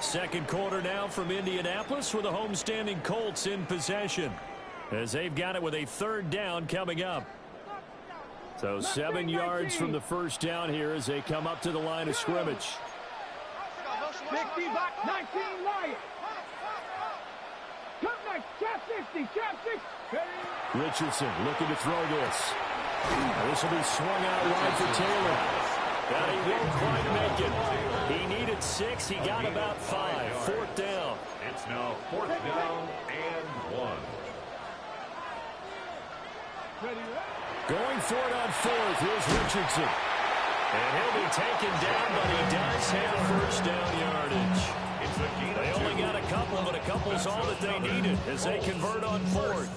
Second quarter now from Indianapolis with the homestanding Colts in possession, as they've got it with a third down coming up. So 7 yards from the first down here as they come up to the line of scrimmage. 60 back, 19 right. Come next, cap 60, cap 60. Richardson looking to throw this. This will be swung out wide for Taylor. But he won't quite make it. He needed 6. He got about 5. Fourth down. It's now fourth down and 1. Going for it on fourth. Here's Richardson. And he'll be taken down, but he does have first down yardage. They only got a couple, but a couple's all that they needed as they convert on fourth.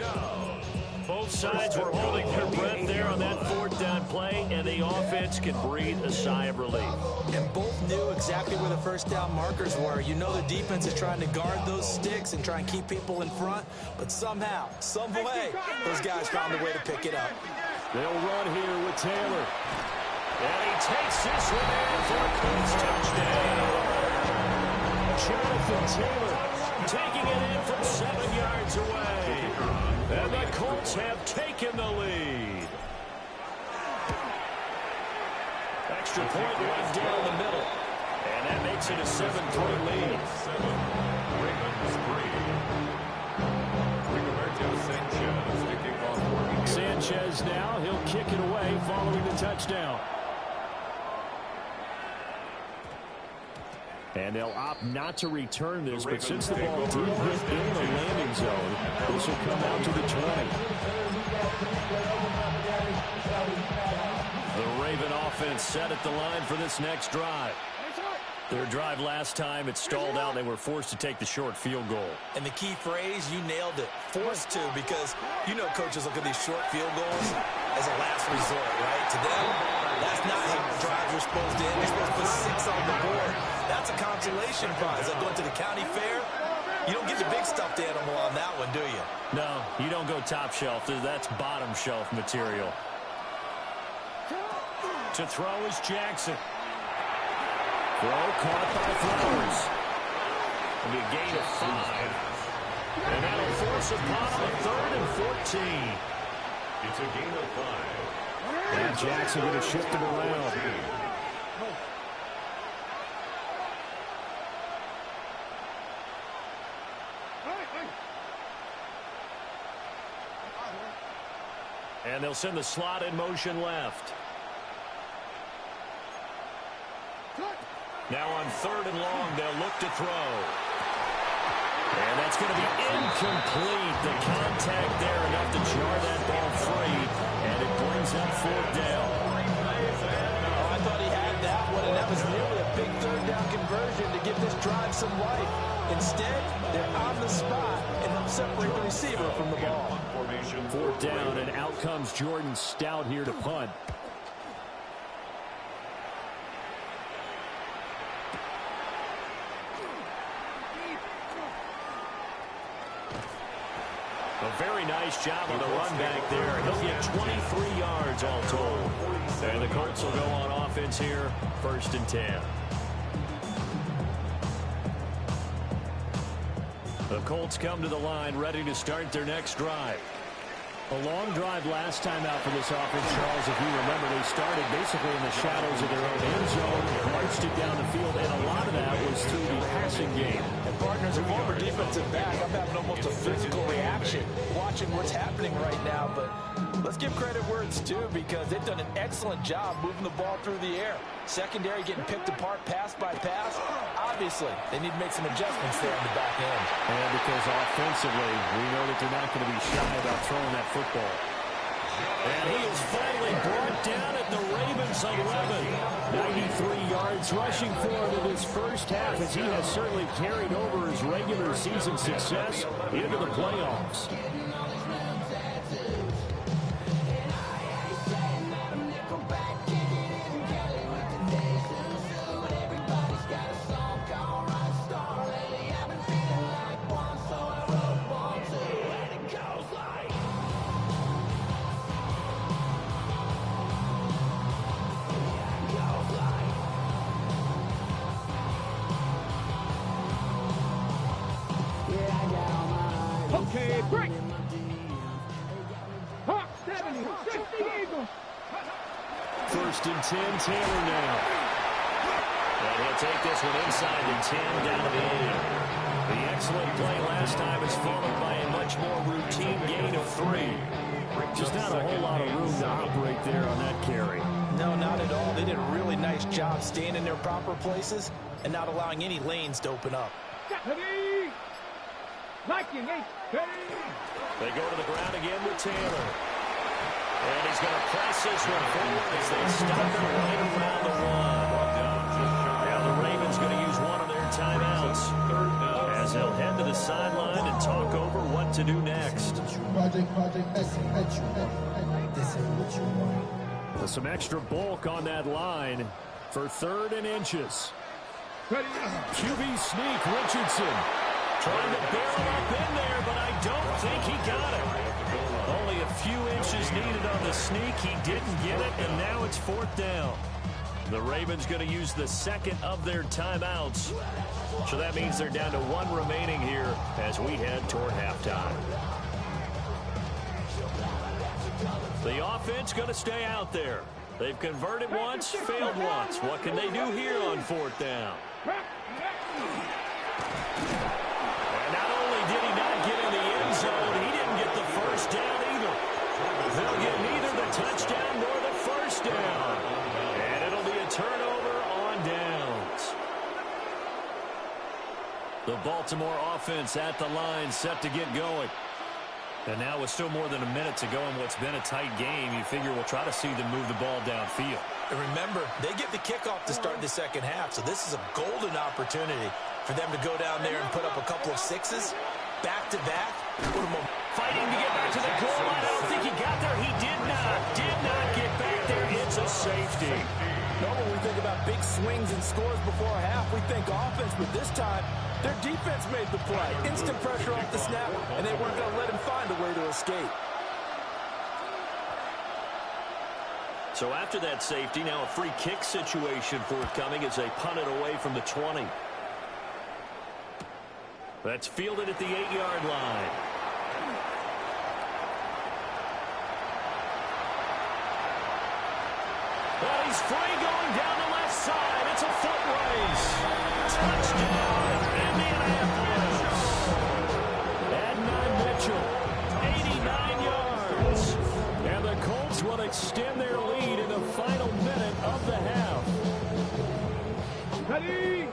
Both sides were holding their breath there on that fourth down play, and the offense can breathe a sigh of relief. And both knew exactly where the first down markers were. You know the defense is trying to guard those sticks and try and keep people in front, but somehow, some way, those guys found a way to pick it up. They'll run here with Taylor. And he takes this one in for a Colts touchdown. Jonathan Taylor taking it in from 7 yards away. And the Colts have taken the lead. Extra point right down the middle. And that makes it a 7-3 lead. 7, Ravens 3. Rigoberto Sanchez to kick off. Sanchez now, he'll kick it away following the touchdown. And they'll opt not to return this, but since the ball did hit in the landing zone, this will come out to the 20. The Raven offense set at the line for this next drive. Their drive last time, it stalled out. They were forced to take the short field goal. And the key phrase, you nailed it, forced to, because you know coaches look at these short field goals as a last resort, right? To them, that's not how drives are supposed to end. You're supposed to put 6 on the board. That's a consolation prize. Like going to the county fair, you don't get the big stuffed animal on that one, do you? No, you don't go top shelf. That's bottom shelf material. To throw is Jackson. Throw caught by Flowers. It'll be a gain of 5. And that'll force upon a 3rd and 14. It's a gain of 5. And Jackson going to shift it around. And they'll send the slot in motion left. Now on 3rd and long, they'll look to throw. And that's going to be incomplete. The contact there enough to jar that ball free. And it brings up 4th down. Oh, I thought he had that one, and that was nearly a big 3rd down conversion to give this drive some life. Instead, they're on the spot and help separate the receiver from the ball. 4th down, and out comes Jordan Stout here to punt. A very nice job on the run back there. He'll get 23 yards all told. And the Colts will go on offense here, 1st and 10. The Colts come to the line ready to start their next drive. A long drive last time out for this offense, Charles. If you remember, they started basically in the shadows of their own end zone, marched it down the field, and a lot of that was through the passing game. And partners, a former defensive back, I'm having almost a physical reaction watching what's happening right now. But let's give credit where it's due, because they've done an excellent job moving the ball through the air. Secondary getting picked apart pass by pass. Obviously, they need to make some adjustments there on the back end. And because offensively, we know that they're not going to be shy about throwing that football. And he is finally brought down at the Ravens 11. 93 yards rushing for him in his first half, as he has certainly carried over his regular season success into the playoffs. first and 10, Taylor now. And he'll take this one inside the 10, down to the 8. The excellent play last time is followed by a much more routine gain of 3. Just not a whole lot of room to operate there on that carry. No, not at all. They did a really nice job staying in their proper places and not allowing any lanes to open up. Ready. Liking it. Ready. They go to the ground again with Taylor. And he's going to press this one forward as they stop it right around the 1. Now the Ravens going to use one of their timeouts as they'll head to the sideline and talk over what to do next. With some extra bulk on that line for 3rd and inches. Ready. QB sneak, Richardson. Trying to barrel up in there, but I don't think he got it. Only a few inches needed on the sneak. He didn't get it, and now it's 4th down. The Ravens going to use the second of their timeouts. So that means they're down to 1 remaining here as we head toward halftime. The offense going to stay out there. They've converted once, failed once. What can they do here on 4th down? And not only did he not get in the end zone, he didn't get the first down either. They'll get neither the touchdown nor the first down. And it'll be a turnover on downs. The Baltimore offense at the line, set to get going. And now with still more than a minute to go in what's been a tight game, you figure we'll try to see them move the ball downfield. And remember, they get the kickoff to start the second half, so this is a golden opportunity for them to go down there and put up a couple of sixes, back-to-back. Fighting to get back to the goal line. I don't think he got there. He did not get back there. It's a safety. Normally we think about big swings and scores before a half. We think offense, but this time their defense made the play. Instant pressure off the snap, and they weren't going to let him find a way to escape. So after that safety, now a free kick situation forthcoming as they punt it away from the 20. That's fielded at the 8-yard line. Well, he's free going down the left side. It's a foot race. Touchdown, Indianapolis. Adnan Mitchell, 89 yards. And the Colts will extend their lead in the final minute of the half. Ready.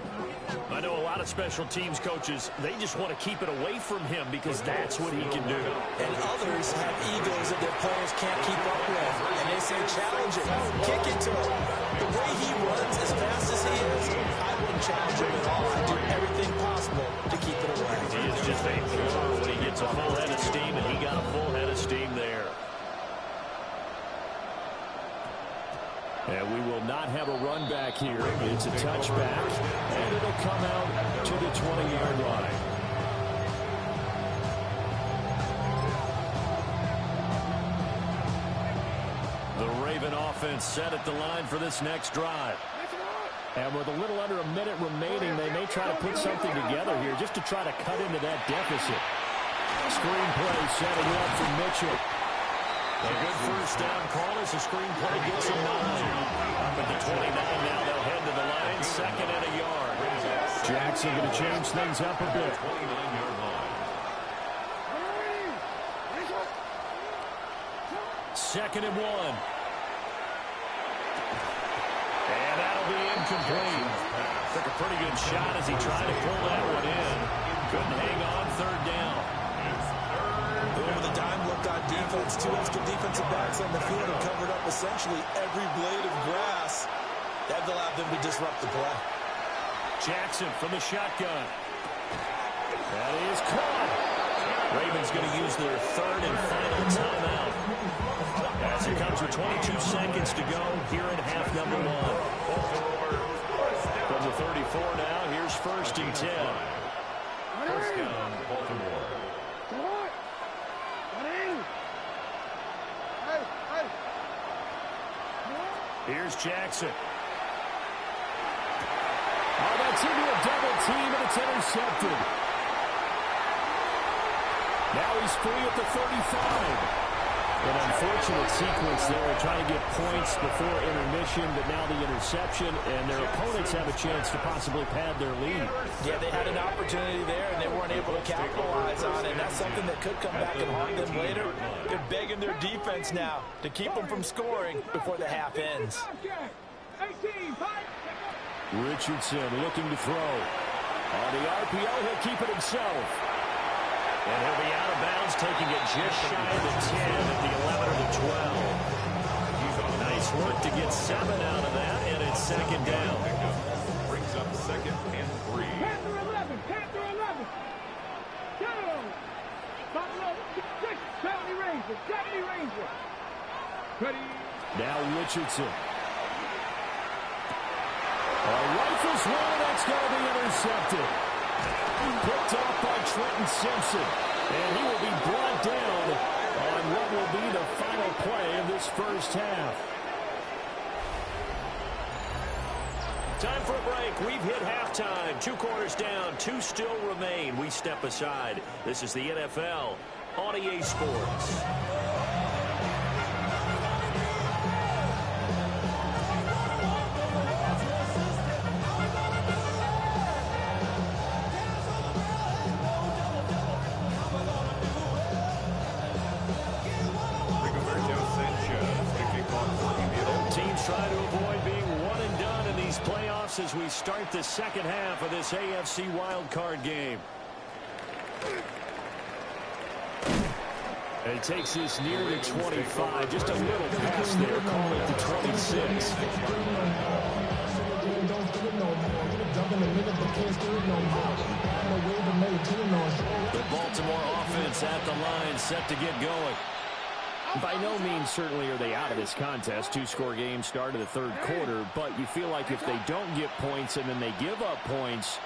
I know a lot of special teams coaches, they just want to keep it away from him because that's what he can do. And others have egos that their players can't keep up with. And they say, challenge it, kick it to him. The way he runs as fast as he is, I wouldn't challenge him at all. I'd do everything possible to keep it away. He is just a killer when he gets a full head of steam, and he got a full head of steam there. And we will not have a run back here. It's a touchback, and it'll come out to the 20-yard line. The Raven offense set at the line for this next drive. And with a little under a minute remaining, they may try to put something together here just to try to cut into that deficit. Screenplay setting up for Mitchell. A good first down call as the screenplay gets him 9. Up at the 29 now, they'll head to the line, 2nd and a yard. Jackson going to change things up a bit. 29-yard line. 2nd and 1. And that'll be incomplete. Took a pretty good shot as he tried to pull that one in. Couldn't hang on, 3rd down. Over the dime looked on defense. 2 extra defensive backs on the field and covered up essentially every blade of grass. That allowed them to disrupt the play. Jackson from the shotgun. That is caught. Ravens going to use their 3rd and final timeout. As it comes with 22 seconds to go here in half number 1. From the 34 now, here's 1st and 10. First down, Baltimore. Here's Jackson. Oh, that's into a double team, and it's intercepted. Now he's free at the 35. An unfortunate sequence there, trying to get points before intermission. possession, but now the interception, and their opponents have a chance to possibly pad their lead. Yeah, they had an opportunity there, and they weren't able to capitalize on it. And that's something that could come back and haunt them later. They're begging their defense now to keep them from scoring before the half ends. Richardson looking to throw. On the RPO, he'll keep it himself. And he'll be out of bounds, taking it just shy of the 10 at the 11 or the 12. Nice work to get 7 out of that, and it's second down. Brings up second and 3. Panther 11, Panther 11. Go! Buffalo, 70 Ranger, 70 Ranger. Ready? Now Richardson. A rifle swing, that's going to be intercepted. Picked off by Trenton Simpson. And he will be brought down on what will be the final play of this first half. Time for a break. We've hit halftime. 2 quarters down, 2 still remain. We step aside. This is the NFL on EA Sports. Try to avoid being one and done in these playoffs as we start the second half of this AFC Wildcard game. And he takes this near the 25. Just a little pass there. Call it the 26. The Baltimore offense at the line, set to get going. By no means certainly are they out of this contest. 2-score game start of the third quarter, but you feel like if they don't get points and then they give up points,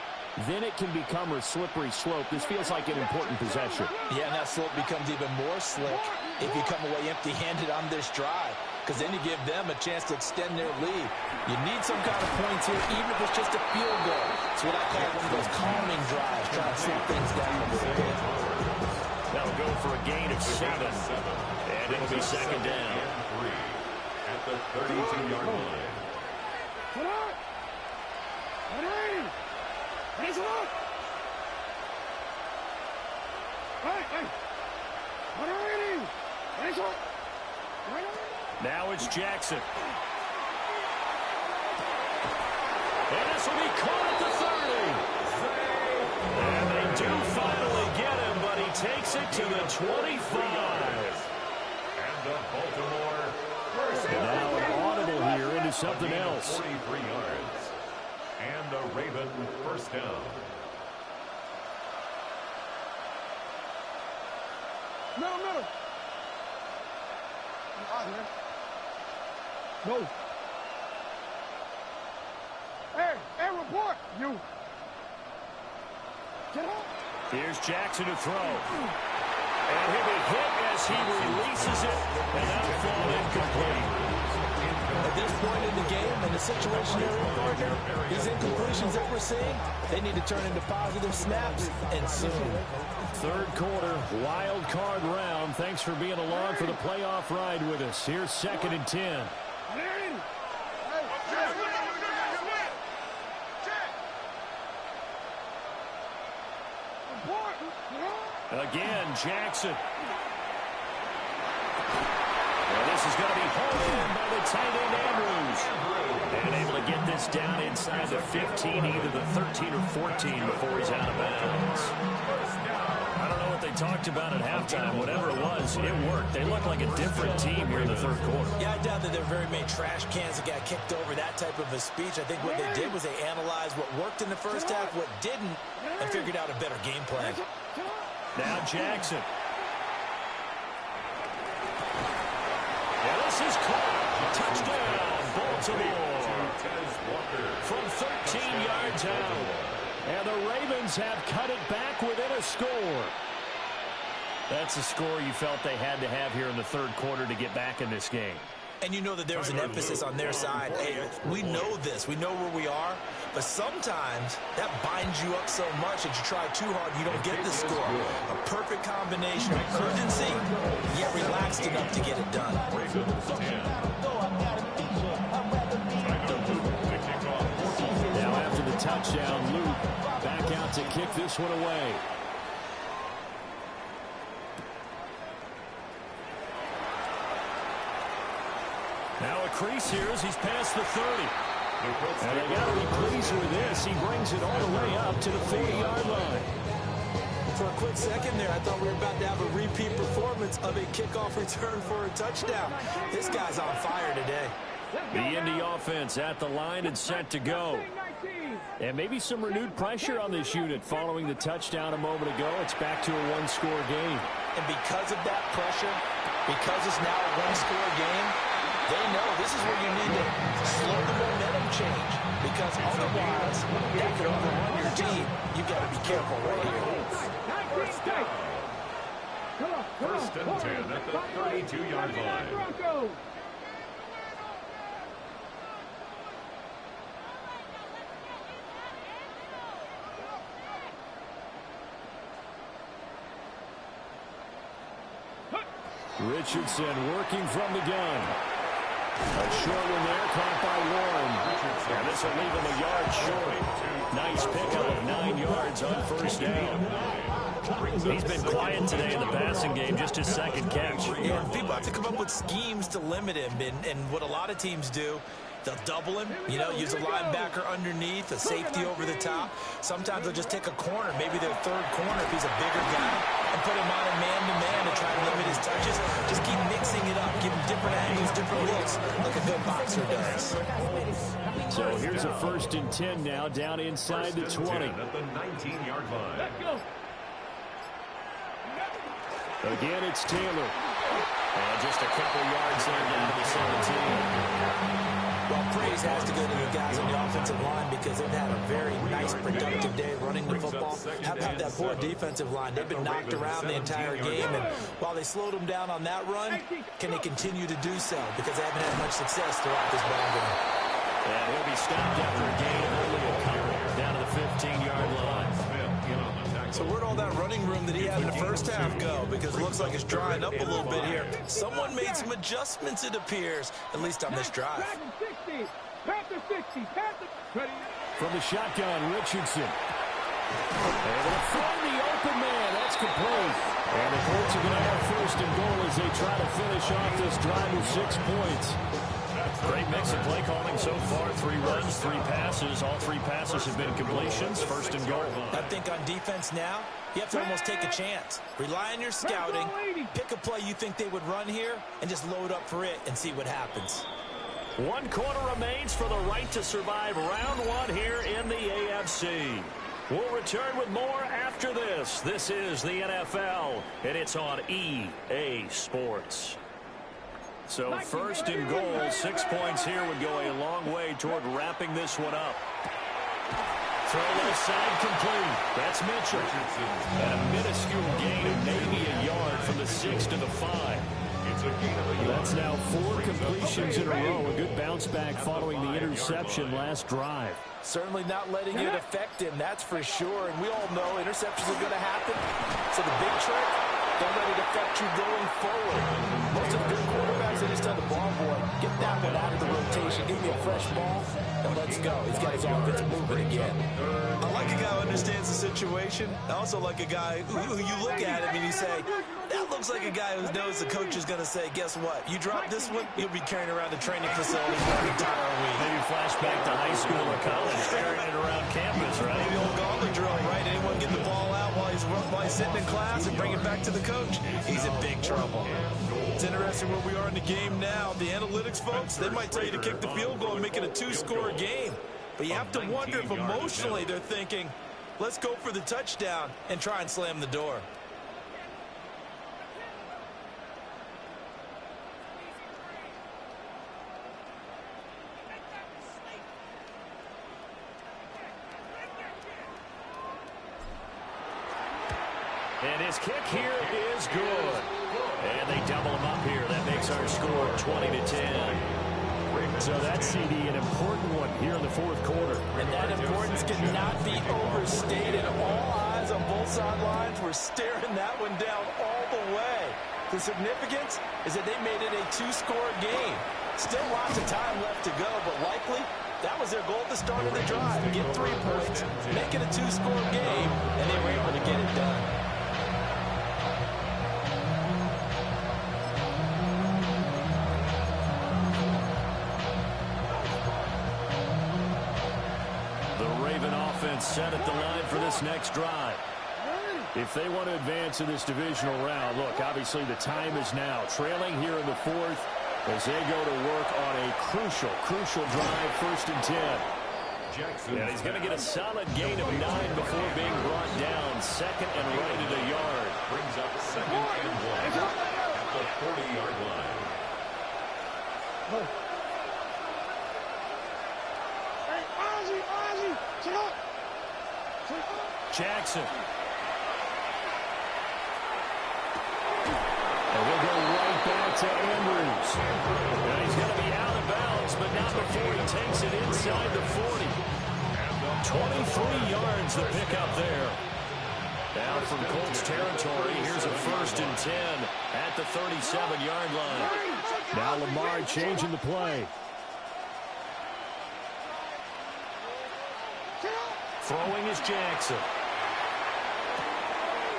then it can become a slippery slope. This feels like an important possession. Yeah, and that slope becomes even more slick if you come away empty-handed on this drive, because then you give them a chance to extend their lead. You need some kind of points here, even if it's just a field goal. It's what I call one of those calming drives, trying to slow things down a little bit. That'll go for a gain of 7. And it'll be second down. At the 32-yard line. Hold on. Ready? Raise it up. Hey. Ready? Raise it up. Now it's Jackson. And this will be caught at the 30. And they do finally get him, but he takes it to the 25. The Baltimore first and now an audible here into something else. 43 yards. And the Raven first down. Middle. Go. Hey, report. You. Get up. Here's Jackson to throw. And he'll be hit as he releases it, and that'll fall incomplete. At this point in the game, and the situation they're in, partner, these incompletions that we're seeing, they need to turn into positive snaps, and soon. Third quarter, wild card round. Thanks for being along for the playoff ride with us. Here's second and 10. Again, Jackson. Well, this is going to be hauled in by the tight end Andrews. And able to get this down inside the 15, either the 13 or 14 before he's out of bounds. I don't know what they talked about at halftime. Whatever it was, it worked. They look like a different team here in the third quarter. Yeah, I doubt that there are very many trash cans that got kicked over, that type of a speech. I think what they did was they analyzed what worked in the first half, what didn't, and figured out a better game plan. Now Jackson. And this is caught. Touchdown, Baltimore. From 13 yards out. And the Ravens have cut it back within a score. That's a score you felt they had to have here in the third quarter to get back in this game. And you know that there's an emphasis on their side. Hey, we know this. We know where we are. But sometimes that binds you up so much that you try too hard and you don't get the score. A perfect combination of urgency, yet relaxed enough to get it done. touchdown. Luke back out to kick this one away. Now a crease here as he's past the 30. And they got to be pleased with this. He brings it all the way up to the 40-yard line. For a quick second there, I thought we were about to have a repeat performance of a kickoff return for a touchdown. This guy's on fire today. The Indy offense at the line and set to go. And maybe some renewed pressure on this unit following the touchdown a moment ago. It's back to a one-score game. And because of that pressure, because it's now a one-score game, they know this is where you need to slow the momentum change, because otherwise that could overrun your team. You've got to be careful right here. First and 10 at the 32-yard line. Richardson working from the gun. A short one there, caught by Warren. And this will leave him a yard short. Nice pickup of 9 yards on first down. He's been quiet today in the passing game, just his second catch. Yeah, people have to come up with schemes to limit him, and what a lot of teams do, they'll double him, use a linebacker underneath, a safety over the top. Sometimes they'll just take a corner, maybe their third corner if he's a bigger guy, and put him on a man-to-man to try to limit his touches. Just keep mixing it up, give him different angles, different looks, like a good boxer does. So here's a first and 10 now, down inside the 20. At the 19-yard line. Let's go. Again, it's Taylor. And just a couple yards there down to the 17. Well, praise has to go to the guys on the offensive line because they've had a very nice, productive day running the football. How about that poor defensive line? They've been knocked around the entire game, and while they slowed them down on that run, can they continue to do so? Because they haven't had much success throughout this ball game. And he'll be stopped after a gain of only a couple down to the 15-yard line. So where'd all that running room that he had in the first half go? Because it looks like it's drying up a little bit here. Someone made some adjustments, it appears, at least on this drive. From the shotgun, Richardson. Able to find the open man. That's complete. And the Colts are going to have first and goal as they try to finish off this drive with 6 points. Great mix of play calling so far. 3 runs, 3 passes. All 3 passes have been completions. First and goal. I think on defense now, you have to almost take a chance. Rely on your scouting. Pick a play you think they would run here and just load up for it and see what happens. 1 quarter remains for the right to survive round 1 here in the AFC. We'll return with more after this. This is the NFL, and it's on EA Sports. So first and goal, 6 points here would go a long way toward wrapping this one up. Throw left side complete. That's Mitchell. And a minuscule gain of maybe a yard from the 6 to the 5. That's now 4 completions in a row. A good bounce back following the interception last drive. Certainly not letting it affect him, that's for sure. And we all know interceptions are going to happen. So the big trick, don't let it affect you going forward. Most of the good quarterbacks, they just tell the ball boy, get that one out of the rotation, give me a fresh ball, and let's go. He's got his offense moving again. I like a guy who understands the situation. I also like a guy who you look at him and you say, that looks like a guy who knows the coach is going to say, guess what? You drop this one, you'll be carrying around the training facility for the entire week. Maybe flashback to high school or college, carrying it around campus, right? Maybe the old gauntlet drill, right? Anyone get the ball out while he's sitting in class and bring it back to the coach? He's in big trouble. It's interesting where we are in the game now. The analytics folks, they might tell you to kick the field goal and make it a 2-score game. But you have to wonder if emotionally they're thinking, let's go for the touchdown and try and slam the door. And his kick here is good. And they double him up here. That makes our score 20-10. So that CD, an important one here in the 4th quarter. And that importance cannot be overstated. All eyes on both sidelines were staring that one down all the way. The significance is that they made it a 2-score game. Still lots of time left to go, but likely that was their goal the start of the drive, get 3 points, make it a 2-score game, and they were able to get it done. Set at the line for this next drive. If they want to advance in this divisional round, look, obviously the time is now. Trailing here in the 4th as they go to work on a crucial drive, 1st and 10. And he's going to get a solid gain of 9 before being brought down. 2nd and right at a yard. Brings up 2nd and 1 at the 40-yard line. Hey, Ozzie, sit up. Jackson. And we'll go right back to Andrews. And he's going to be out of bounds, but not before he takes it inside the 40. 23 yards the pickup there. Down from Colts territory, here's a 1st and 10 at the 37-yard line. Now Lamar changing the play. Throwing is Jackson.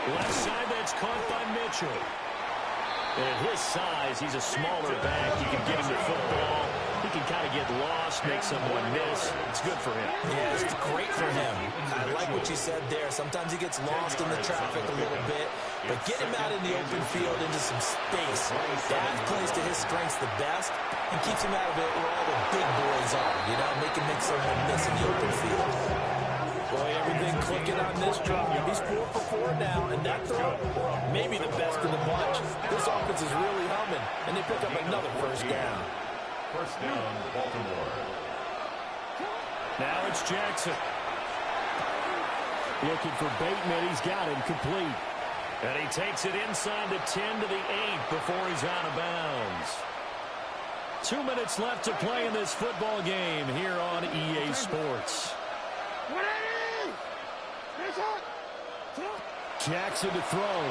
Left side, that's caught by Mitchell. And at his size, he's a smaller back. You can get him the football. He can kind of get lost, make someone miss. It's good for him. Yeah, it's great for him. I like what you said there. Sometimes he gets lost in the traffic a little bit. But get him out in the open field into some space. That plays to his strengths the best and keeps him out of it where all the big boys are. You know, make someone miss in the open field. Boy, everything clicking on this drive. He's 4 for 4 now, and that throw, maybe the best of the bunch. This offense is really humming, and they pick up another 1st down. 1st down, Baltimore. Now it's Jackson. Looking for Bateman. He's got him complete. And he takes it inside the 10 to the 8 before he's out of bounds. 2 minutes left to play in this football game here on EA Sports. Jackson to throw.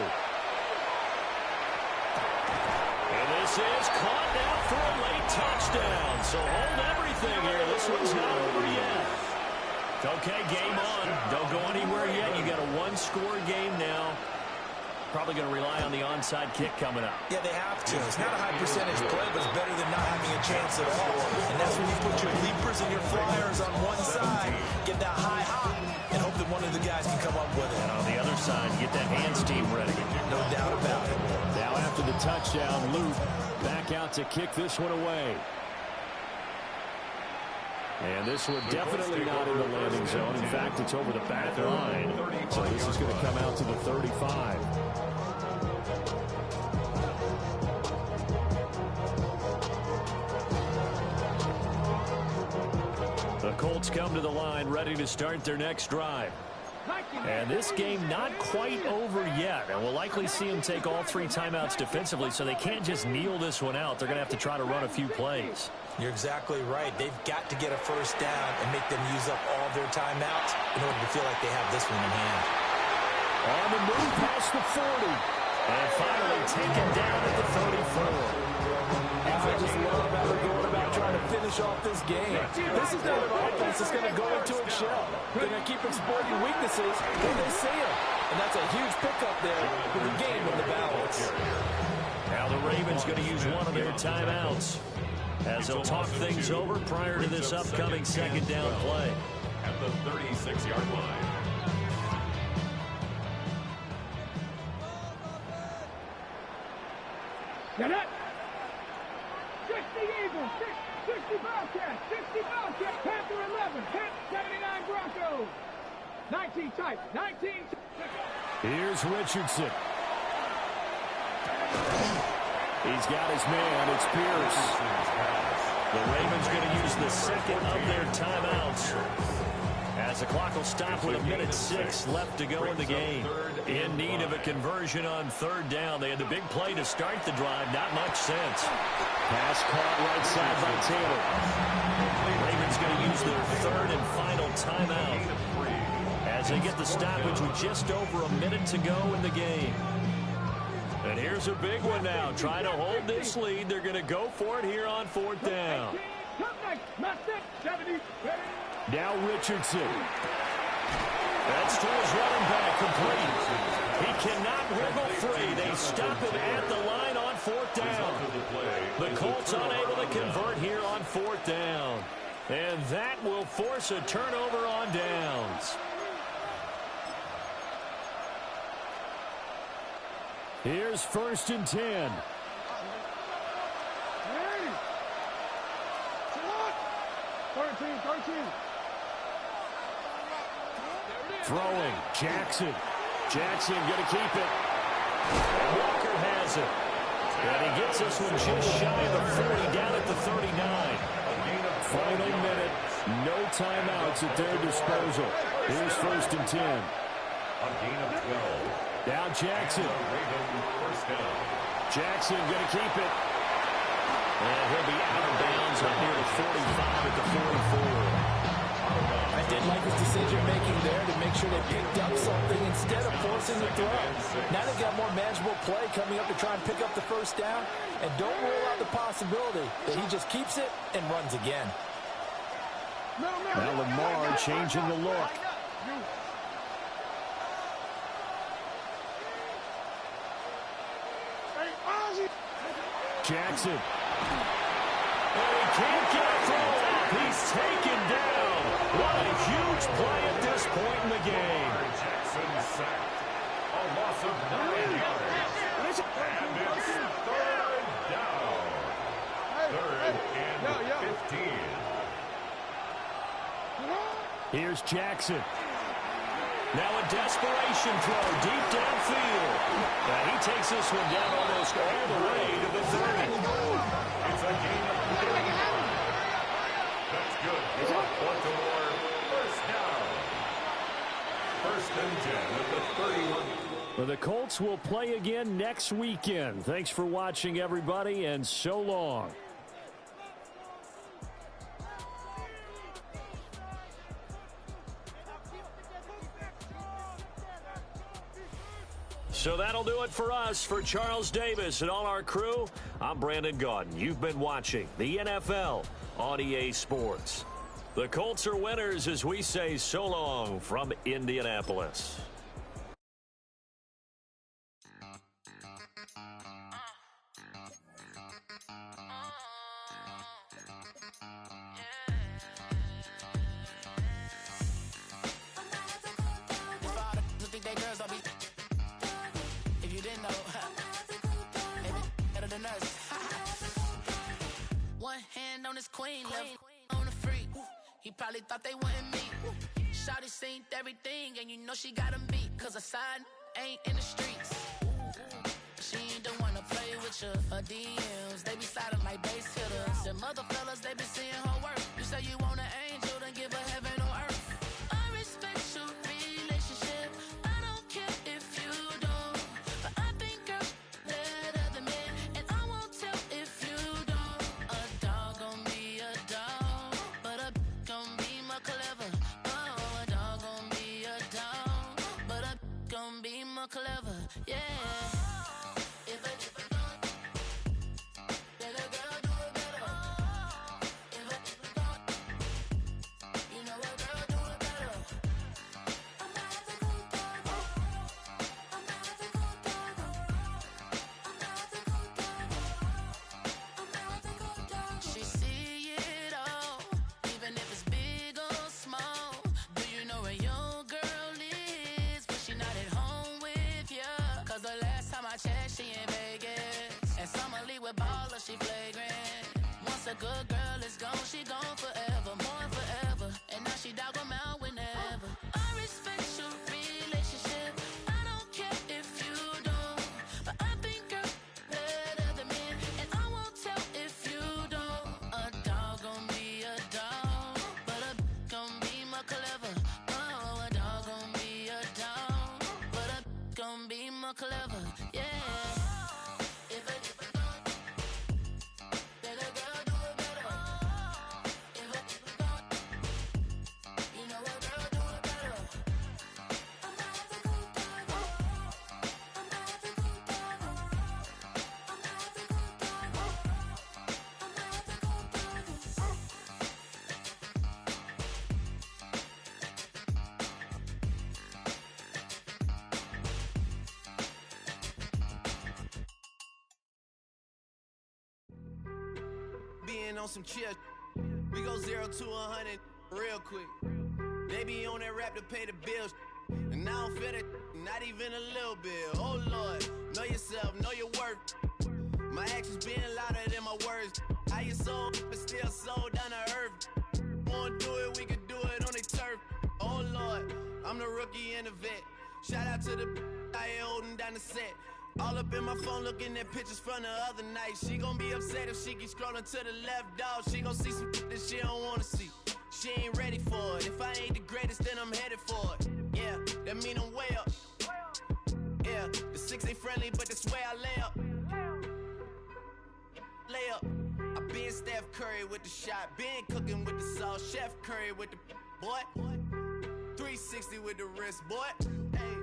And this is caught now for a late touchdown. So hold everything here. This one's not over yet. Okay, game on. Don't go anywhere yet. You got a 1-score game now. Probably going to rely on the onside kick coming up. Yeah, they have to. It's not a high percentage play, but it's better than not having a chance at all. And that's when you put your leapers and your flyers on one side, get that high hop, and hope that one of the guys can come up with it. And on the other side, get that hands team ready. No doubt about it. Now after the touchdown, Luke back out to kick this one away. And this one definitely not in the landing zone. In fact, it's over the back line. So this is going to come out to the 35. The Colts come to the line ready to start their next drive. And this game not quite over yet. And we'll likely see them take all 3 timeouts defensively, so they can't just kneel this one out. They're going to have to try to run a few plays. You're exactly right. They've got to get a 1st down and make them use up all their timeouts in order to feel like they have this one in hand. On the move past the 40. And finally taken down at the 34. I just love how they're going about trying to finish off this game. This is not an offense that's going to go into a shell. They're going to keep exploiting weaknesses when they see them. And that's a huge pickup there with the game in the balance. Now the Ravens going to use one of their timeouts as they'll talk things over prior to this upcoming 2nd down play. At the 36-yard line. Get it! 60 Eagles, 60 Bobcats, 60 Bobcats, Panther 11, 79 Broncos, 19 Titans, 19. Here's Richardson. He's got his man. It's Pierce. The Ravens going to use the 2nd of their timeouts as the clock will stop with 1:06 left to go in the game. In need of a conversion on 3rd down. They had the big play to start the drive. Not much sense. Pass caught right side by Taylor. Ravens going to use their 3rd and final timeout as they get the stoppage with just over a minute to go in the game. And here's a big one now. Trying to hold this lead. They're going to go for it here on 4th down. Now Richardson. That's to his running back, complete. He cannot wriggle free. They stop him at the line on fourth down. The Colts unable to convert here on fourth down. And that will force a turnover on downs. Here's 1st and 10. Throwing, Jackson. Jackson going to keep it. And Walker has it. And he gets this one just shy of the 40, down at the 39. Final minute, no timeouts at their disposal. Here's 1st and 10. A gain of 12. Now Jackson. Jackson going to keep it. And he'll be out of bounds up near the 45 at the 44. I did like his decision-making there to make sure they picked up something instead of forcing the throw. Now they've got more manageable play coming up to try and pick up the first down. And don't rule out the possibility that he just keeps it and runs again. Now Lamar changing the look. Jackson. And he can't get a throw off. He's taken down. What a huge play at this point in the game. Jackson sacked. A loss of 9 yards. And it's 3rd down. 3rd and 15. Here's Jackson. Now a desperation throw deep downfield. And he takes this one down almost all the way to the 30. It's a gain of 35. That's good for Baltimore. First down. 1st and 10 at the 31. Well, the Colts will play again next weekend. Thanks for watching, everybody, and so long. So that'll do it for us. For Charles Davis and all our crew, I'm Brandon Gaudin. You've been watching the NFL on EA Sports. The Colts are winners as we say so long from Indianapolis. Queen, left on the freak. He probably thought they wouldn't meet. Shawty seen everything, and you know she got him beat. Cause a side ain't in the streets. She ain't the one to play with you. Her DMs, they be sliding like base hitters. The mother fellas, they be seeing her work. You say you want an angel, then give her heaven on earth. I respect your relationship. I don't care if you don't. But I think girls let other men, and I won't tell if you don't. A dog gon' be a dog, but a gon' be more clever. Oh, a dog gon' be a dog, but a gon' be more clever. Yeah. She flagrant. Once a good girl is gone, she gone forever, more forever. And now she dog 'em out whenever. I respect your relationship. I don't care if you don't. But I think girls let other men, and I won't tell if you don't. A dog gon' be a dog, but a gon' be more clever. Oh, a dog gon' be a dog, but a gon' be more clever. Yeah. been on some chill. We go 0 to 100 real quick. They be on that rap to pay the bills. And I don't feel that, not even a little bit. Oh Lord, know yourself, know your worth. My actions being louder than my words. How you sold, but still sold down to earth. Wanna do it, we can do it on the turf. Oh Lord, I'm the rookie and the vet. Shout out to the I ain't holding down the set. All up in my phone looking at pictures from the other night. She gon' be upset if she keep scrolling to the left, dog. She gon' see some that she don't wanna see. She ain't ready for it. If I ain't the greatest, then I'm headed for it. Yeah, that mean I'm way up. Yeah, the 6 ain't friendly, but that's where I lay up. Lay up. I been Steph Curry with the shot. Been cooking with the sauce. Chef Curry with the boy. 360 with the wrist, boy. Hey,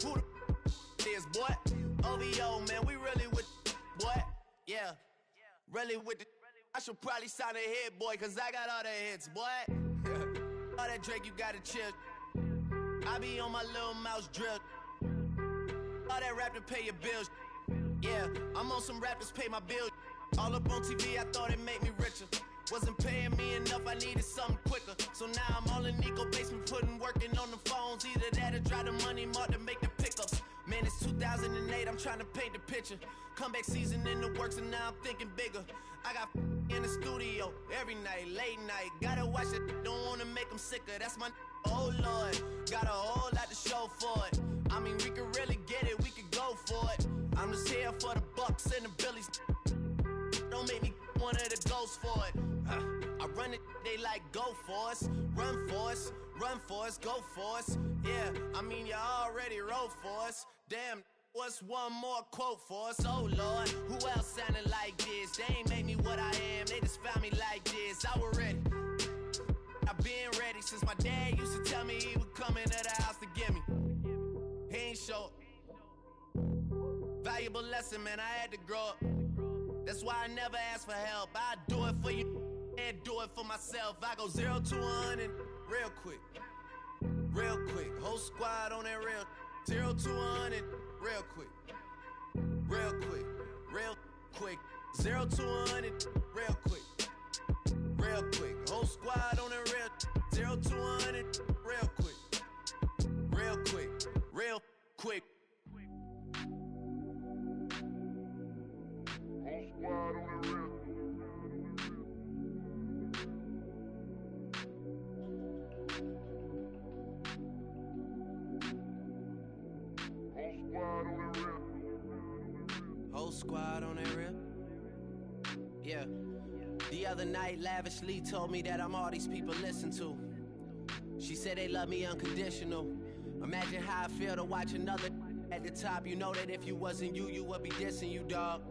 who the is, boy? OVO, man, we really with boy. Yeah, really with the. I should probably sign a hit, boy, cause I got all the hits, boy. All that Drake, you gotta chill. I be on my little mouse drip. All that rap to pay your bills. Yeah, I'm on some rappers pay my bills. All up on TV, I thought it made me richer. Wasn't paying me enough, I needed something quicker. So now I'm all in Nico basement, working on the phones. Either that or drive the money mark to make the pickups. Man, it's 2008, I'm trying to paint the picture. Comeback season in the works and now I'm thinking bigger. I got in the studio every night, late night. Gotta watch it, don't wanna make them sicker. That's my oh Lord, got a whole lot to show for it. I mean, we could really get it, we could go for it. I'm just here for the Bucks and the Billies. Don't make me one of the ghosts for it. I run it, they like go for us. Run for us, go for us. Yeah, I mean you already wrote for us. Damn, what's one more quote for us? Oh Lord, who else sounded like this? They ain't made me what I am, they just found me like this. I was ready, I've been ready since my dad used to tell me he would come into the house to get me. He ain't show. Valuable lesson, man, I had to grow up. That's why I never ask for help. I do it for you and do it for myself. I go 0 to 100 real quick. Real quick. Whole squad on that real. 0 to 100 real quick. Real quick. Real quick. 0 to 100 real quick. Real quick. Whole squad on that real. 0 to 100 real quick. Real quick. Real quick. Whole squad on the real. Whole squad on that real. Yeah. The other night, lavishly told me that I'm all these people listen to. She said they love me unconditional. Imagine how I feel to watch another at the top. You know that if you wasn't you, you would be dissing you, dog.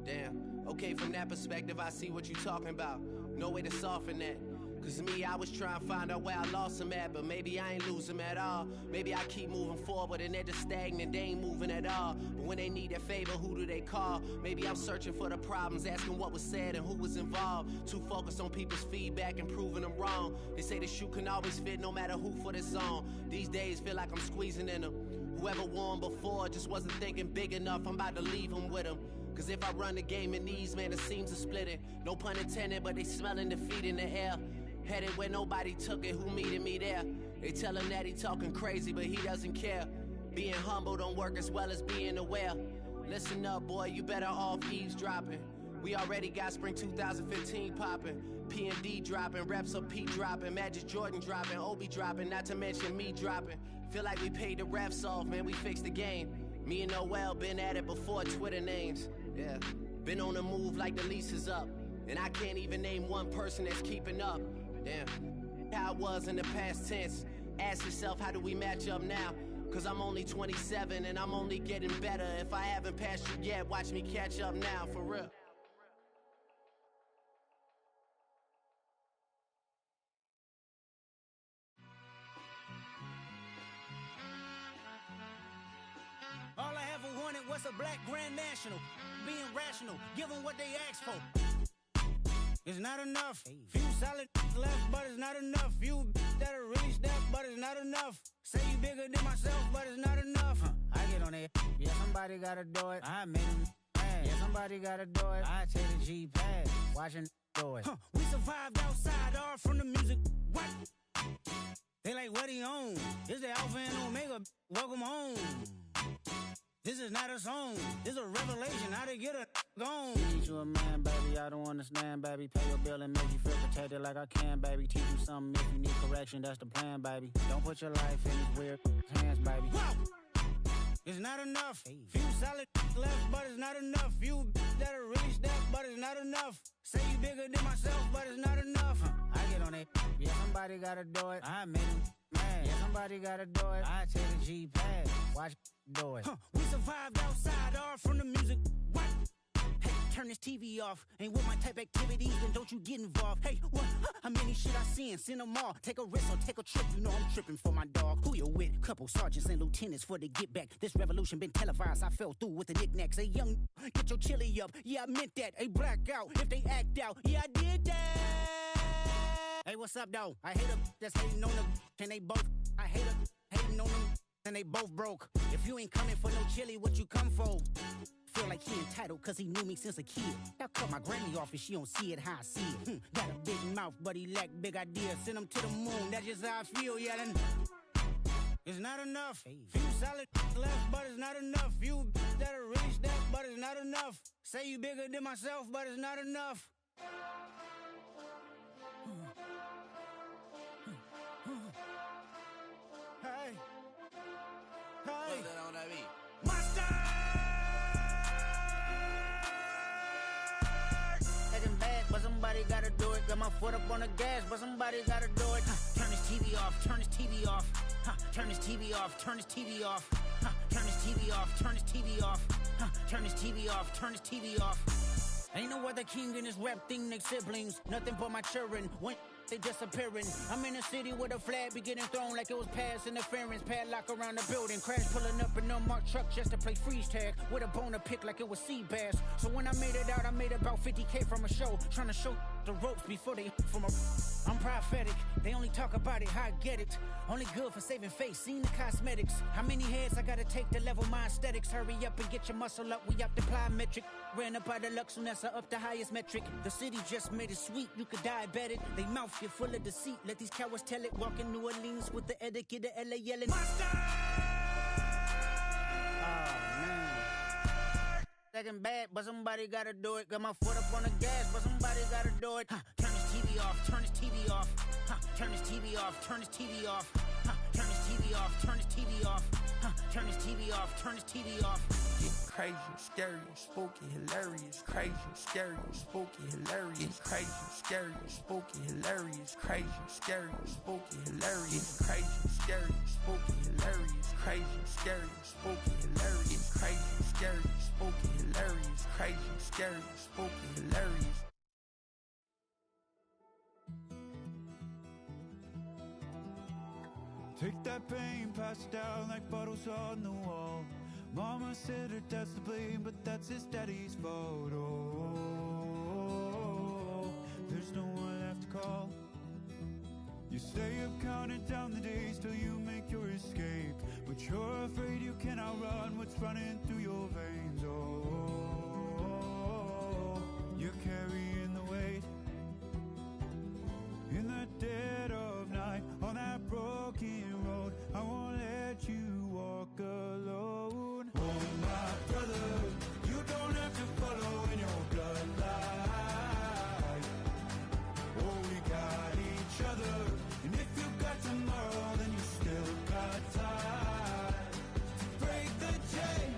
Damn. Okay, from that perspective, I see what you talking about. No way to soften that. Cause me, I was trying to find out where I lost them at, but maybe I ain't lose them at all. Maybe I keep moving forward and they're just stagnant, they ain't moving at all. But when they need their favor, who do they call? Maybe I'm searching for the problems, asking what was said and who was involved. Too focused on people's feedback and proving them wrong. They say the shoe can always fit no matter who for this song. These days feel like I'm squeezing in them. Whoever won before just wasn't thinking big enough, I'm about to leave them with them. Cause if I run the game in these, man, the seams are splitting. No pun intended, but they smelling defeat in the air. Headed where nobody took it, who meeted me there? They tell him that he talking crazy, but he doesn't care. Being humble don't work as well as being aware. Listen up, boy, you better off eavesdropping. We already got spring 2015 popping. P&D dropping, reps of P dropping, Magic Jordan dropping, Obi dropping, not to mention me dropping. Feel like we paid the refs off, man, we fixed the game. Me and Noel been at it before Twitter names. Yeah, been on the move like the lease is up. And I can't even name one person that's keeping up. Damn, how it was in the past tense. Ask yourself, how do we match up now? Cause I'm only 27 and I'm only getting better. If I haven't passed you yet, watch me catch up now, for real. All I ever wanted was a black Grand National. Being rational, give them what they asked for. It's not enough. Few solid left, but it's not enough. Few that'll really step, but it's not enough. Say you bigger than myself, but it's not enough. I get on it. Yeah, somebody gotta do it. I made him mad. Yeah, somebody gotta do it. I take the G pad. Watching do it. We survived outside, all from the music. What? They like, what he on? This the Alpha and Omega. Welcome home. This is not a song. This is a revelation. How to get a gone. Teach you a man, baby. I don't understand, baby. Pay your bill and make you feel protected like I can, baby. Teach you something if you need correction. That's the plan, baby. Don't put your life in these weird hands, baby. Whoa! It's not enough. Few solid left, but it's not enough. Few that'll really step, but it's not enough. Say you bigger than myself, but it's not enough. I get on it. Yeah, somebody gotta do it. I made him mad. Yeah, somebody gotta do it. I take the G-pad. Watch do it. We survived outside, all from the music. What? Hey, turn this TV off. Ain't with my type activities, then don't you get involved. Hey, what? How many shit I seen? Send them all. Take a risk or take a trip. You know I'm tripping for my dog. Who you with? Couple sergeants and lieutenants for the get back. This revolution been televised. I fell through with the knickknacks. Hey, young, get your chili up. Yeah, I meant that. Hey, black out if they act out. Yeah, I did that. Hey, what's up, though? I hate them that's hating on them. And they both. I hate them hating on them. And they both broke. If you ain't coming for no chili, what you come for? Feel like he entitled cause he knew me since a kid. I cut my granny off and she don't see it how I see it. Got a big mouth but he lack big ideas. Send him to the moon, that's just how I feel yelling. It's not enough. Few solid left but it's not enough. Few that'll really step but it's not enough. Say you bigger than myself but it's not enough. Hey. Hey. Monster! Taking bad, but somebody gotta do it. Got my foot up on the gas, but somebody gotta do it. Turn this TV off, turn this TV off. Turn this TV off, turn this TV off. Turn this TV off, turn this TV off. Turn this TV off, turn this TV off. Ain't no other king in this rap thing, they siblings. Nothing but my children. When they disappearing. I'm in a city with a flag be getting thrown like it was pass interference. Padlock around the building. Crash pulling up an unmarked truck just to play freeze tag. With a bone to pick like it was sea bass. So when I made it out, I made about 50K from a show. Trying to show the ropes before they from a... I'm prophetic. They only talk about it, how I get it. Only good for saving face, seen the cosmetics. How many heads I gotta take to level my aesthetics? Hurry up and get your muscle up, we up the plyometric. Ran up out of luck, soon as I up the highest metric. The city just made it sweet, you could diabetic. They mouth get full of deceit, let these cowards tell it. Walk in New Orleans with the etiquette of LA yelling Monster! Oh, man. Second bad, but somebody gotta do it. Got my foot up on the gas, but somebody gotta do it. Turn this TV off, turn this TV off. Turn this TV off, turn this TV off. Turn this TV off, turn this TV off. Turn this TV off, turn this TV off. It's crazy, scary, spooky, hilarious. Crazy, scary, spooky, hilarious. Crazy, scary, spooky, hilarious. Crazy, scary, spooky, hilarious. Crazy, scary, spooky, hilarious. Crazy, scary, spooky, hilarious. Crazy, scary, spooky, hilarious. Crazy, scary, spooky, hilarious. Take that pain, pass it down like bottles on the wall. Mama said her dad's to blame, but that's his daddy's fault. Oh, there's no one left to call. You stay up counting down the days till you make your escape, but you're afraid you can outrun what's running through your veins. Oh, you're carrying the weight in the dead of night on that broken road. I won't let you walk alone. Oh, my brother, you don't have to follow in your bloodline. Oh, we got each other, and if you got tomorrow, then you still got time to break the chain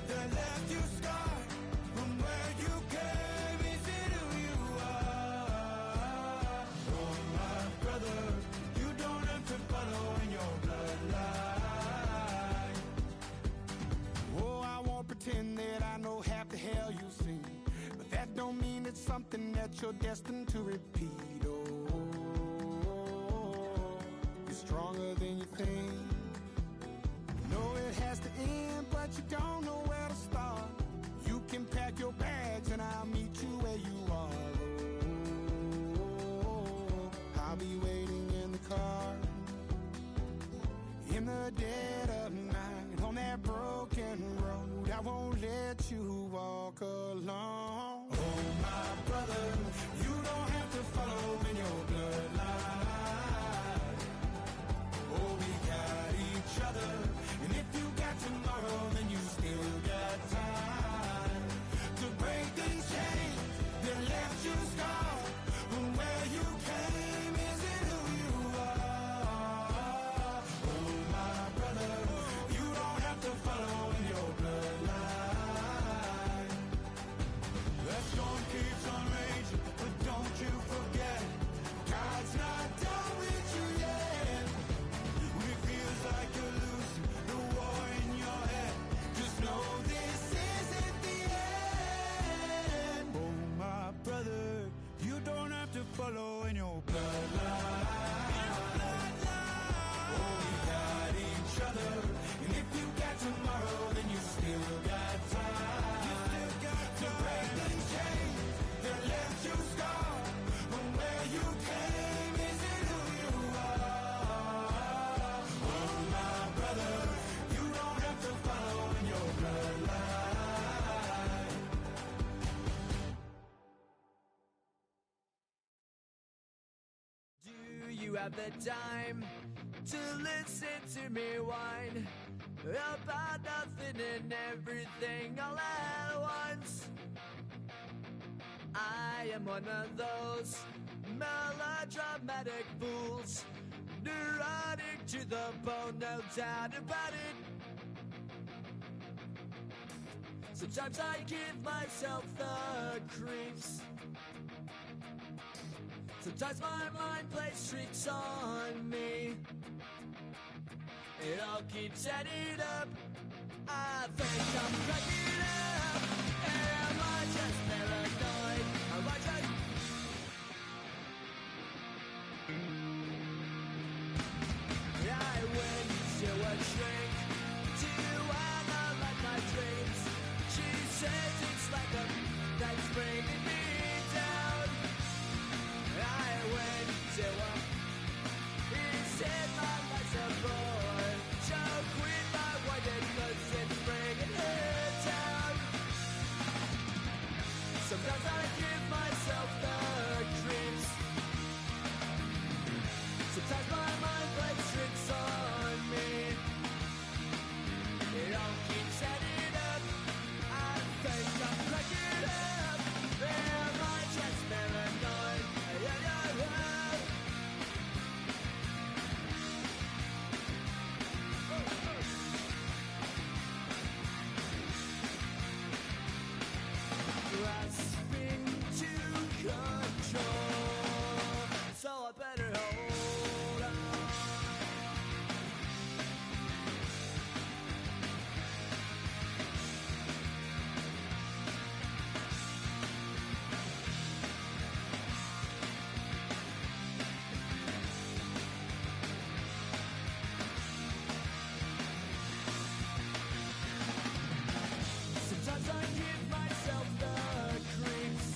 that left you scarred from where you came into who you are. Oh, my brother, you don't have to follow in your bloodline. Oh, I won't pretend that I know half the hell you've seen, but that don't mean it's something that you're destined to repeat. Oh, you're stronger than you think. You know it has to end, but you don't know where to start. You can pack your bags and I'll meet you where you are. Oh, I'll be waiting in the car in the dead of night on that broken road. I won't let you walk alone. Oh, my brother, you don't have have the time to listen to me whine about nothing and everything all at once. I am one of those melodramatic fools, neurotic to the bone, no doubt about it. Sometimes I give myself the creeps. Sometimes my mind plays tricks on me. It all keeps adding up. I think I'm cracking up. Am I just paranoid? Am I just... I went to a shrink to analyze my dreams. She says it's like a that's bringing me down. I went to a... He said my life's a bore. So quit my wedding cause it's bringing her down. Sometimes I give myself the creeps. Sometimes my mind plays tricks on me. It all keeps adding up. I think I'm cracking up. Am I just paranoid? Grasping to control, so I better hold on. Sometimes I give myself the creeps.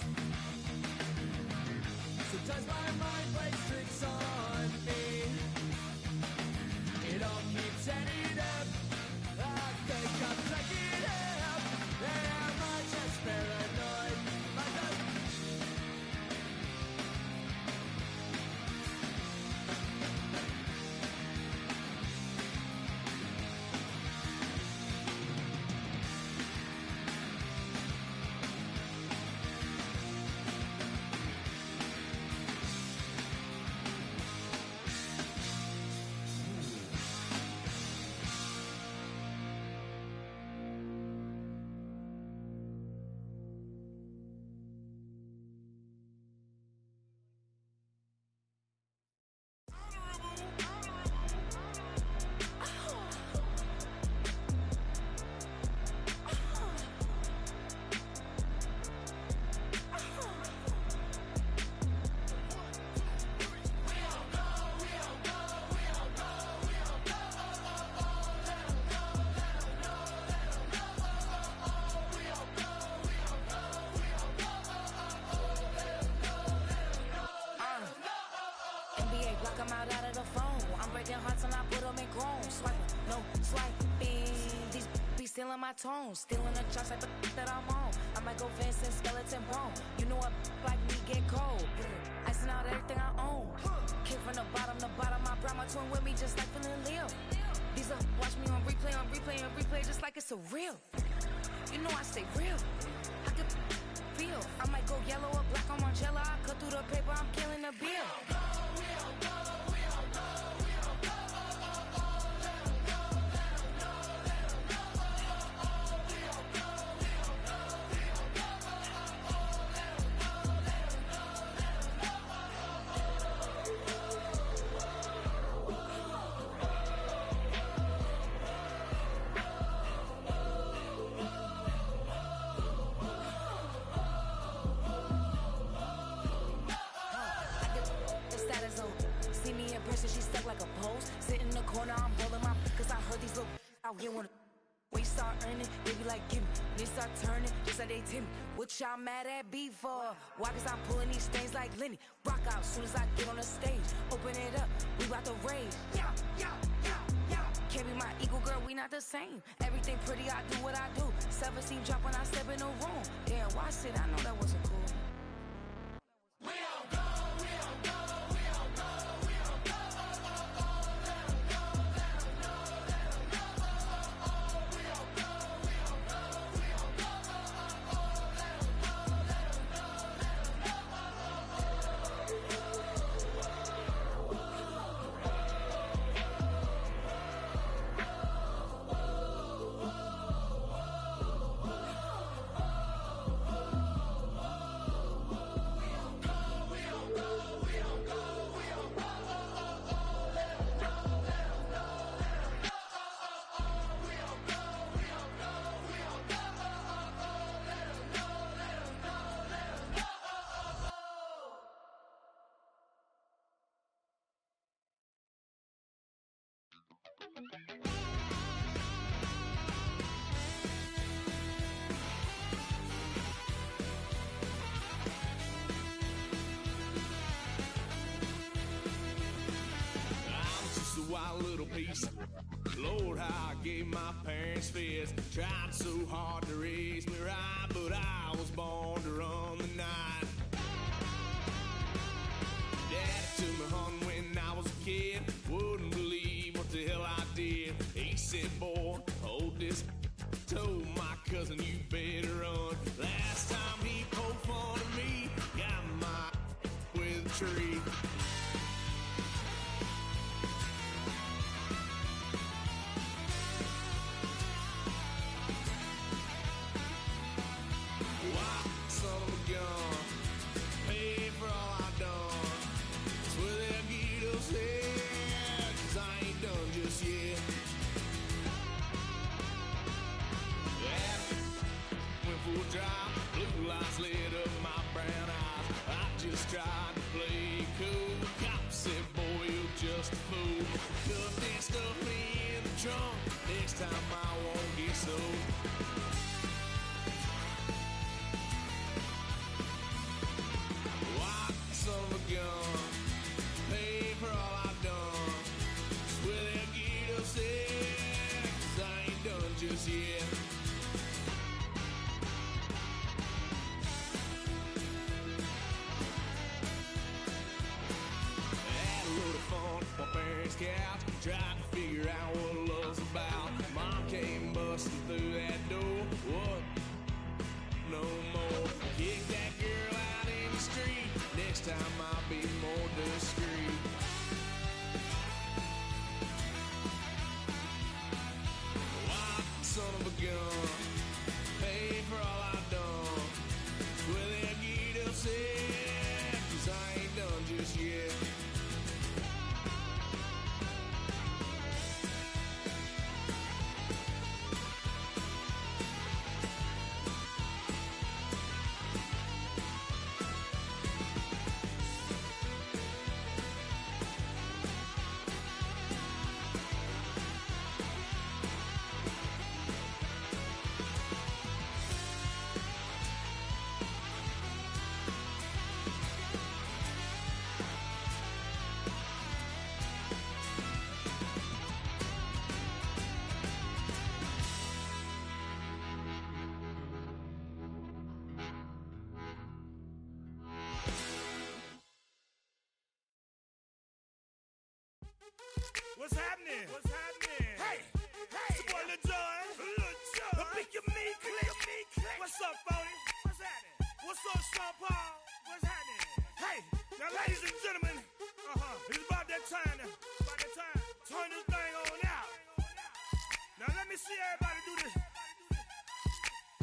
Sometimes my mind plays tricks on me. It all keeps adding up. I think I'm cracking up. Am I just paranoid? Am I just... NBA, block them out of the phone. I'm breaking hearts and I put them in grown. Swiping, no swiping. These be stealing my tones. Stealing the chops like the that I'm on. I might go Vincent, skeleton bone. You know what like me get cold. Icing out everything I own. Kick from the bottom to bottom. I brought my twin with me just like feeling Leo. These up, watch me on replay, just like it's a real. You know I stay real. I can feel. I might go yellow or black on Margiela. I cut through the paper, I'm killing the bill. See me in person, she stuck like a post. Sit in the corner, I'm rolling my cause I heard these little out here wanna. We start earning, they be like, gimme. They start turning, just like they Timmy. What y'all mad at B for? Why? Cause I'm pulling these things like Lenny. Rock out soon as I get on the stage. Open it up, we about to rage. Yeah. Can't be my equal, girl, we not the same. Everything pretty, I do what I do. 7-seam drop when I step in the room. Yeah, watch it, I know that wasn't cool. We don't go, we don't go, we don't go, we don't go. Wild little piece. Lord, how I gave my parents fits. Tried so hard to raise me right, but I was born to run the night. Daddy took me hunting when I was a kid. Wouldn't believe what the hell I did. He said, boy, hold this. Told my cousin, you better run. Last time he poked fun at me, got my with a tree. Blue lights lit up my brown eyes. I just tried to play cool. Cop said, boy, you're just a fool. Cuffed and stuffed me in the trunk. Next time I won't get so. White son of a gun. Pay for all I've done. Swear they'll get upset, 'cause I ain't done just yet. My parents' couch, tried to figure out what love's about. Mom came busting through that door. What? No more. Kick that girl out in the street. Next time I'll be more discreet. White son of a gun. Pay for all I've done. Well, they'll get upset, 'cause I ain't done just yet. What's happening? What's happening? Hey, hey, it's your boy Lil Jon. Lil Jon. Pick your me, click. What's up, Phony? What's happening? What's up, Sean Paul? What's happening? Hey, now, ladies and gentlemen, it's about that time. Turn this thing on out. Now, let me see everybody do this.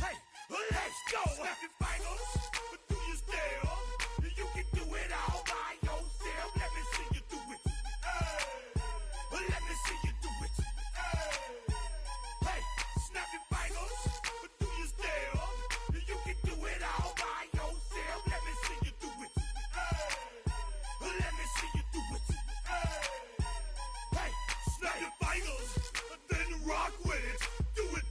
Hey, let's go. Snap your fingers, but do you still? You can do it all by yourself. Let me see you do it. Let me see you do it. Hey, snap your fingers, but do you still? You can do it all by yourself. Let me see you do it. Let me see you do it. Hey, snap your fingers, then rock with it. Do it.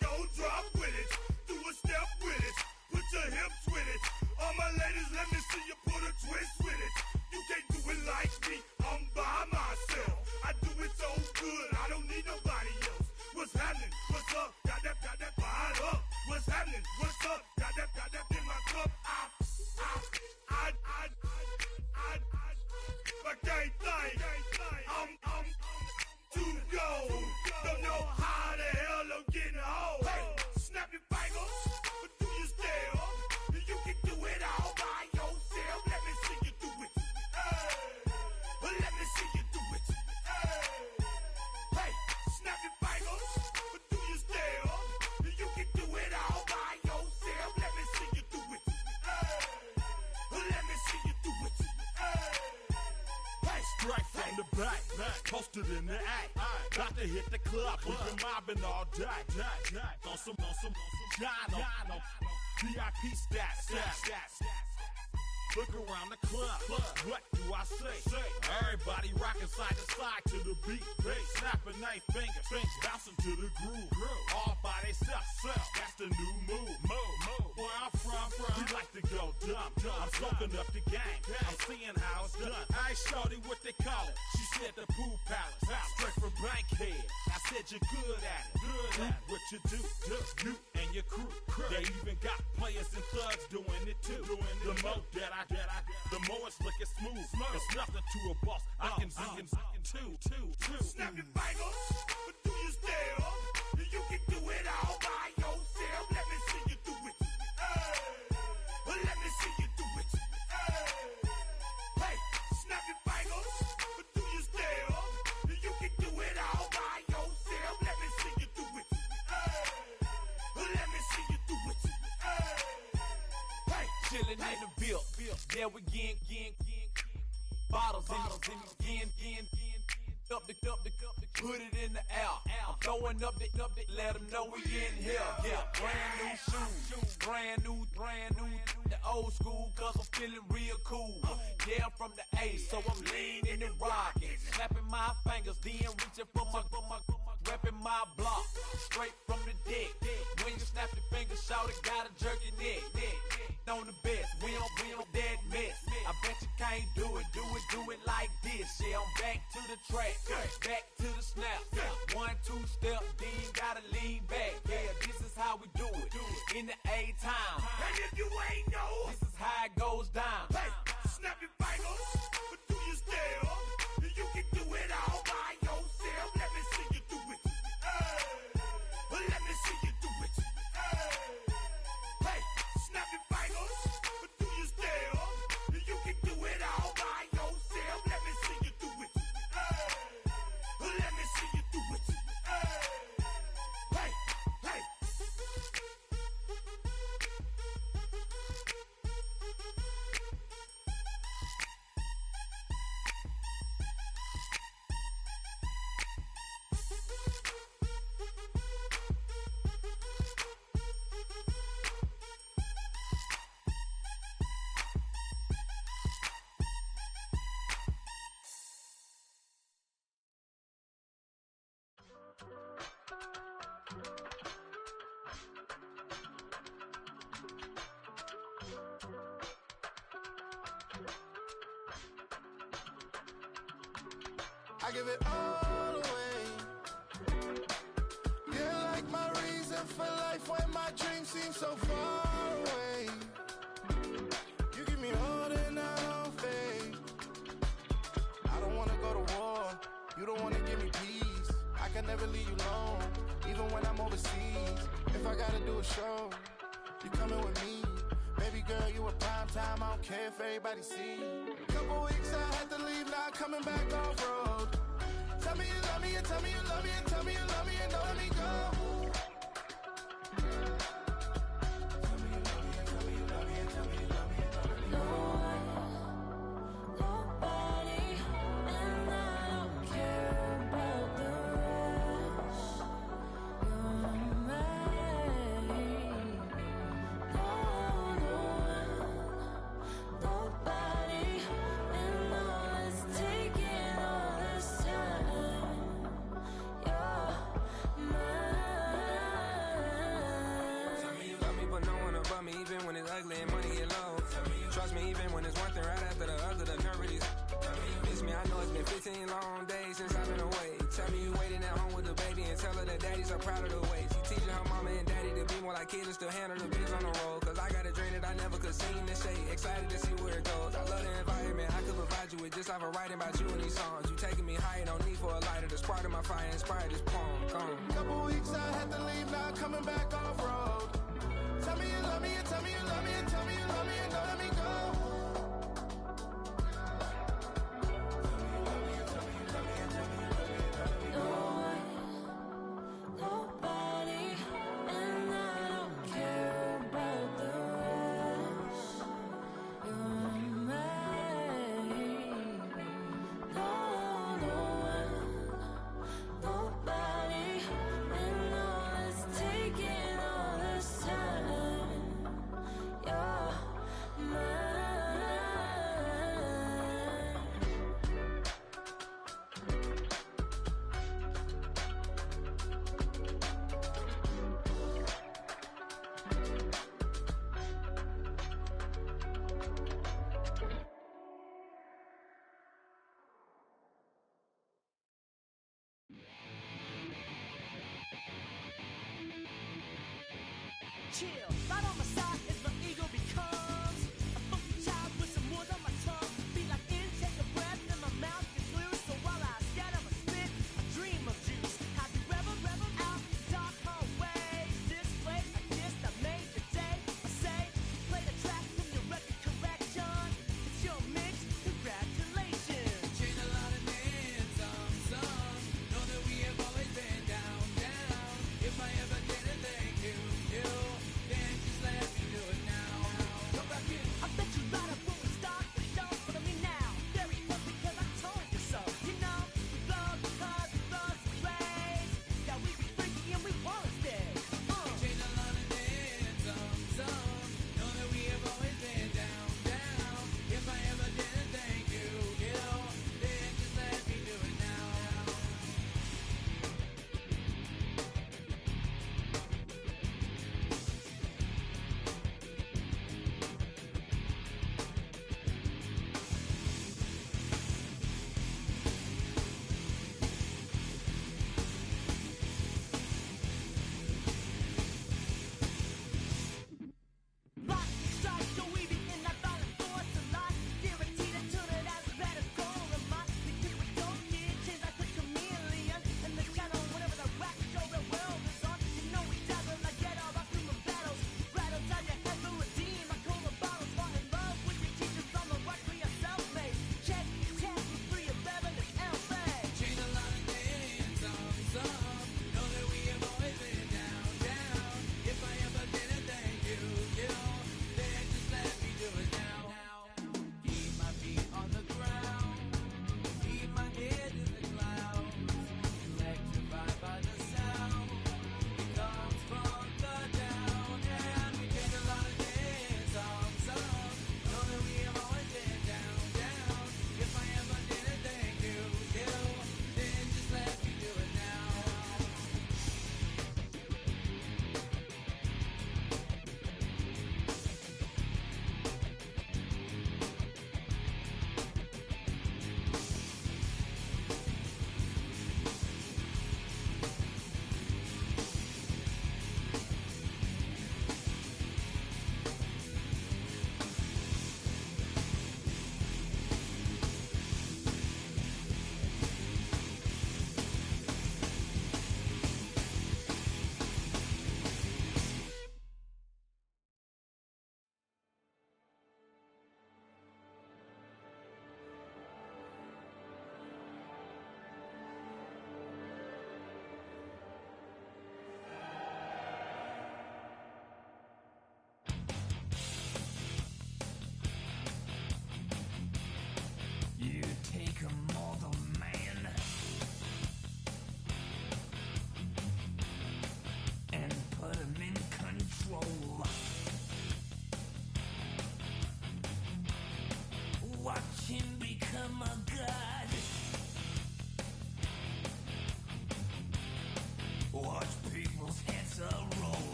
Don't drop with it. Do a step with it. Put your hips with it. All my ladies, let me see you put a twist with it. You can't do it like me. I'm by myself. I do it so good, I don't need nobody else. What's happening? What's up? Got that fired up. What's happening? What's up? Got that in my cup. I can't think. I'm too go. Don't know how the hell I'm getting home. Hey, snap your fingers, but do you still? You can do it all by yourself. Let me see you do it. Let me see you do it. Hey, snap your fingers, but do you still? You can do it all by yourself. Let me see you do it. Let me see you do it. Hey, strike from the back, posted in the act. Got to hit the club, we've been mobbing all day. On some Jono, VIP stats. Look around the club, what do I say? Everybody rocking side to side to the beat. Snapping night fingers, bouncing to the groove. All by themselves, that's the new move. Where I'm from, we like to go dumb. I'm soaking up the game. I'm seeing how it's done. I ain't shorty what they call it. She said the pool palace, straight from Bankhead. I said you're good at it. Do what you do, you and your crew. They even got players and thugs doing it too. The more that I the more it's looking smooth. It's nothing to a boss. I can see him two. Snap your fingers, but do you still? You can do it all by yourself. Let me see you do it. Let me see you do it. Hey, snap your fingers, but do you still? You can do it all by yourself. Let me see you do it. Let me see you do it. Hey, chillin' in the bill. Yeah, we getting bottles in again. Up the put it in the air. I'm throwing up the, let them know we in here. Yeah, brand new shoes, brand new, the old school, cause I'm feeling real cool. Yeah, I'm from the A, so I'm leaning and rocking, snapping my fingers, then reaching for my repping my block, straight from the deck. When you snap your fingers, shout it, gotta jerk your neck. On the best, we don't dead mess. I bet you can't do it like this. Yeah, I'm back to the track, back to the snap. 1, 2 step, then you gotta lean back. Yeah, this is how we do it in the A time. And if you ain't know, this is how it goes down. Hey, snap your fingers, but do you still? You can do it all by yourself. Let me see you do it. Let me see you do it. Hey, snap your fingers, but do you still? You can do it all by yourself. Let me see you do it. Let me see you do it. Hey, hey. I give it all away. You're like my reason for life when my dreams seem so far away. You give me all and I don't fade. I don't wanna go to war. You don't wanna give me peace. I can never leave you alone, even when I'm overseas. If I gotta do a show, you coming with me. Baby girl, you a prime time. I don't care if everybody see. Couple weeks I had to leave, now coming back off road. Tell me you love me and tell me you love me and tell me you love me and don't let me go. Tell me you love me and tell me you love me and tell me you love me and don't let me go. Nobody, and I don't care about the rest. You're mine. Nobody, and all is taking all this time. You're mine. Tell me you love me, but no one above me, even when it's ugly and money get low. Trust me, even when it's one thing right after the other, the nerve is. Miss me, I know it's been 15 long days since I've been away. Tell me you waiting at home with the baby and tell her that daddy's so proud of the way. She teaching her mama and daddy to be more like kids and still handle the biz on the road. Cause I got a dream that I never could sing to say. Excited to see where it goes. I love the environment I could provide you with just off of writing about you in these songs. You taking me higher, no need for a lighter. The spark of my fire inspired this poem. Gone. Couple weeks I had to leave, now coming back off road. Tell me you love me and tell me you love me and tell me you love me and don't let me go. Nobody, and I don't care about the rest. You're mine. Nobody, and all is taking all this time. You're mine. chill. Right on my side is my ego becomes a funky child with some words on my tongue. Be like in, take a breath, and my mouth gets loose. So while I scatter my spit, I dream of juice. Have you ever out dark hallways? This place like this that made your day. I say, play the track from your record collection. It's your mix, congratulations. Chain a lot of names, some know that we have always been down. If I ever get a thank you, then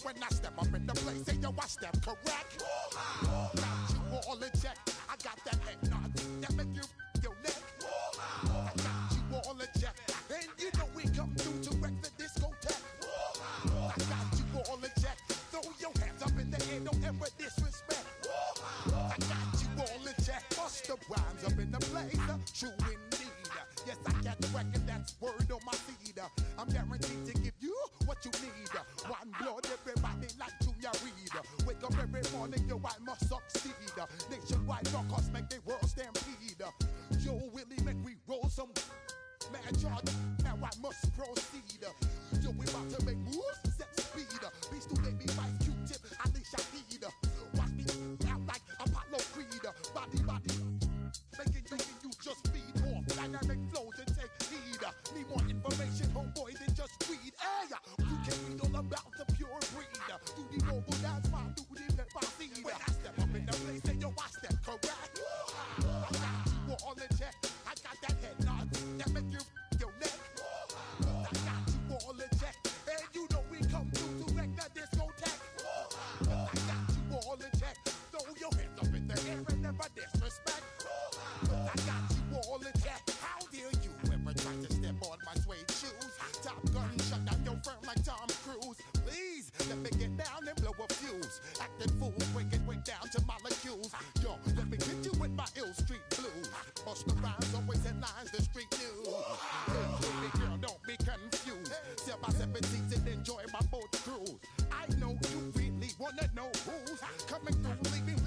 When I step up in the place, say yo, I step correct. Got you all in check. I got that head nod that make you your neck. I got you all in check, and you know we come through to wreck the discotheque. I got you all in check. Throw your hands up in the air, don't ever disrespect. I got you all in check. Bust the rhymes up in the place, true indeed. Yes, I got the record, that's word on my feed. I'm guaranteed to give you what you need. One blood, everybody like Junior Reed. Wake up every morning, yo, I must succeed. Nationwide knockouts make the world stampede. Yo, Willie, make we roll some mad charge. Now I must proceed. Yo, we about to make moves, set speed. Beats to make me fight Q-tip, Ali Shaheed. Watch me out like Apollo Creed. Body, making you just feed off dynamic flows and take heed. Need more information, homeboy, than just read. Hey, you can read all about the pure breed. Do the noble dance, my do the pepper seed. When I step up in the place, say yo, I step correct. I got you all in check. I got that head nod that make you your neck. I got you all in check, and you know we come through to wreck the discotheque. I got you all in check. Throw your hands up in the air and never disrespect. I got you all in check. How dare you ever try to step on my suede shoes? Top Gun shut down your firm like Tom Cruise. Please let me get down and blow a fuse. Acting fool, breaking way down to molecules. Yo, let me hit you with my ill street blues. Bust the rhymes, always headlines, the street news. Hey, baby girl, don't be confused. Step by 17 and enjoy my boat cruise. I know you really wanna know who's coming through, leaving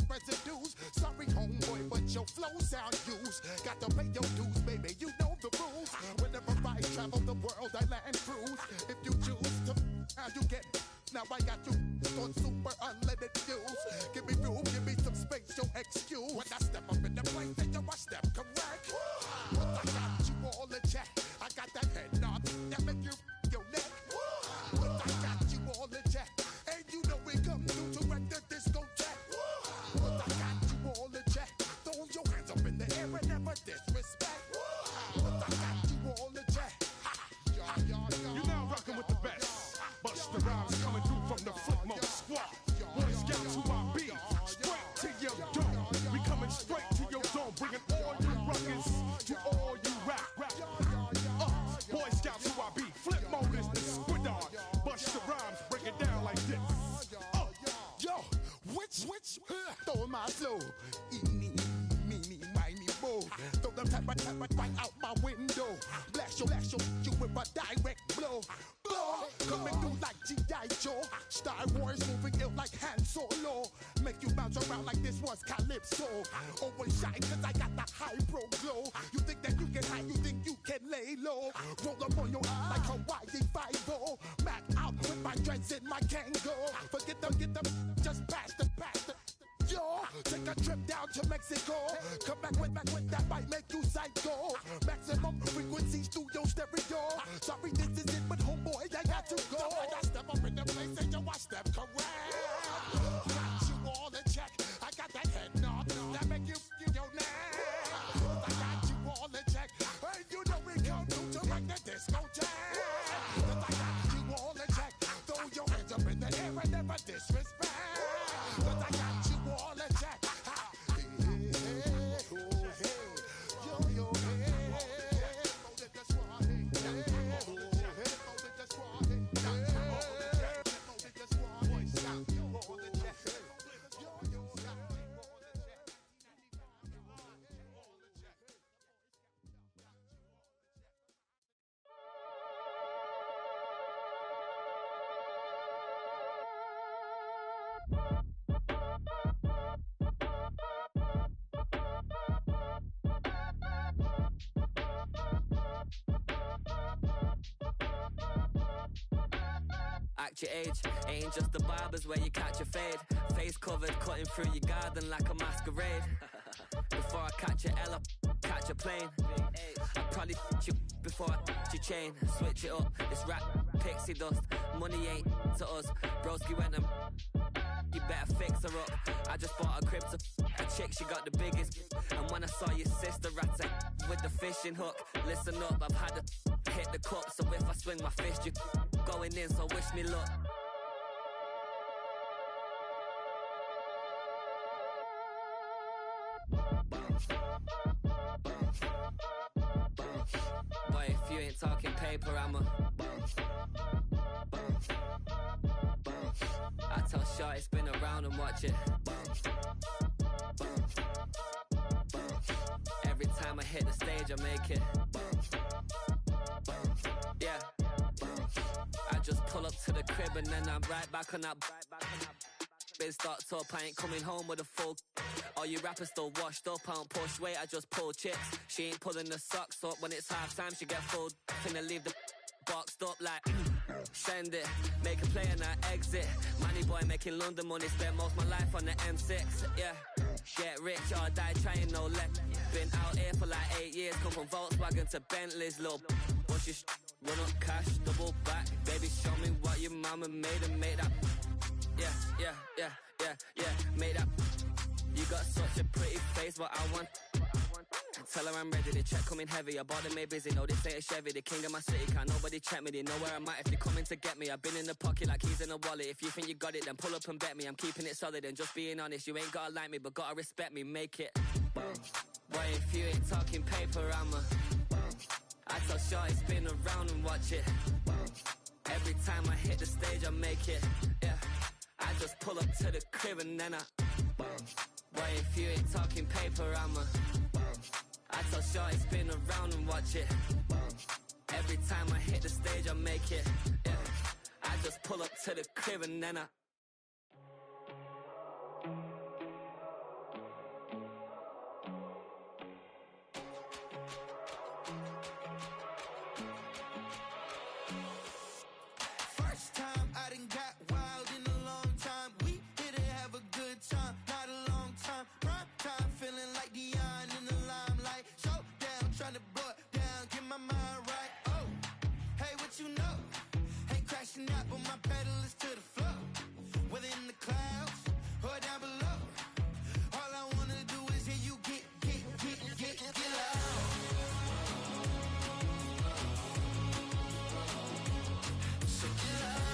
residues. Sorry, homeboy, but your flow sound used. Got to pay your dues, baby, you know the rules. Whenever I travel the world, I land cruise. If you choose to, how you get. Now I got you on super unleaded fuels. Give me room, give me some space, your excuse. When I step up in the place, then I step correct. But I got you all in check. I got that head nod that make you your neck. But I got you all in check, and you know we come through to wreck the discotheque. But I got you all in check. Throw your hands up in the air and never disrespect. But I got you all in check. You're now rocking with the best. Bust the rhymes coming through from the footmost squad. Boy Scouts who I be. Straight to your dome. We coming straight to your dome. Bringing all you ruckus to all you rap. Boy Scouts who I be. Flip mode is the squid on. Bust the rhymes, break it down like this. Yo, which, throw my flow. Eeny, meeny, miny, mo. Throw them type right out my window. Blast you with a direct blow. Coming through like G.I. Joe. Star Wars moving ill like Han Solo. Make you bounce around like this was Calypso. Always shine cause I got the high pro glow. You think that you can hide, you think you can lay low. Roll up on your eye like Hawaii 5-0. Mac out with my dreads in my Kango. Forget them, get them, just pass the. Yo, take a trip down to Mexico. Come back with that might make you psycho. Maximum frequency studio stereo. Sorry, this is it, but homeboy, I got to go. I step up in the place and yo, I step correct. Got you all in check. I got that head nod that make you your neck. I got you all in check. And you know we come through to wreck the discotheque. I got you all in check. Throw your hands up in the air and never disrespect. I got you all in check. Act your age, ain't just the barbers where you catch a fade. Face covered, cutting through your garden like a masquerade. Before I catch a L up, catch a plane. I'd probably f*** you before I your chain, switch it up. This rap pixie dust, money ain't to us. Broski went and you better fix her up. I just bought a crib to a chick, she got the biggest. And when I saw your sister rat with the fishing hook, listen up, I've had to hit the cup. So if I swing my fist, you going in, so wish me luck. Boy, if you ain't talking paper, I'm a I tell Shorty spin around and watch it. Every time I hit the stage, I make it. Yeah. I just pull up to the crib and then I'm right back on that. Been stocked up, I ain't coming home with a full. All you rappers still washed up, I don't push weight, I just pull chips. She ain't pulling the socks up, when it's half time she get full. Finna leave the boxed up like send it, make a play and I exit. Money boy making London money, spend most of my life on the M6. Yeah, get rich or die trying, no let. Been out here for like 8 years, come from Volkswagen to Bentley's, little bunch of run up cash, double back. Baby, show me what your mama made and make that. Yeah, made that. You got such a pretty face, but I want. Tell her I'm ready, the check coming heavy. I bought them made busy, no this ain't a Chevy. The king of my city, can't nobody check me. They know where I'm at if they coming to get me. I've been in the pocket like keys in a wallet. If you think you got it, then pull up and bet me. I'm keeping it solid and just being honest. You ain't gotta like me, but gotta respect me, make it. Boy, if you ain't talking paper, I'm a I tell Shorty spin around and watch it. Every time I hit the stage, I make it. Yeah, I just pull up to the crib and then I boy, if you ain't talking paper, I'm a I tell Shorty spin around and watch it. Every time I hit the stage, I make it. Yeah, I just pull up to the crib and then I First time I done got wild in a long time. We didn't have a good time, not a long time. Prime time, feeling like Dion in the limelight. Showdown, trying to blow it down, get my mind right. Oh, hey, what you know? Ain't crashing out, but my pedal is to the floor. Whether in the clouds or down below, all I wanna do is hear you get loud. So get loud.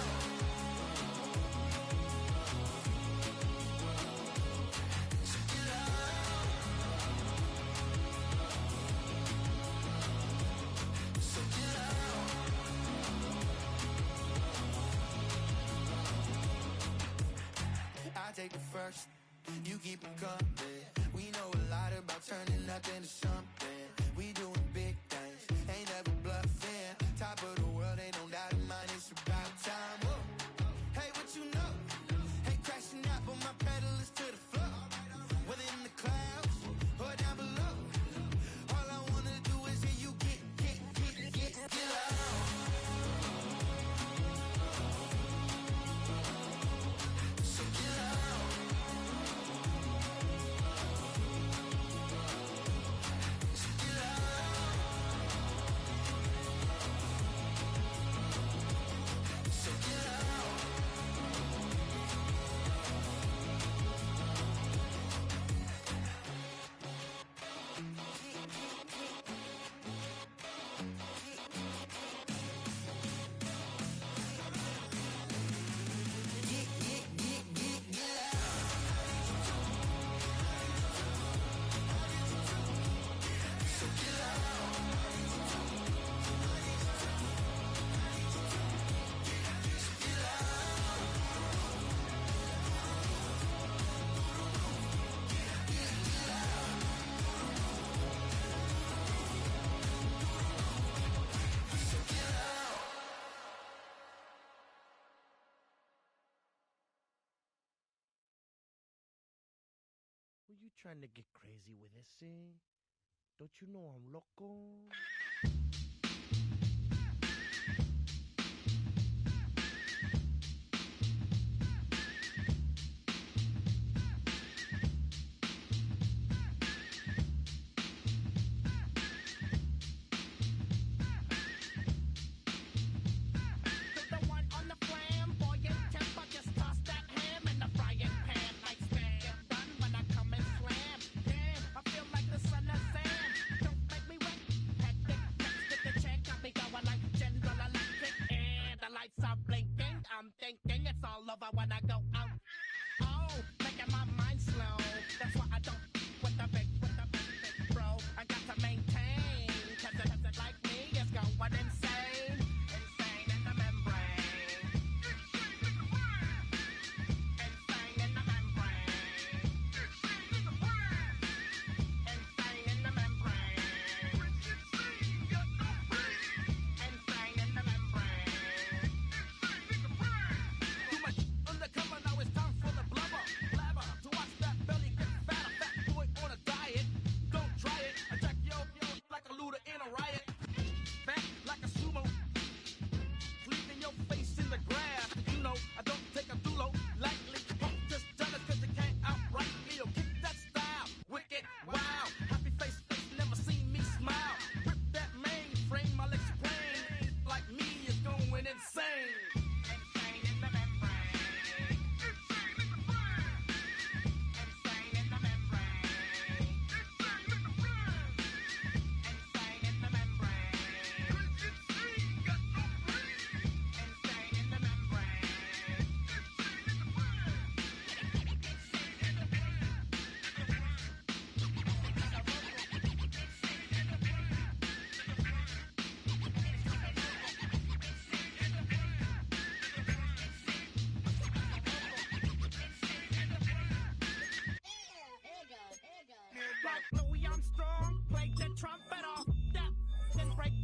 So get loud. So get loud. I take the first, you keep it coming. We know a lot about turning nothing to something. We doing big things, ain't never bluffing. Top of the world, ain't no doubt in mine, it's about time. Whoa. Hey, what you know? Ain't crashing out, but my pedal is to the floor. Whether in the clouds or down below, all I wanna do is hear you get loud. So get loud. So get loud. So get loud. So get loud. So get Were you trying to get crazy with this, eh? Don't you know I'm loco?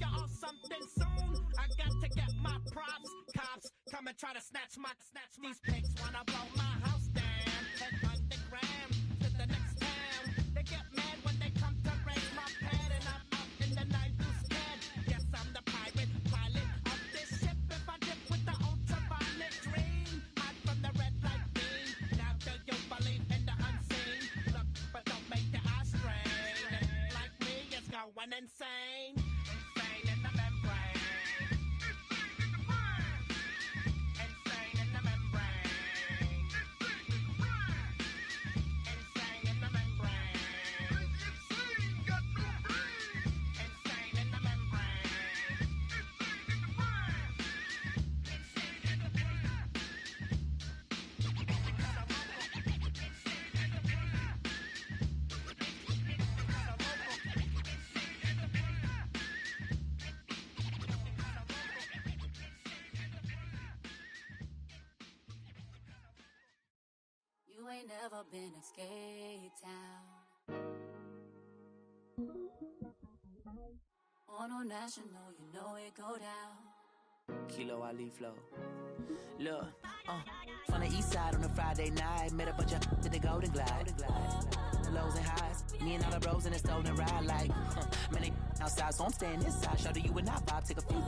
figure out something soon. I got to get my props. Cops come and try to snatch these pigs wanna blow my house down. Head underground to the next town. They get mad when they come to raise my pad, and I'm up in the night too scared. Yes, I'm the pirate pilot of this ship. If I dip with the ultraviolet dream, hide from the red light beam. Now do you believe in the unseen? Look, but don't make your eyes strain. Like me, it's going insane. Insane in the membrane. Insane in the membrane. Insane in the membrane. Insane, got no brain. Insane in the membrane. Insane in the brain. You ain't never been in Skate Town. On national, you know it go down. Kilo Ali flow. Look, from the east side on a Friday night, met a bunch of to the Golden Glide. The lows and highs, me and all the bros in a stolen ride. Like, man, they outside, so I'm staying inside. Show you and I vibe, take a few.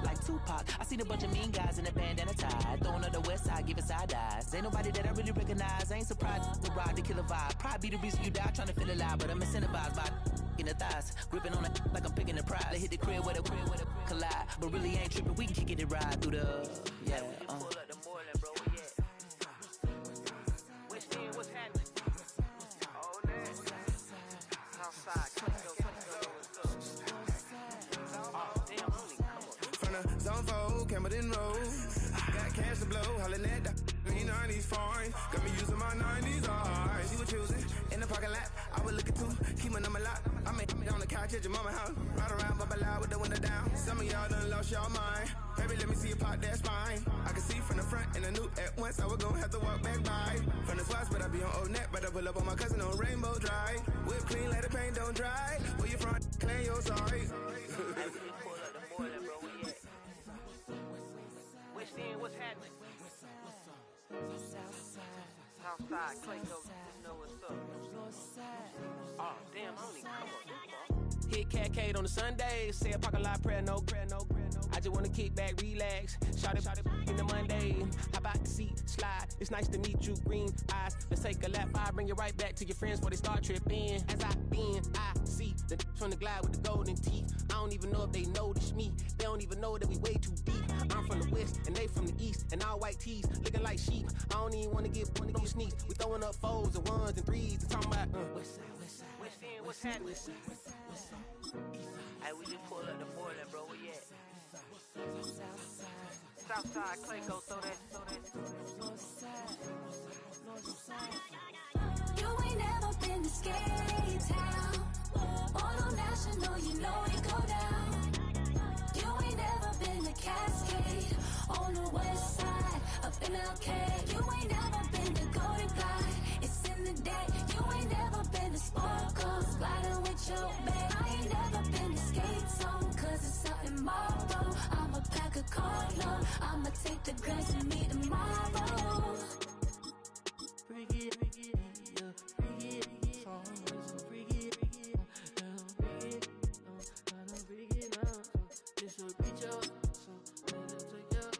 Like Tupac, I seen a bunch of mean guys in a bandana tie. Throwing up the west side, giving side eyes. Ain't nobody that I really recognize. I ain't surprised to ride the killer vibe. Probably be the reason you die trying to feel alive, but I'm incentivized by in the thighs, gripping on it like I'm picking the prize. They hit the crib with a collide, but really ain't tripping. We can kick it ride through the yeah. Pull up the Moreland, bro. Yeah. Which end? What's happening? Oh, man. Southside, from the zone 4, Campbellton Road. Got cash to blow, hollering at the green 90s foreign. Got me using my 90s, alright. She was choosing in the parking lot. I was looking too, keep my number locked. I made it on the couch at your mama house. Ride around, bubble loud with the window down. Some of y'all done lost y'all mind. Baby, let me see you pop that spine. I can see from the front and I knew at once I was gonna have to walk back by. From the spots, but I be on Old Net. But I pull up on my cousin on Rainbow Drive. Whip clean, let the paint don't dry. Where you from? Claim your sorry. Which end? What's happening? Southside, Clayco, you know what's up. Oh, damn, I don't even come up. Hit Catcade on the Sundays, say a parking lot prayer, no. I just wanna kick back, relax, shout it in the Monday. How about the seat, slide, it's nice to meet you, green eyes. Let's take a lap, I bring you right back to your friends before they start tripping. As I bend, I see the from the glide with the golden teeth. I don't even know if they notice me, they don't even know that we way too deep. I'm from the west, and they from the east, and all white tees, looking like sheep. I don't even wanna get sneak. We throwing up 4s and 1s and 3s, and talking about what's happening? Hey, we just pull up the Moreland, bro. Where you at? Southside, Clayco, throw that. You ain't never been to Skate Town. On national, you know it go down. You ain't never been to Cascade. On the west side, up in LK. You ain't never been to Golden Glide. It's in the day. You ain't never been to Sparkles. Gliding with your babe. I ain't never been to Skate Zone. Cause it's out in Marlboro. I'ma pack a carload. I'ma take the girls with me tomorrow. Bring it, yeah, bring it, bring it, bring it now. This will reach out, so let it take out.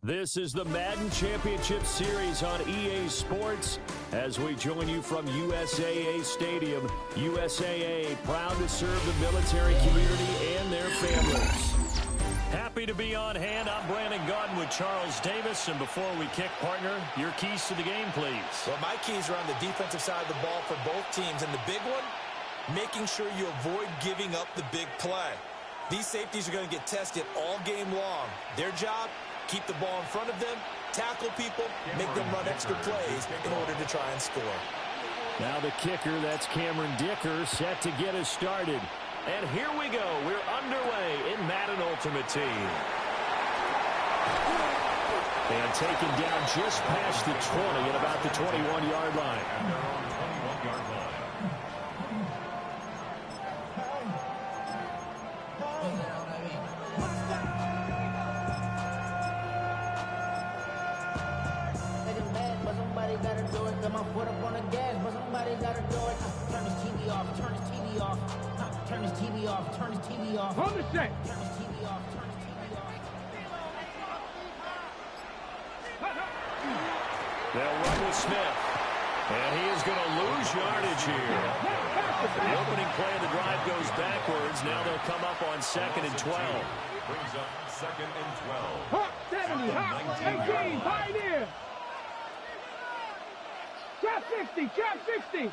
This is the Madden Championship Series on EA Sports as we join you from USAA Stadium. USAA, proud to serve the military community and their families. Happy to be on hand. I'm Brandon Gaudin with Charles Davis. And before we kick, partner, your keys to the game, please. Well, my keys are on the defensive side of the ball for both teams. And the big one, making sure you avoid giving up the big play. These safeties are going to get tested all game long. Their job, keep the ball in front of them, tackle people, make them run extra plays in order to try and score. Now the kicker, that's Cameron Dicker, set to get us started. And here we go. We're underway in Madden Ultimate Team. And taken down just past the 20 at about the 21-yard line. And they're on the 21-yard line. Somebody gotta do it. Got my foot up on the gas, but somebody gotta do it. Turn this TV off. Turn this TV off. Turn this TV off. Turn this TV off. Hold the set. Turn this TV off. Turn this TV off. They'll run with Smith. And he is going to lose yardage here. The opening play of the drive goes backwards. Now they'll come up on 2nd and 12. Brings up 2nd and 12. Hawk 70. Hawk 18. Pioneer. Trap 60. Trap 60.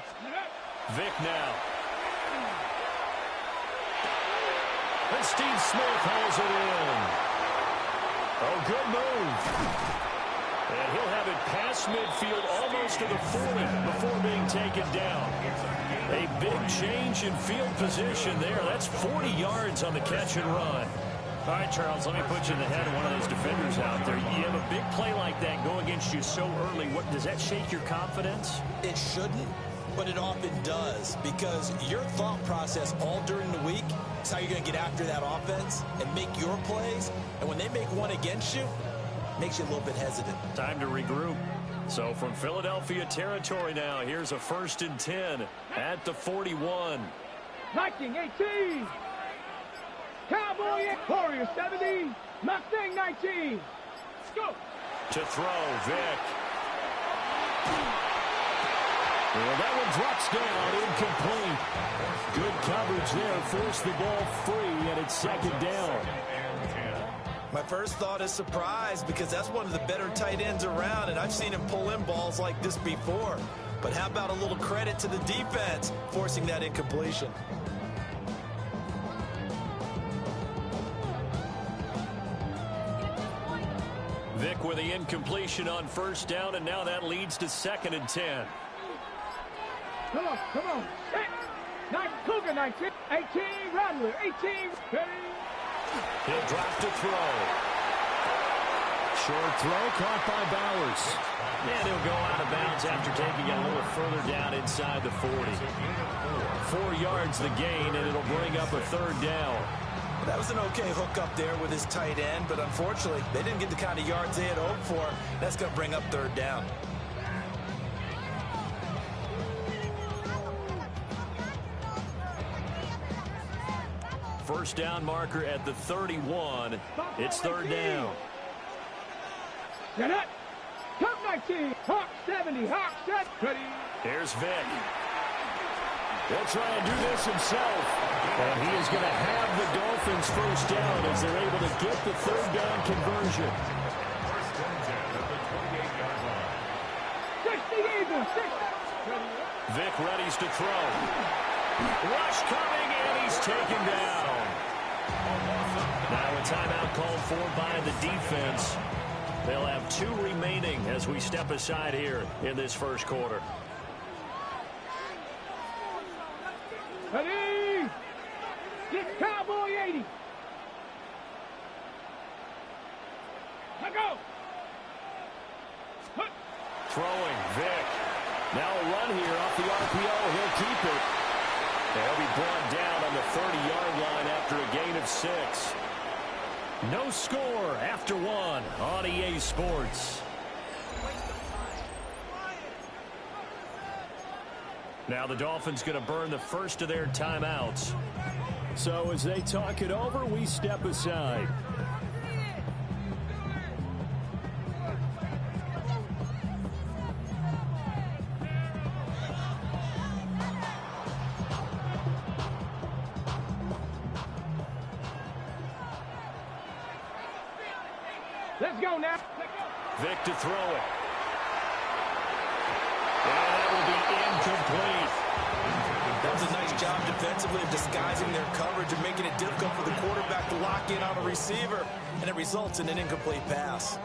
Vic now. And Steve Smith holds it in. Oh, good move. And he'll have it past midfield almost to the 40 before being taken down. A big change in field position there. That's 40 yards on the catch and run. All right, Charles, let me put you in the head of one of those defenders out there. You have a big play like that go against you so early. What does that shake your confidence? It shouldn't, but it often does, because your thought process all during the week is how you're going to get after that offense and make your plays. And when they make one against you, it makes you a little bit hesitant. Time to regroup. So from Philadelphia territory now, here's a 1st and 10 at the 41. Viking 18. Cowboy Warrior 70. Mustang 19. Let's go. To throw, Vic. Well, that one drops down, incomplete. Good coverage there, forced the ball free, and it's 2nd down. My first thought is surprise, because that's one of the better tight ends around, and I've seen him pull in balls like this before. But how about a little credit to the defense forcing that incompletion? Vic with the incompletion on 1st down, and now that leads to 2nd and 10. Come on, come on. Cougar 19, 18, Rattler, 18, ready. He'll drop to throw. Short throw caught by Bowers. And he'll go out of bounds after taking it a little further down inside the 40. 4 yards the gain, and it'll bring up a 3rd down. That was an okay hook up there with his tight end, but unfortunately, they didn't get the kind of yards they had hoped for. That's going to bring up 3rd down. First down marker at the 31. It's 3rd down. Get it. Top 19. Hawk 70. Hawk 70. Here's Vic. He'll try and do this himself. And he is going to have the Dolphins 1st down as they're able to get the 3rd down conversion. 1st and 10 at the 28-yard line. 60 Eagles. 60. Vic readies to throw. Rush coming, and he's taken down. Now a timeout called for by the defense. They'll have 2 remaining as we step aside here in this 1st quarter. Ready? Get Cowboy 80. Let go. Throwing, Vic. Now a run here off the RPO. He'll keep it. They'll be brought down on the 30-yard line after a gain of 6. No score after 1 on EA Sports. Now the Dolphins going to burn the first of their timeouts. So as they talk it over, we step aside. Let's go now. Vic to throw it. And that will be incomplete. That was a nice job defensively of disguising their coverage and making it difficult for the quarterback to lock in on a receiver, and it results in an incomplete pass.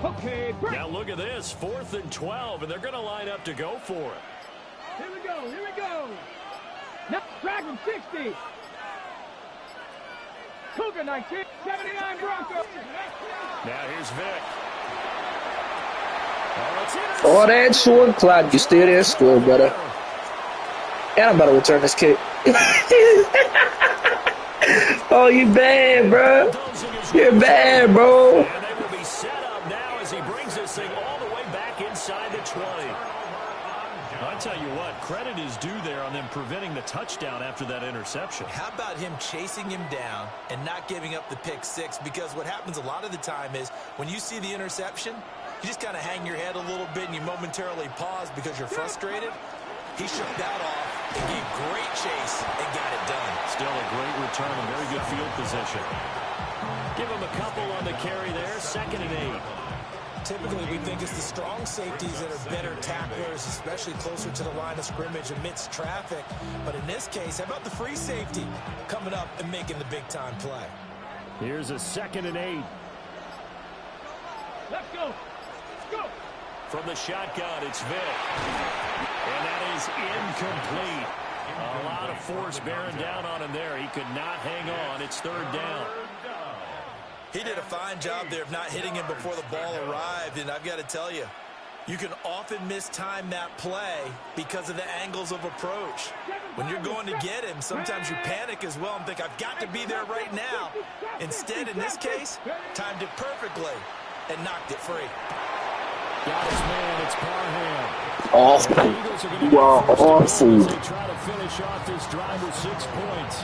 Okay, now look at this, 4th and 12, and they're going to line up to go for it. Here we go, here we go. Now, Dragon 60. Cougar 19, 79 Broncos. Now here's Vic. Oh, that short clock. You still there, score, brother. And I'm about to return this kick. Oh, you bad, bro. You're bad, bro. And they will be set up now as he brings this thing all the way back inside the 20. I'll tell you what, credit is due there on them preventing the touchdown after that interception. How about him chasing him down and not giving up the pick six? Because what happens a lot of the time is when you see the interception, you just kind of hang your head a little bit and you momentarily pause because you're frustrated. He shook that off and gave great chase and got it done. Still a great return and very good field position. Give him a couple on the carry there, 2nd and 8. Typically, we think it's the strong safeties that are better tacklers, especially closer to the line of scrimmage amidst traffic. But in this case, how about the free safety coming up and making the big-time play? Here's a 2nd and 8. Let's go. Let's go. From the shotgun, it's Vic. And that is incomplete. A lot of force bearing down on him there. He could not hang on. It's 3rd down. He did a fine job there of not hitting him before the ball arrived, and I've got to tell you, you can often mistime that play because of the angles of approach. When you're going to get him, sometimes you panic as well and think, I've got to be there right now. Instead, in this case, timed it perfectly and knocked it free. Got his man, it's Parham. Awesome. Wow, awesome. They try to finish off this drive with 6 points.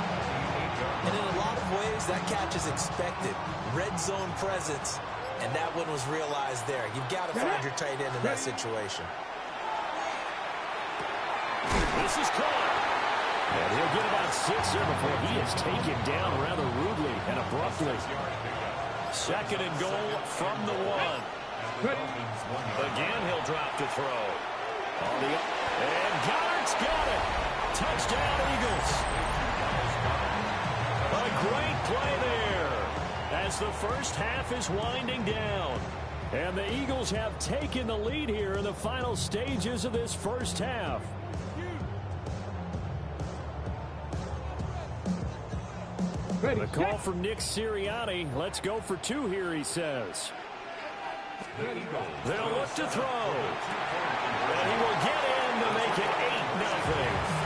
And in a lot of ways, that catch is expected. Red zone presence, and that one was realized there. You've got to find your tight end in that situation. This is caught. And he'll get about 6 there before he is taken down rather rudely and abruptly. 2nd and goal from the 1. Again, he'll drop to throw. And Goddard's got it. Touchdown, Eagles. A great play there as the first half is winding down. And the Eagles have taken the lead here in the final stages of this first half. The call from Nick Sirianni. Let's go for 2 here, he says. They'll look to throw. And he will get in to make it 8-0.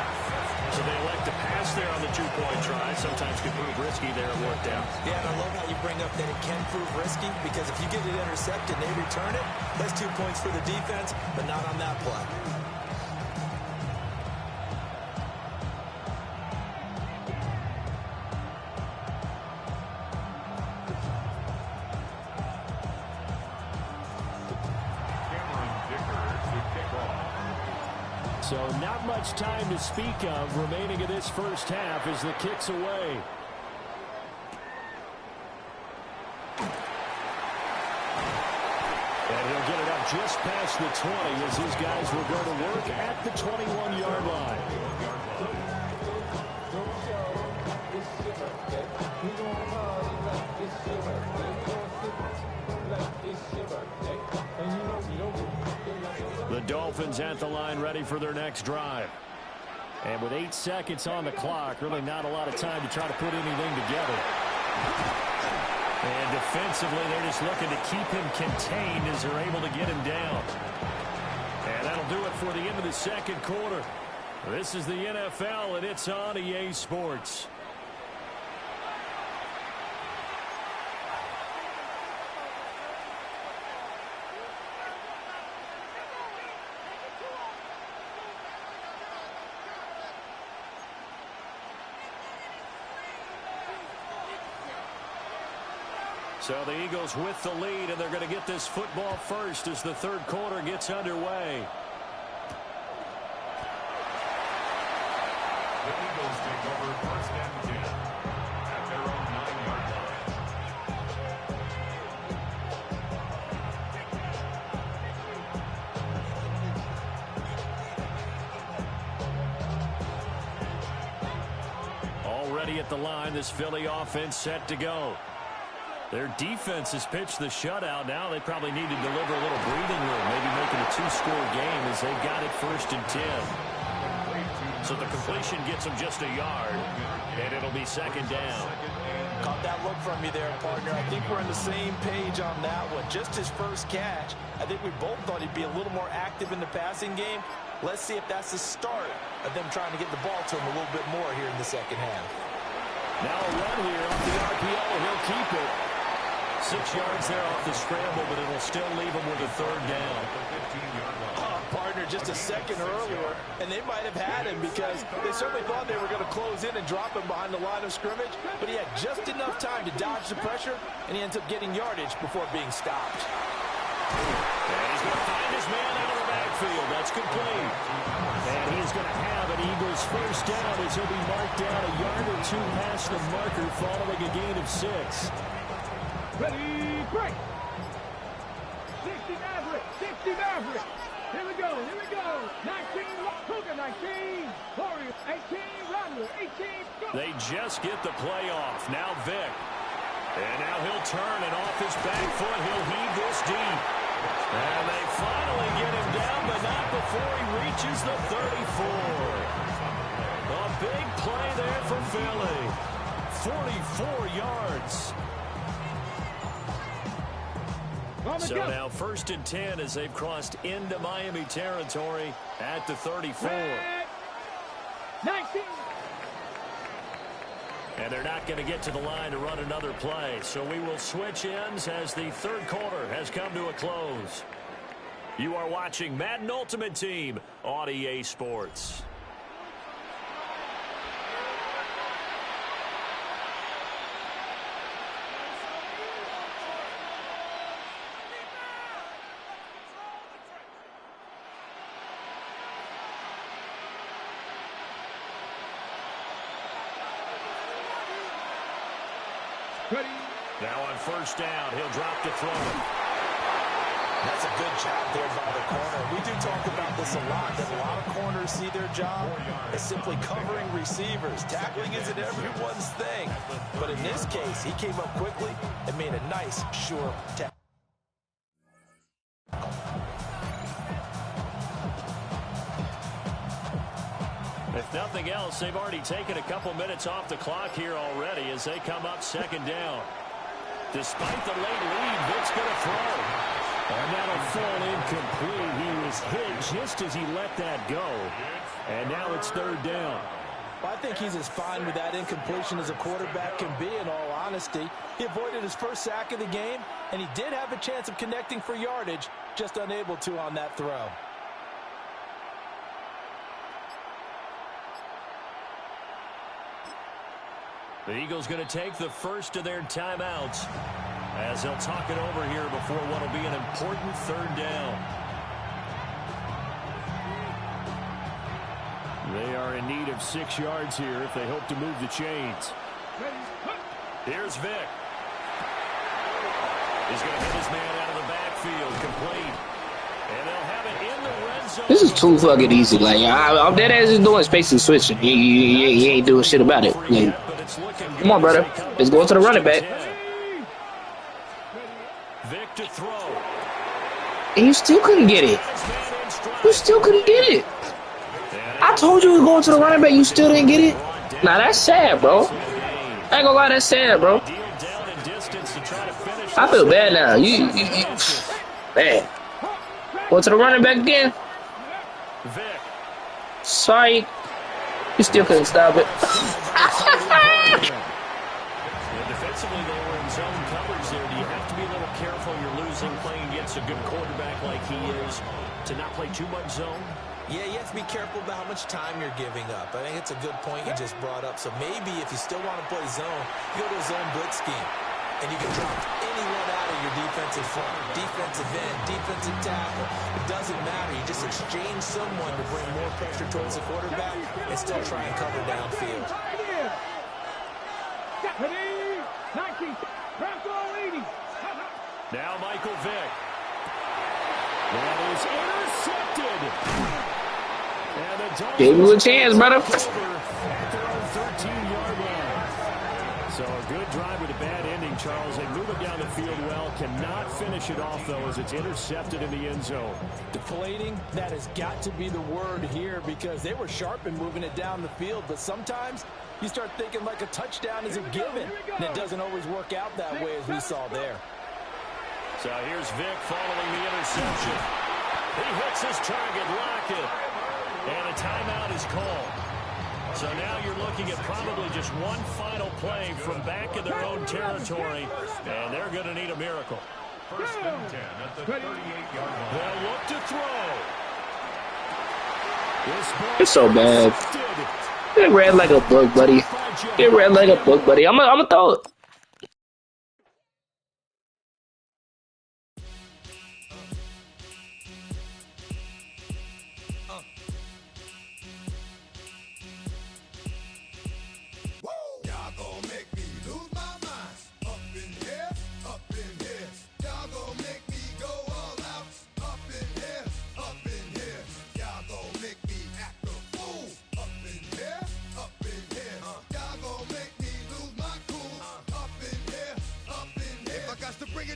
So they elect to pass there on the 2-point try. Sometimes can prove risky there. It worked out. Yeah, and I love how you bring up that it can prove risky because if you get it intercepted and they return it, that's 2 points for the defense, but not on that play. So not much time to speak of remaining in this first half as the kick's away. And he'll get it up just past the 20 as these guys will go to work at the 21-yard line. The Dolphins at the line ready for their next drive. And with 8 seconds on the clock, really not a lot of time to try to put anything together. And defensively, they're just looking to keep him contained as they're able to get him down. And that'll do it for the end of the second quarter. This is the NFL, and it's on EA Sports. So the Eagles with the lead, and they're going to get this football first as the third quarter gets underway. The Eagles take over 1st and 10 at their own 9-yard line. Already at the line, this Philly offense set to go. Their defense has pitched the shutout. Now they probably need to deliver a little breathing room, maybe make it a 2-score game as they've got it 1st and 10. So the completion gets them just a yard, and it'll be 2nd down. Caught that look from you there, partner. I think we're on the same page on that one. Just his first catch. I think we both thought he'd be a little more active in the passing game. Let's see if that's the start of them trying to get the ball to him a little bit more here in the second half. Now a run here off the RPO. He'll keep it. 6 yards there off the scramble, but it'll still leave him with a 3rd down. Partner, just a second earlier, and they might have had him because they certainly thought they were going to close in and drop him behind the line of scrimmage, but he had just enough time to dodge the pressure, and he ends up getting yardage before being stopped. And he's going to find his man out of the backfield. That's complete. And he's going to have an Eagles 1st down as he'll be marked down a yard or 2 past the marker following a gain of 6. Ready, break. 60 Maverick, 60 Maverick. Here we go, here we go. 19, Cougar 19, Warriors 18, Rattler 18, go. They just get the play off. Now Vic. And now he'll turn, and off his back foot, he'll heave this deep. And they finally get him down, but not before he reaches the 34. A big play there for Philly. 44 yards. So now 1st and 10 as they've crossed into Miami territory at the 34. 19. And they're not going to get to the line to run another play. So we will switch ends as the 3rd quarter has come to a close. You are watching Madden Ultimate Team on EA Sports. Ready. Now on 1st down, he'll drop to throw it. That's a good job there by the corner. We do talk about this a lot, that a lot of corners see their job as simply covering receivers. Tackling isn't everyone's thing. But in this case, he came up quickly and made a nice, sure tackle. If nothing else, they've already taken a couple minutes off the clock here already as they come up 2nd down. Despite the late lead, Vic's going to throw. And that'll fall incomplete. He was hit just as he let that go. And now it's 3rd down. Well, I think he's as fine with that incompletion as a quarterback can be, in all honesty. He avoided his first sack of the game, and he did have a chance of connecting for yardage, just unable to on that throw. The Eagles going to take the first of their timeouts as they'll talk it over here before what will be an important 3rd down. They are in need of 6 yards here if they hope to move the chains. Here's Vic. He's going to hit his man out of the backfield, complete. And they'll have it in the red zone. This is too fucking easy. Like, I'm dead ass just doing spacing switching. He ain't doing shit about it. Like, come on, brother. Let's go to the running back. Vic to throw. And you still couldn't get it. You still couldn't get it. I told you we were going to the running back. You still didn't get it. Nah, that's sad, bro. I ain't gonna lie, that's sad, bro. I feel bad now. You man. Go to the running back again. Sorry. You still couldn't stop it. Defensively, they were in zone coverage there. Do you have to be a little careful? You're losing playing against a good quarterback like he is to not play too much zone? Yeah, you have to be careful about how much time you're giving up. I think it's a good point you just brought up. So maybe if you still want to play zone, you go to a zone blitz scheme. And you can drop anyone out of your defensive front, defensive end, defensive tackle. It doesn't matter. You just exchange someone to bring more pressure towards the quarterback and still try and cover downfield. Now Michael Vick. That is intercepted. Gave you a chance, brother. At their own 13-yard line. So a good drive with a bad ending, Charles. They move it down the field well. Cannot finish it off, though, as it's intercepted in the end zone. Deflating, that has got to be the word here because they were sharp in moving it down the field. But sometimes you start thinking like a touchdown is a given. And it doesn't always work out that way as we saw there. So here's Vic following the interception. He hits his target, Lockett. And a timeout is called. So now you're looking at probably just one final play from back in their own territory, and they're going to need a miracle. First and 10 at the 38-yard line. They'll look to throw. It's so bad. It ran like a book, buddy. It ran like a book, buddy. I'm gonna throw it.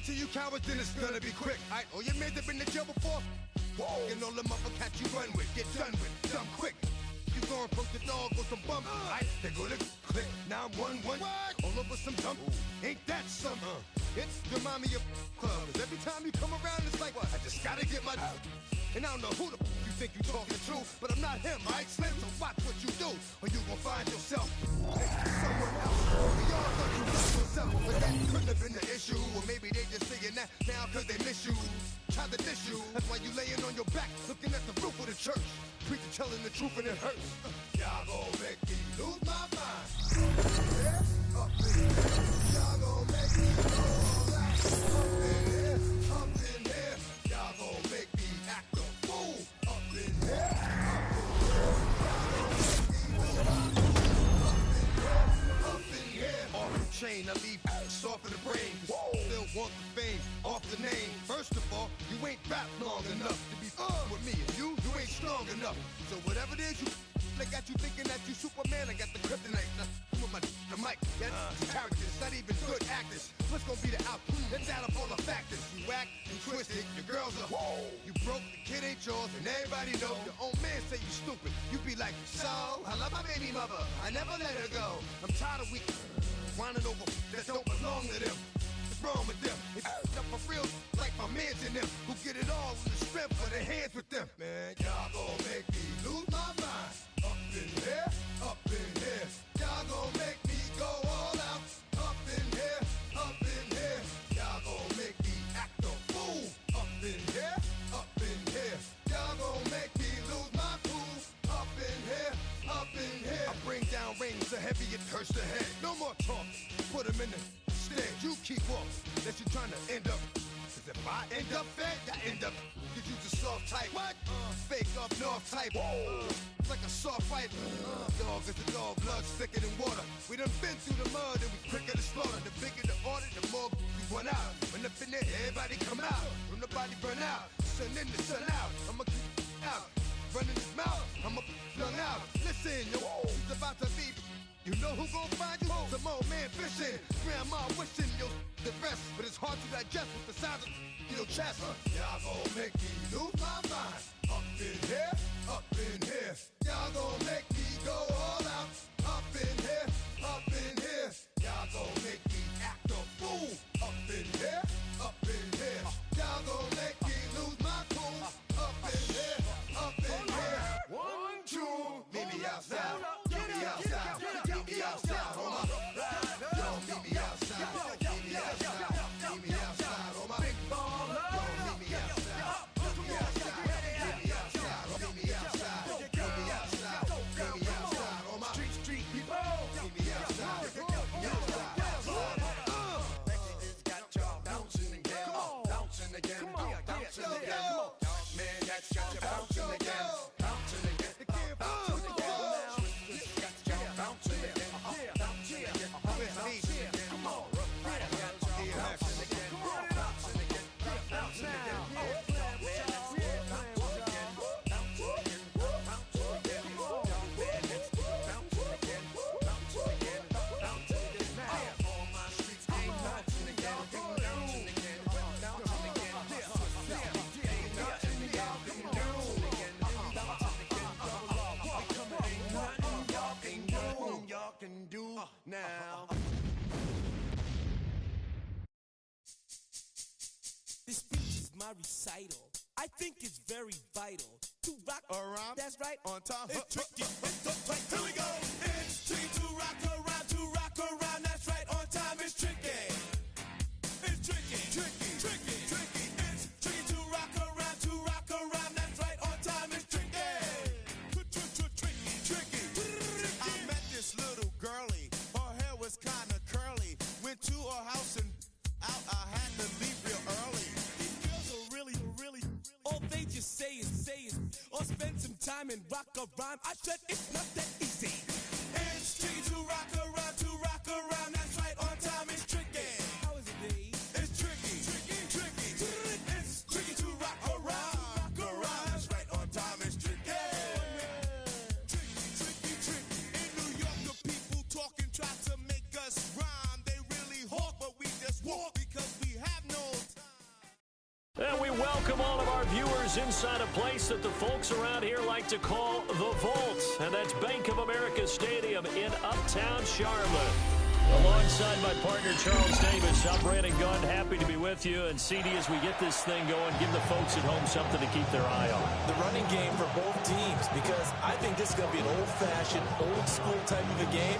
To you cowards, then it's gonna be quick. Alright, all your men have been to jail before. Whoa, and all them uppercats you run with, get done with, dumb quick. You gon' approach the dog with some bump. Alright, they go to click 911. All over some dump. Ain't that something? It's the mommy of clubs. Every time you come around, it's like, what? I just gotta get my. And I don't know who the you think you talking to, but I'm not him, right, Slim? So watch what you do, or you gon' find yourself next to someone else. We all thought you loved yourself, but that couldn't have been the issue. Or maybe they just saying that now cause they miss you. Try to diss you, that's why you laying on your back, looking at the roof of the church. Preacher telling the truth and it hurts. Y'all gon' make me lose my mind. Up in here, y'all gon' make me go all out. Up in here, y'all gon' make me act a fool. Up in here, up in here. Off the chain, I leave soft in the brain. Still want the fame, off the name. First of all, you ain't rap long enough to be with me. And you ain't strong enough. So whatever it is you I got you thinking that you Superman. I got the kryptonite. With the mic, that's characters, not even good actors. What's gonna be the outcome? Let's add up all the factors. You whack, you twisted, your girls are you broke, the kid ain't yours, and everybody know. Your own man say you stupid. You be like, so I love my baby mother. I never let her go. I'm tired of weak whining over that don't belong to them. What's wrong with them? It's up for real, like my mans in them, who get it all with the strength of their hands with them. Man, y'all gon' make me lose my mind. Up in here, up in here. Y'all gon' make me go all out. Up in here, up in here. Y'all gon' make me act a fool. Up in here, up in here. Y'all gon' make me lose my cool. Up in here, up in here. I bring down rain so heavy it hurts the head. No more talk, put them in the stand. You keep off, that you trying to end up. Cause if I end up fed, I end up. Cause you just soft type. What? Fake up north type. It's like a soft fight. Dog is a dog, blood thicker than water. We done been through the mud and we quicker to slaughter. The bigger the order, the more we run out. When up in there, everybody come out. When the body burn out, sun in the sun out. I'ma keep out. Running his mouth, I'ma flung out. Listen, yo, he's about to be. You know who gon' find you? Some old man fishing. Grandma wishing you the best, but it's hard to digest with the sound of your chest. Y'all gon' make me lose my mind. Up in here, up in here. Y'all gon' make me go all out. Up in here, up in here. Y'all gon' make me act a fool. Up in here, up in here. Y'all gon' make me lose my cool. Up in here, up in here. 1, 2, meet me outside. Meet me outside. Meet me outside, homie. Yo, meet me outside. Meet me outside. Meet me outside, homie. Big baller. Yo, meet me outside. Meet me outside. Meet me outside. Meet me outside. Meet me outside. Meet me outside, homie. Street people. Meet me outside. Meet me outside. Got y'all bouncing This speech is my recital. I think it's very vital to rock around. That's right, on time. It's tricky. Here we go. It's tricky to rock around, to rock around. That's right, on time. It's tricky. It's tricky, tricky, tricky, tricky. It's tricky to rock around, to rock around. That's right, on time. It's tricky. Tricky, tricky. I met this little girlie. Her hair was kind of curly. Went to her house and out. I had to leave real early. These girls are really, all they just say is, or spend some time and rock a rhyme. I said it's not that easy. It's tricky to rock around, to rock around. That's right, on time. It's tricky. How is it, B? It's tricky, tricky, tricky. It's tricky to rock around, That's right, on time. It's tricky. Tricky, tricky, tricky. In New York, the people talking try to make us rhyme. They really hawk, but we just walk because we have no time. And we welcome all of our viewers inside a place that the folks around here like to call the Vault. And that's Bank of America Stadium in Uptown Charlotte. Alongside my partner, Charles Davis, I'm Brandon Gunn. Happy to be with you. And CD, as we get this thing going, give the folks at home something to keep their eye on. The running game for both teams, because I think this is going to be an old-fashioned, old-school type of a game.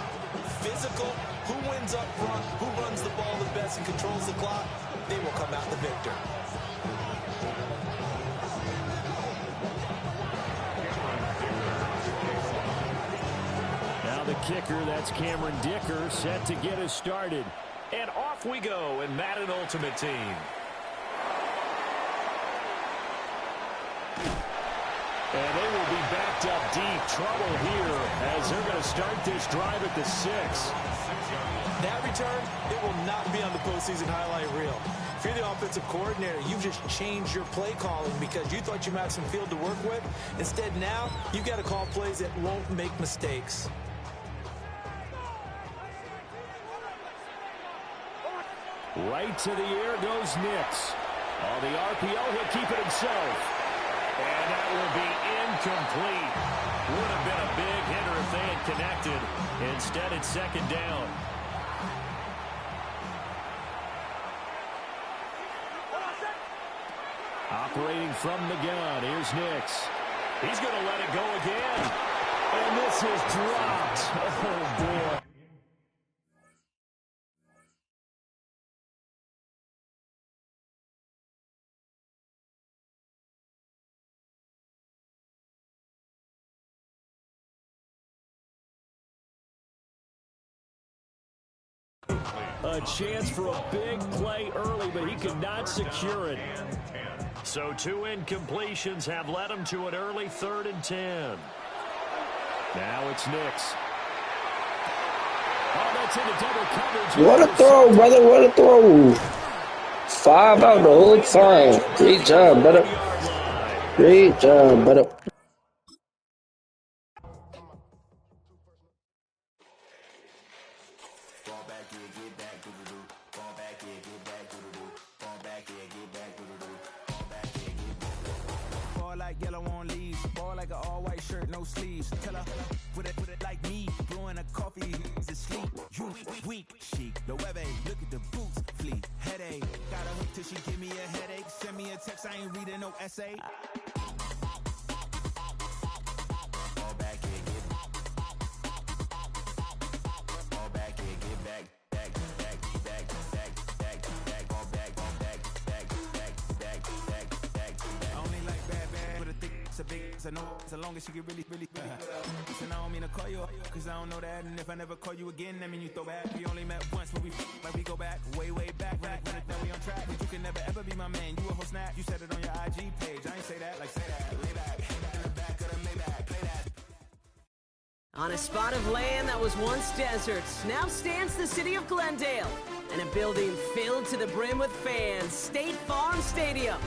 Physical, who wins up front, who runs the ball the best and controls the clock, they will come out the victor. Now the kicker, that's Cameron Dicker, set to get us started. And off we go in Madden Ultimate Team. And they will be backed up deep. Trouble here as they're going to start this drive at the 6. That return, it will not be on the postseason highlight reel. If you're the offensive coordinator, you've just changed your play calling because you thought you might have some field to work with. Instead, now, you've got to call plays that won't make mistakes. Right to the air goes Nix. On the RPO, he'll keep it himself. And that will be incomplete. Would have been a big hitter if they had connected. Instead, it's second down. Operating from the gun, here's Nix. He's going to let it go again. And this is dropped. Oh, boy. A chance for a big play early, but he could not secure it. So 2 incompletions have led him to an early 3rd and 10. Now it's Nix. Oh, that's into double coverage. What a throw, brother. What a throw. 5 out the whole time. Great job, brother. Great job, brother. Yellow on leaves, ball like an all-white shirt, no sleeves. Tell her, put it like me, blowing a coffee, he's asleep. You weak, chic, the web look at the boots, fleet, headache. Got a hook till she give me a headache. Send me a text, I ain't reading no essay. Ball back here, get ball back here, get back. I know as long as she get really Listen, I don't mean to call you up, cause I don't know that. And if I never call you again, that mean you throw back. We only met once, but we go back, way back. Run it, then we on track. But you can never ever be my man. You a whole snap, you said it on your IG page. I ain't say that, like say that. Lay back, in the back of the Maybach, play that. On a spot of land that was once desert, now stands the city of Glendale. And a building filled to the brim with fans, State Farm Stadium.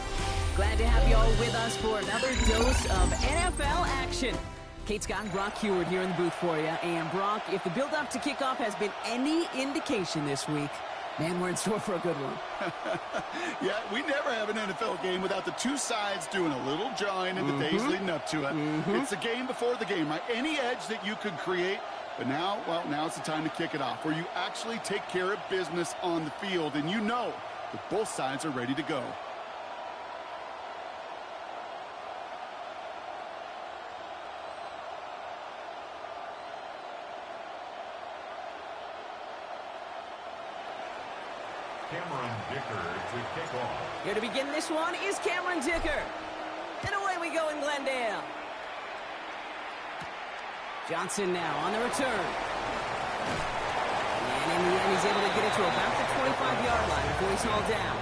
Glad to have you all with us for another dose of NFL action. Kate Scott and Brock Heward here in the booth for you. And Brock, if the build-up to kickoff has been any indication this week, man, we're in store for a good one. Yeah, we never have an NFL game without the two sides doing a little jawing in the days leading up to it. It's the game before the game, right? Any edge that you could create. But now, well, now it's the time to kick it off, where you actually take care of business on the field, and you know that both sides are ready to go. Dicker to kick off. Here to begin this one is Cameron Dicker. And away we go in Glendale. Johnson now on the return. And in the end, he's able to get it to about the 25-yard line before he's hauled down.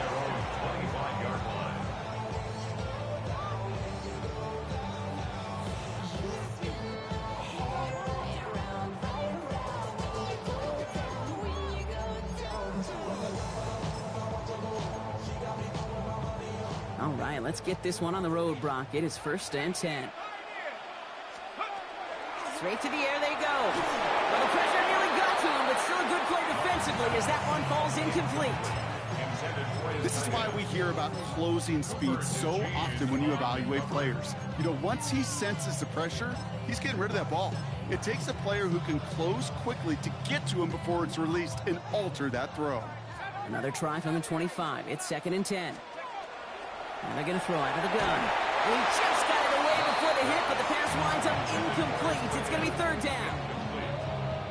Their own 25-yard line. All right, let's get this one on the road, Brock. It is 1st and 10. Straight to the air they go. Well, the pressure nearly got to him, but still a good play defensively as that one falls incomplete. This is why we hear about closing speed so often when you evaluate players. You know, once he senses the pressure, he's getting rid of that ball. It takes a player who can close quickly to get to him before it's released and alter that throw. Another try from the 25. It's 2nd and 10. And they're going to throw out of the gun. And he just got it away before the hit, but the pass winds up incomplete. It's going to be 3rd down.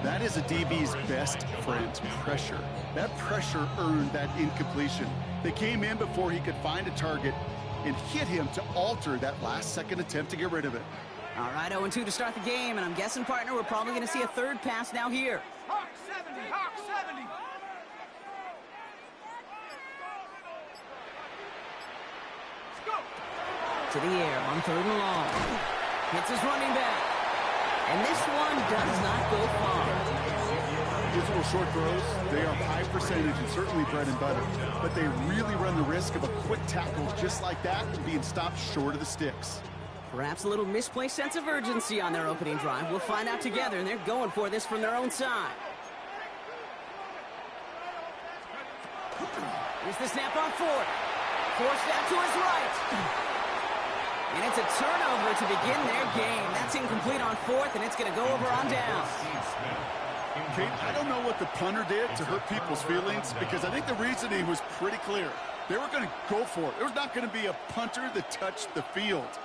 That is a DB's best friend, pressure. That pressure earned that incompletion. They came in before he could find a target and hit him to alter that last-second attempt to get rid of it. All right, 0-2 to start the game, and I'm guessing, partner, we're probably going to see a 3rd pass now here. Hawk 70, Hawk 70. To the air on 3rd and long. Hits his running back. And this one does not go far. These little short throws, they are high percentage and certainly bread and butter. But they really run the risk of a quick tackle just like that and being stopped short of the sticks. Perhaps a little misplaced sense of urgency on their opening drive. We'll find out together, and they're going for this from their own side. Here's the snap on 4th. Forced out to his right. And it's a turnover to begin their game. That's incomplete on 4th, and it's going to go over on down. Kate, I don't know what the punter did to hurt people's feelings because I think the reasoning was pretty clear. They were going to go for it. There was not going to be a punter that touched the field.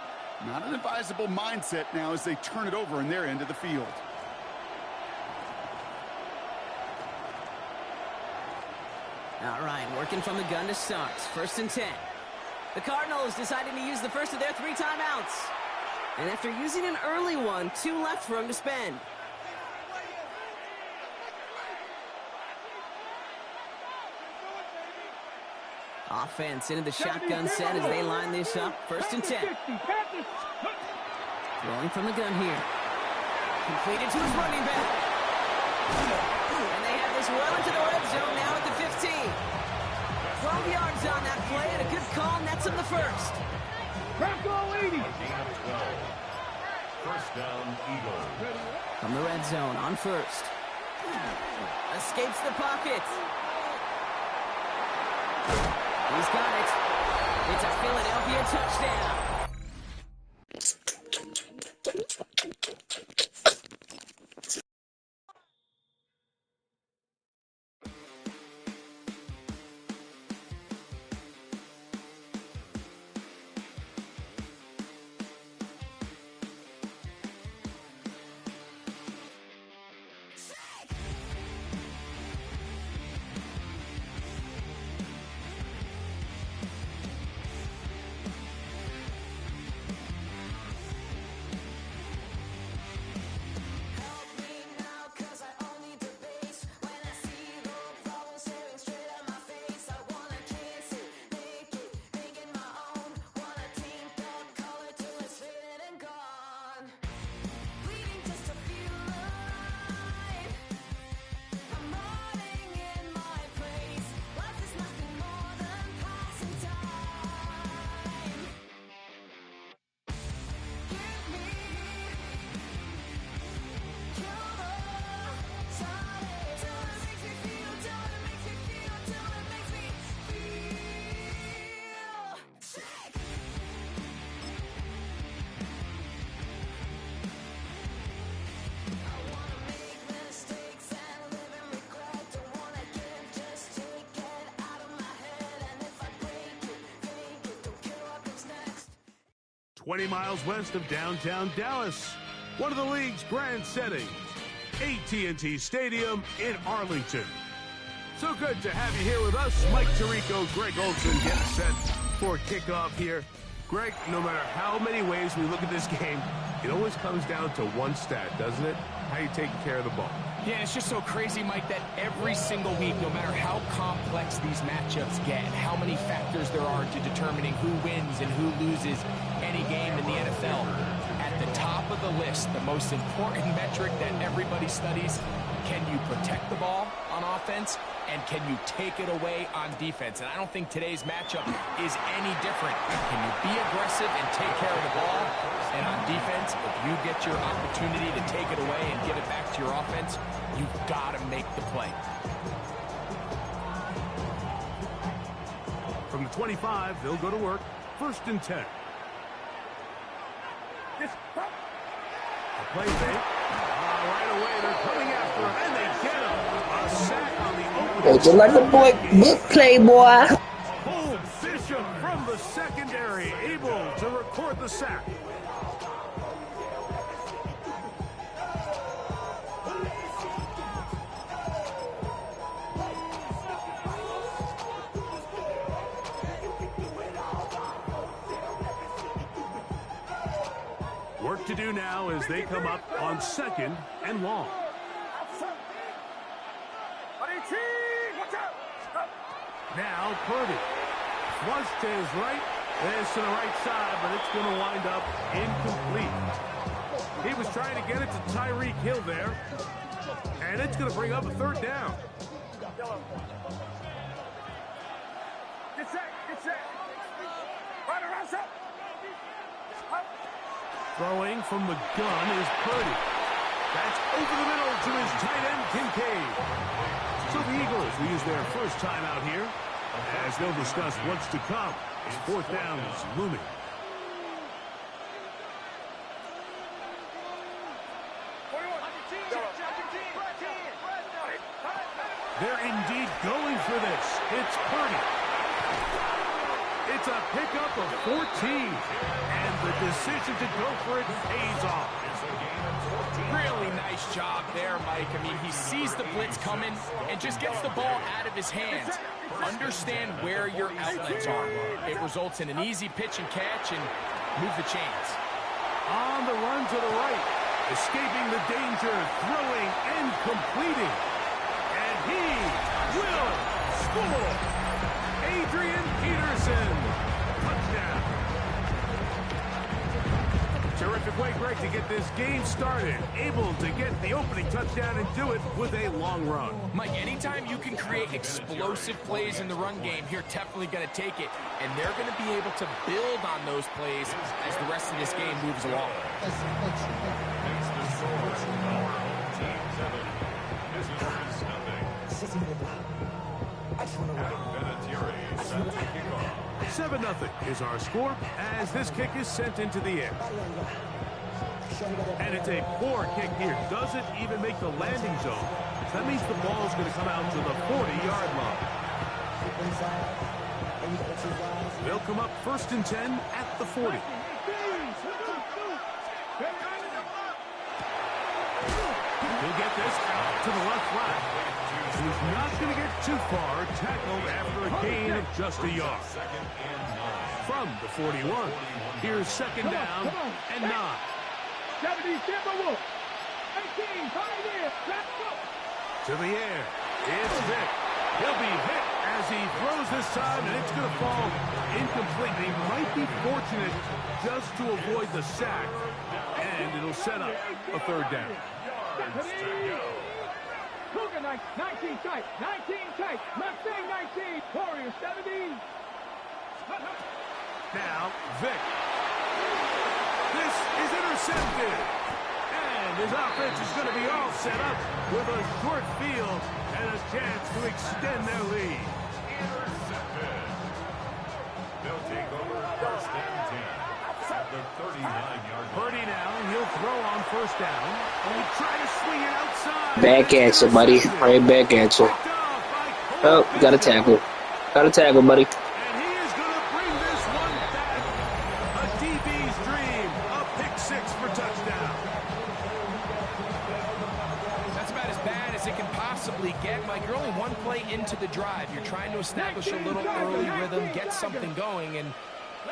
Not an advisable mindset now as they turn it over in their end of the field. All right, working from the gun to start. 1st and 10. The Cardinals deciding to use the first of their 3 timeouts. And after using an early one, 2 left for him to spend. Offense into the shotgun set as they line this up. 1st and 10. Throwing from the gun here. Completed to his running back. And they have this well into the red zone now at the 15. 12 yards on that play, and a good call nets him the first. Bronco 80. 1st down, Eagles. From the red zone on 1st. Escapes the pocket. He's got it. It's a Philadelphia touchdown. "20 miles west of downtown Dallas, one of the league's grand settings, AT&T Stadium in Arlington. So good to have you here with us. Mike Tirico, Greg Olson getting set for kickoff here. Greg, no matter how many ways we look at this game, it always comes down to one stat, doesn't it? How you taking care of the ball. Yeah, it's just so crazy, Mike, that every single week, no matter how complex these matchups get and how many factors there are to determining who wins and who loses any game in the NFL, at the top of the list, the most important metric that everybody studies, can you protect the ball on offense and can you take it away on defense? And I don't think today's matchup is any different. Can you be aggressive and take care of the ball? And on defense, if you get your opportunity to take it away and give it back to your offense, you've got to make the play. From the 25, they'll go to work. 1st and 10. A play fake. Right away, they're coming after him, and they get him. A sack on the opening. Just like a boy, good play, boy. Cole Bishop from the secondary, able to record the sack. Work to do now as they come up on 2nd and long. Now Purdy. Flush to his right. This to the right side, but it's going to wind up incomplete. He was trying to get it to Tyreek Hill there. And it's going to bring up a 3rd down. Get set, get set. Right around, set. Throwing from the gun is Purdy. That's over the middle to his tight end, Kincaid. So the Eagles will use their first time out here, as they'll discuss what's to come as 4th down is looming. They're indeed going for this. It's Purdy. It's a pickup of 14, and the decision to go for it pays off. Really nice job there, Mike. I mean, he sees the blitz coming and just gets the ball out of his hands. Understand where your outlets are. It results in an easy pitch and catch and move the chains. On the run to the right, escaping the danger, throwing and completing. And he will score. Adrian Peterson, touchdown. Terrific way, Greg, to get this game started. Able to get the opening touchdown and do it with a long run. Mike, anytime you can create explosive plays in the run game, you're definitely going to take it. And they're going to be able to build on those plays as the rest of this game moves along. Seven 7-0 is our score as this kick is sent into the air. And it's a poor kick here. Doesn't even make the landing zone. That means the ball's going to come out to the 40-yard line. They'll come up 1st and 10 at the 40. He'll get this out to the left flat. He's not going to get too far. Tackled after a gain of just a yard. From the 41, here's 2nd down and 9. 70, Timberwolves. 18, tight end. Let's go. To the air. It's Vick. He'll be hit as he throws this time, and it's going to fall incomplete. He might be fortunate just to avoid the sack, and it'll set up a 3rd down. Cougar 19 tight. 19 tight. Mustang 19. Warriors 70. Now, Vick. This is intercepted. And his offense is going to be all set up with a short field and a chance to extend their lead. Intercepted. They'll take over 1st and 10 at the 39-yard line. Purdy now, he'll throw on 1st down. And we try to swing it outside. Back answer, buddy. Right back answer. Oh, got a tackle. Got a tackle, buddy. That's about as bad as it can possibly get, Mike. You're only one play into the drive. You're trying to establish a little early rhythm, get something going, and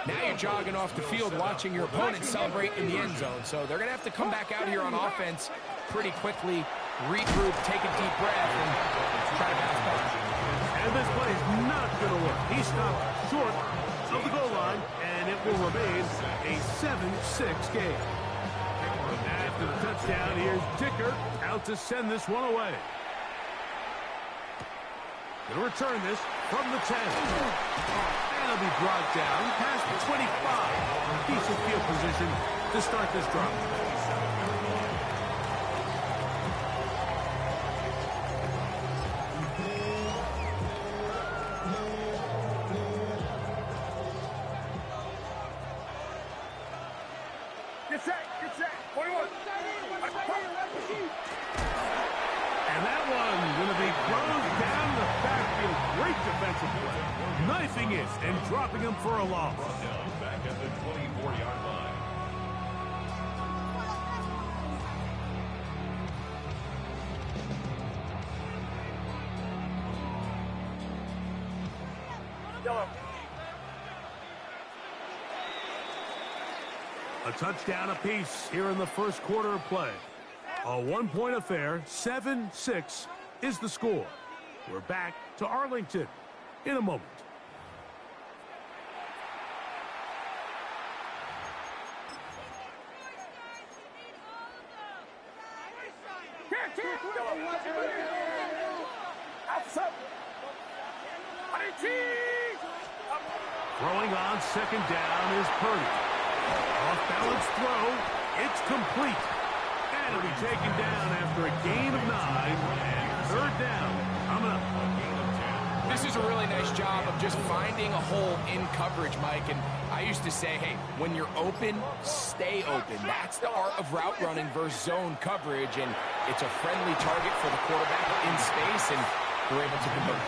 now you're jogging off the field watching your opponent celebrate in the end zone. So they're going to have to come back out here on offense pretty quickly, regroup, take a deep breath, and try to bounce back. And this play is not going to work. He stopped short of the goal line, and it will remain a 7-6 game. After the touchdown, here's Dicker out to send this one away. Going to return this from the 10. And it'll be brought down past the 25. Decent field position to start this drive. And that one going to be closed down the backfield. Great defensive play. Knifing it and dropping him for a loss. Back at the 24-yard line. A touchdown apiece here in the first quarter of play. A one-point affair, 7-6 is the score. We're back to Arlington in a moment. Throwing on second down is Purdy. Off-balance throw. It's complete. And it'll be taken down after a gain of 9. And third down coming up. This is a really nice job of just finding a hole in coverage, Mike. And I used to say, hey, when you're open, stay open. That's the art of route running versus zone coverage. And it's a friendly target for the quarterback in space, and they're able to convert.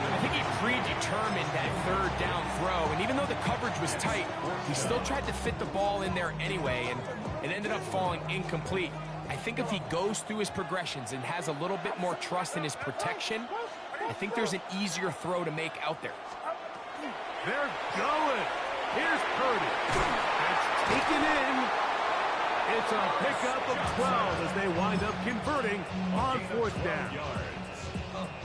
I think he predetermined that third down throw, and even though the coverage was tight, he still tried to fit the ball in there anyway, and it ended up falling incomplete. I think if he goes through his progressions and has a little bit more trust in his protection, I think there's an easier throw to make out there. They're going. Here's Purdy. That's taken in. It's a pickup of 12 as they wind up converting on fourth down.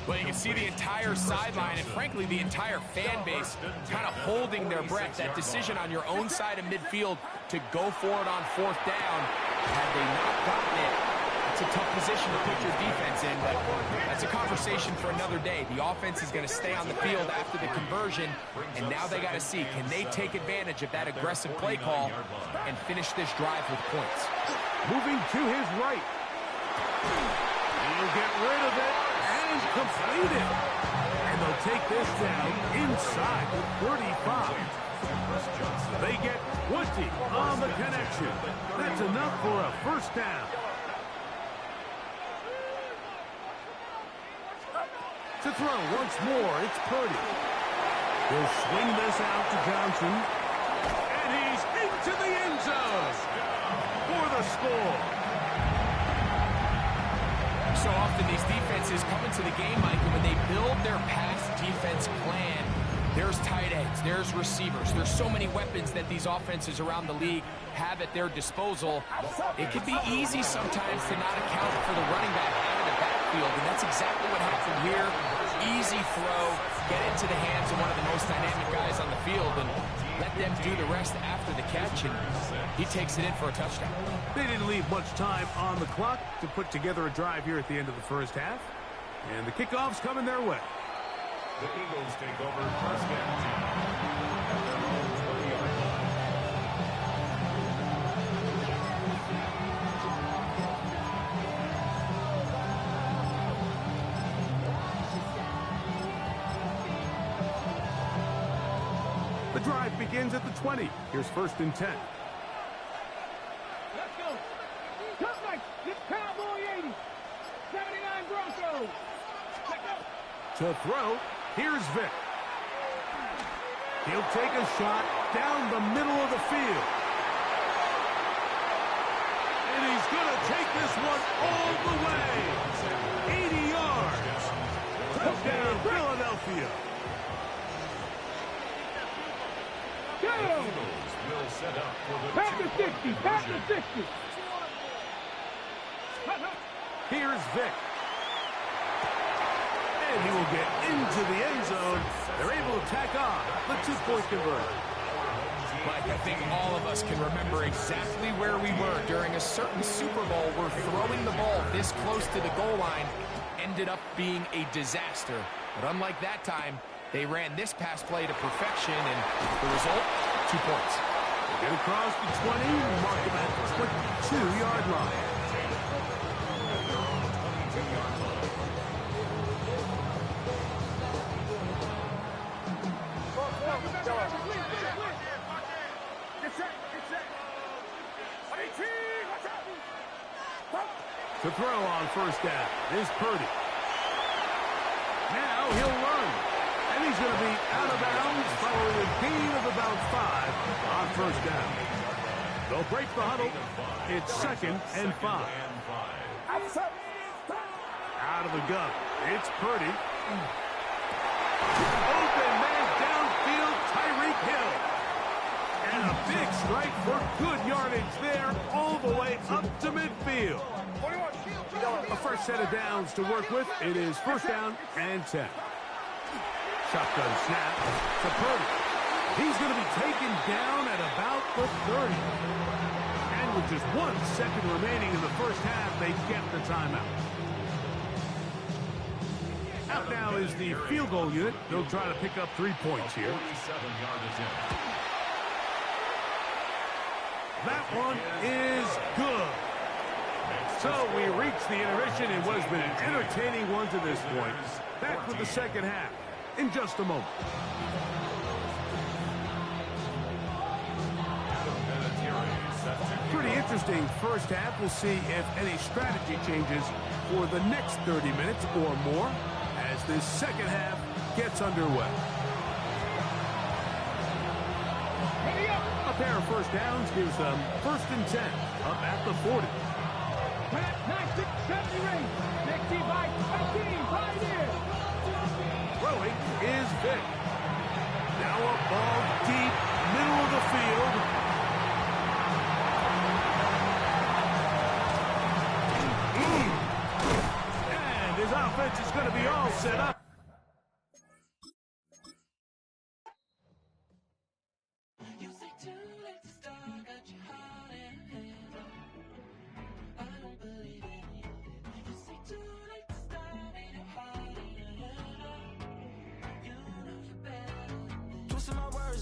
Well, you can see the entire sideline and, frankly, the entire fan base kind of holding their breath. That decision on your own side of midfield to go for it on fourth down, had they not gotten it, it's a tough position to put your defense in, but that's a conversation for another day. The offense is going to stay on the field after the conversion, and now they got to see, can they take advantage of that aggressive play call and finish this drive with points? Moving to his right. He'll get rid of it. And complete it. And they'll take this down inside the 35. They get 20 on the connection. That's enough for a first down. To throw once more, it's Purdy. He'll swing this out to Johnson. And he's into the end zone for the score. So often these defenses come into the game, Mike, and when they build their pass defense plan, there's tight ends, there's receivers, there's so many weapons that these offenses around the league have at their disposal. It can be easy sometimes to not account for the running back out of the backfield, and that's exactly what happened here. Easy throw, get into the hands of one of the most dynamic guys on the field, and let them do the rest after the catch, and he takes it in for a touchdown. They didn't leave much time on the clock to put together a drive here at the end of the first half, and the kickoff's coming their way. The Eagles take over first down. The drive begins at the 20. Here's first and 10. Let's go. Come back. It's Cowboy 80. 79 Broncos. Let's go. To throw, here's Vic. He'll take a shot down the middle of the field. And he's going to take this one all the way. 80 yards. Touchdown, Philadelphia. Pass the 60. Pass the 60. Here's Vic. And he will get into the end zone. They're able to tack on the 2-point conversion. Mike, I think all of us can remember exactly where we were during a certain Super Bowl where throwing the ball this close to the goal line ended up being a disaster. But unlike that time, they ran this pass play to perfection, and the result, 2 points. They get across the 20, mark them at the 22-yard line. To throw on first down is Purdy. Now he'll run. And he's going to be out of bounds following a gain of about 5 on first down. They'll break the huddle. It's 2nd and 5. Out of the gun. It's Purdy. Open man downfield, Tyreek Hill. And a big strike for good yardage there all the way up to midfield. A first set of downs to work with. It is first down and 10. Shotgun snap to Purdy. He's going to be taken down at about the 30. And with just 1 second remaining in the first half, they get the timeout. Out now is the field goal unit. They'll try to pick up 3 points here. That one is good. So we reach the intermission in what has been an entertaining one to this point. Back with the second half in just a moment. Pretty interesting first half. We'll see if any strategy changes for the next 30 minutes or more as this second half gets underway. A pair of first downs gives them 1st and 10 up at the 40. 9, 6, 7, 8. 65, 15, right here. Throwing is Vic. Now a ball deep, middle of the field. And his offense is going to be all set up.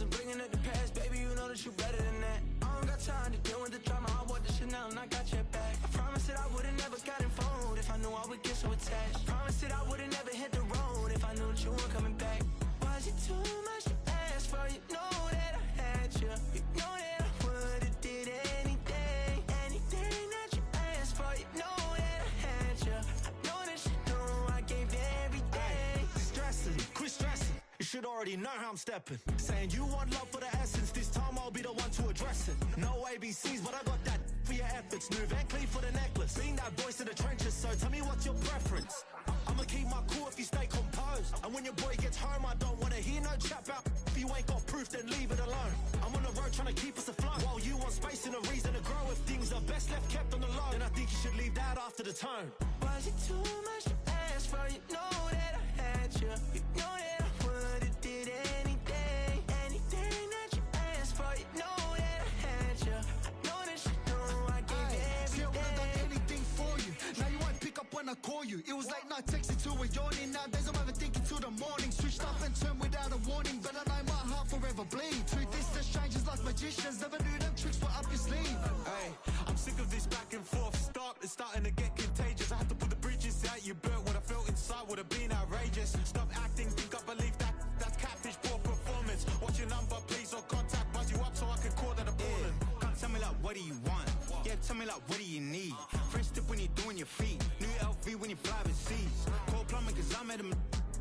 And bringing it to pass, baby, you know that you better than that. I don't got time to deal with the drama. I want the Chanel and I got your back. I promise that I would've never got involved if I knew I would get so attached. I promise that I would've never hit the road if I knew that you weren't coming back. Was it too much to ask for? You know that I had you. You know that I would've did anything, anything that you asked for. You know that I had you. I know that you know I gave you everything. Stressing, quit stressing. You should already know how I'm stepping. Saying you want love for the essence. This time I'll be the one to address it. No ABCs, but I got that for your efforts. New Van Cleef for the necklace. Being that voice in the trenches, so tell me what's your preference. I'ma keep my cool if you stay composed. And when your boy gets home, I don't wanna hear no chat about. If you ain't got proof, then leave it alone. I'm on the road trying to keep us afloat. While you want space and a reason to grow. If things are best left kept on the low, then I think you should leave that after the tone. Was it too much to ask for? You know that I had you. You know that I would've did anything, anything that you asked for. You know that I had you. I know that you know I gave you everything. See, I would've done anything for you. Now you won't pick up when I call you. It was late night texting to a yawning. Nowadays I'm overthinking till the morning. Switched up and turned without a warning, but I know my heart forever bleed. Two distant strangers like magicians. Never knew them tricks were up your sleeve. Hey, I'm sick of this back and forth. It's starting to get contagious. I had to put the bridges out you built. What I felt inside would have been outrageous. Stop acting, think I believe that. That's catfish, poor performance. What's your number, please, or contact. Buzz you up so I can call that a ballin'. Come tell me like, what do you want? Yeah, tell me like, what do you need? French tip when you're doing your feet. New LV when you fly overseas. Call plumbing cause I'm at a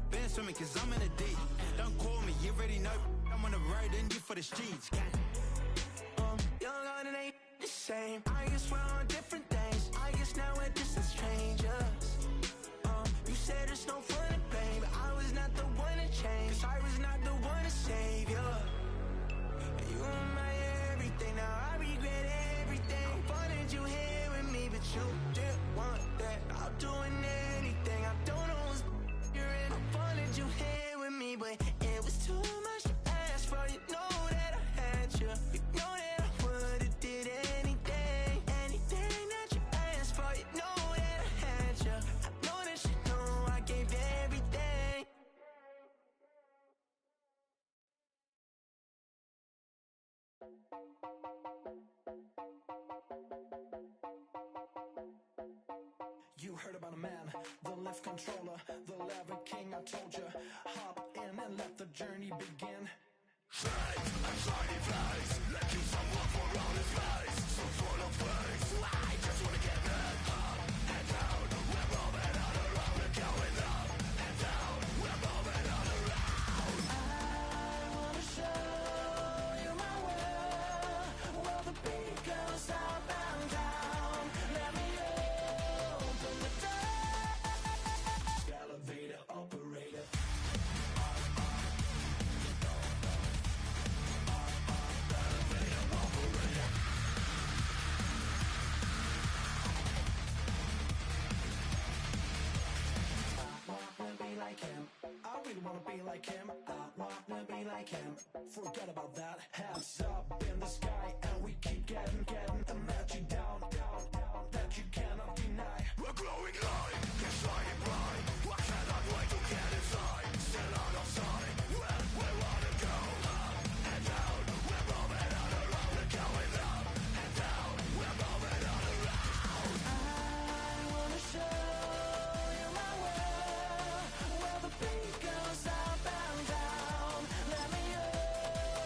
been swimming cause I'm in a deep. Don't call me, you already know. I'm on the road and you for the streets. Young and it ain't the same. I guess we're on different things. now we're distant strangers. You said it's no fun in pain, but I was not the one to change. 'Cause I was not the one to save you. And you were my everything, now I regret everything. I wanted you here with me, but you didn't want that. I'm doing anything, I don't know what's you're in. I wanted you here with me, but it was too much to ask for. You know that I had you. You know that I would've did anything, anything that you asked for. You know that I had you. I know that you know I gave everything. You heard about a man, the lift controller, the lever king. I told you, hop in and let the journey begin. Shades and shiny flags, let you someone for all his face. So full of face, I just wanna get it up and down. We're moving on around, we're going up and down. We're moving on around. I wanna show you my world, where the beat goes up and down. Let me open the door. Elevator operator. Like him, I really wanna be like him. I wanna be like him. Forget about that. Hands up in the sky, and we keep getting energy down, that you cannot deny. We're glowing light, it's shining bright. I cannot wait to get inside. Still out of sight, where we wanna go. Up and down, we're moving on around. We're going up and down, we're moving on around. I wanna show you my world, where the beat goes up and down. Let me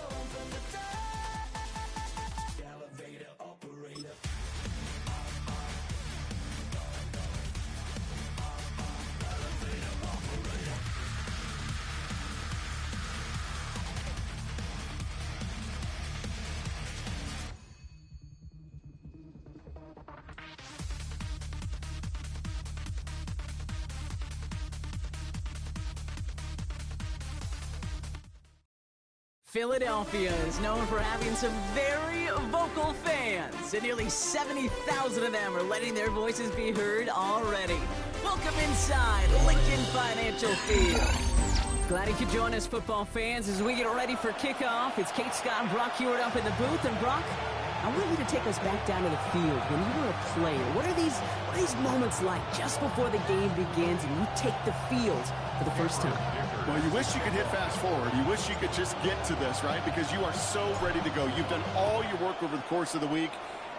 open the door. Elevator operator. Elevator operator. Philadelphia is known for having some very vocal fans, and nearly 70,000 of them are letting their voices be heard already. Welcome inside Lincoln Financial Field. Glad you could join us, football fans, as we get ready for kickoff. It's Kate Scott and Brock Hewitt up in the booth. And Brock, I want you to take us back down to the field. When you were a player, what are these moments like just before the game begins and you take the field for the first time? Well, you wish you could hit fast forward. You wish you could just get to this, right? Because you are so ready to go. You've done all your work over the course of the week.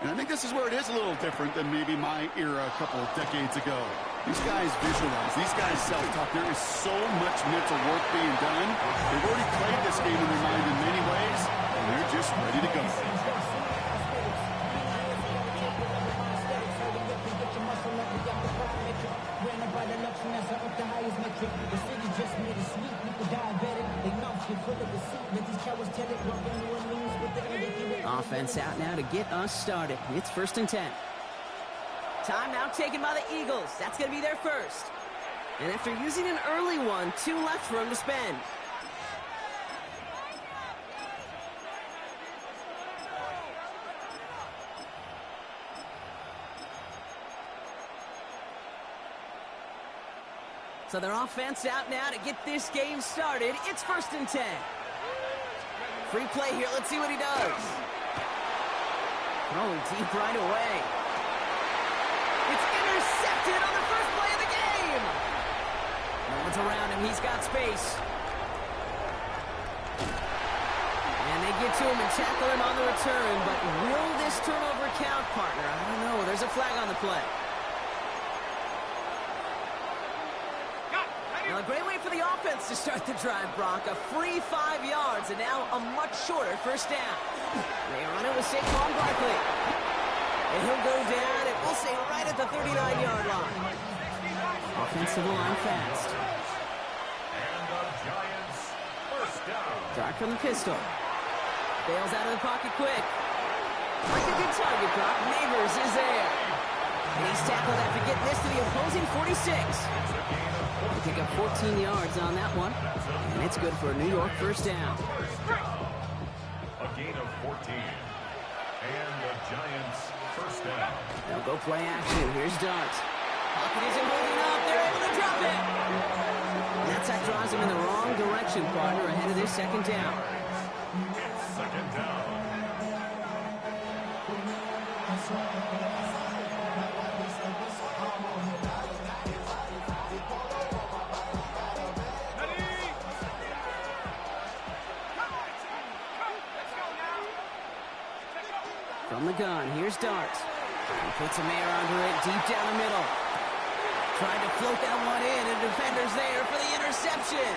And I think this is where it is a little different than maybe my era a couple of decades ago. These guys visualize. These guys self-talk. There is so much mental work being done. They've already played this game in their mind in many ways, and they're just ready to go. Offense out now to get us started. It's 1st and 10. Timeout taken by the Eagles. That's going to be their first. And after using an early one, 2 left for him to spend. So their offense out now to get this game started. It's 1st and 10. Free play here. Let's see what he does. Throwing deep right away. It's intercepted on the first play of the game. No one's around him. He's got space. And they get to him and tackle him on the return. But will this turnover count, partner? I don't know. There's a flag on the play. Now, a great way for the offense to start the drive, Brock. A free 5 yards, and now a much shorter first down. They run it with Saquon Barkley. And he'll go down, and we'll say right at the 39-yard line. Offensive line fast. And the Giants, first down. Dark from the pistol. Bails out of the pocket quick. Like a good target, Brock. Neighbors is there. And he's tackled after getting this to the opposing 46. They pick up 14 yards on that one. And it's good for a New York first down. A gain of 14. And the Giants first down. They'll go play action. Here's Dart. Pocket isn't moving up. They're able to drop it. And that sack draws him in the wrong direction, partner, ahead of this second down. It's second down. From the gun, here's Dart. He puts a man under it deep down the middle. Tried to float that one in, and defender's there for the interception.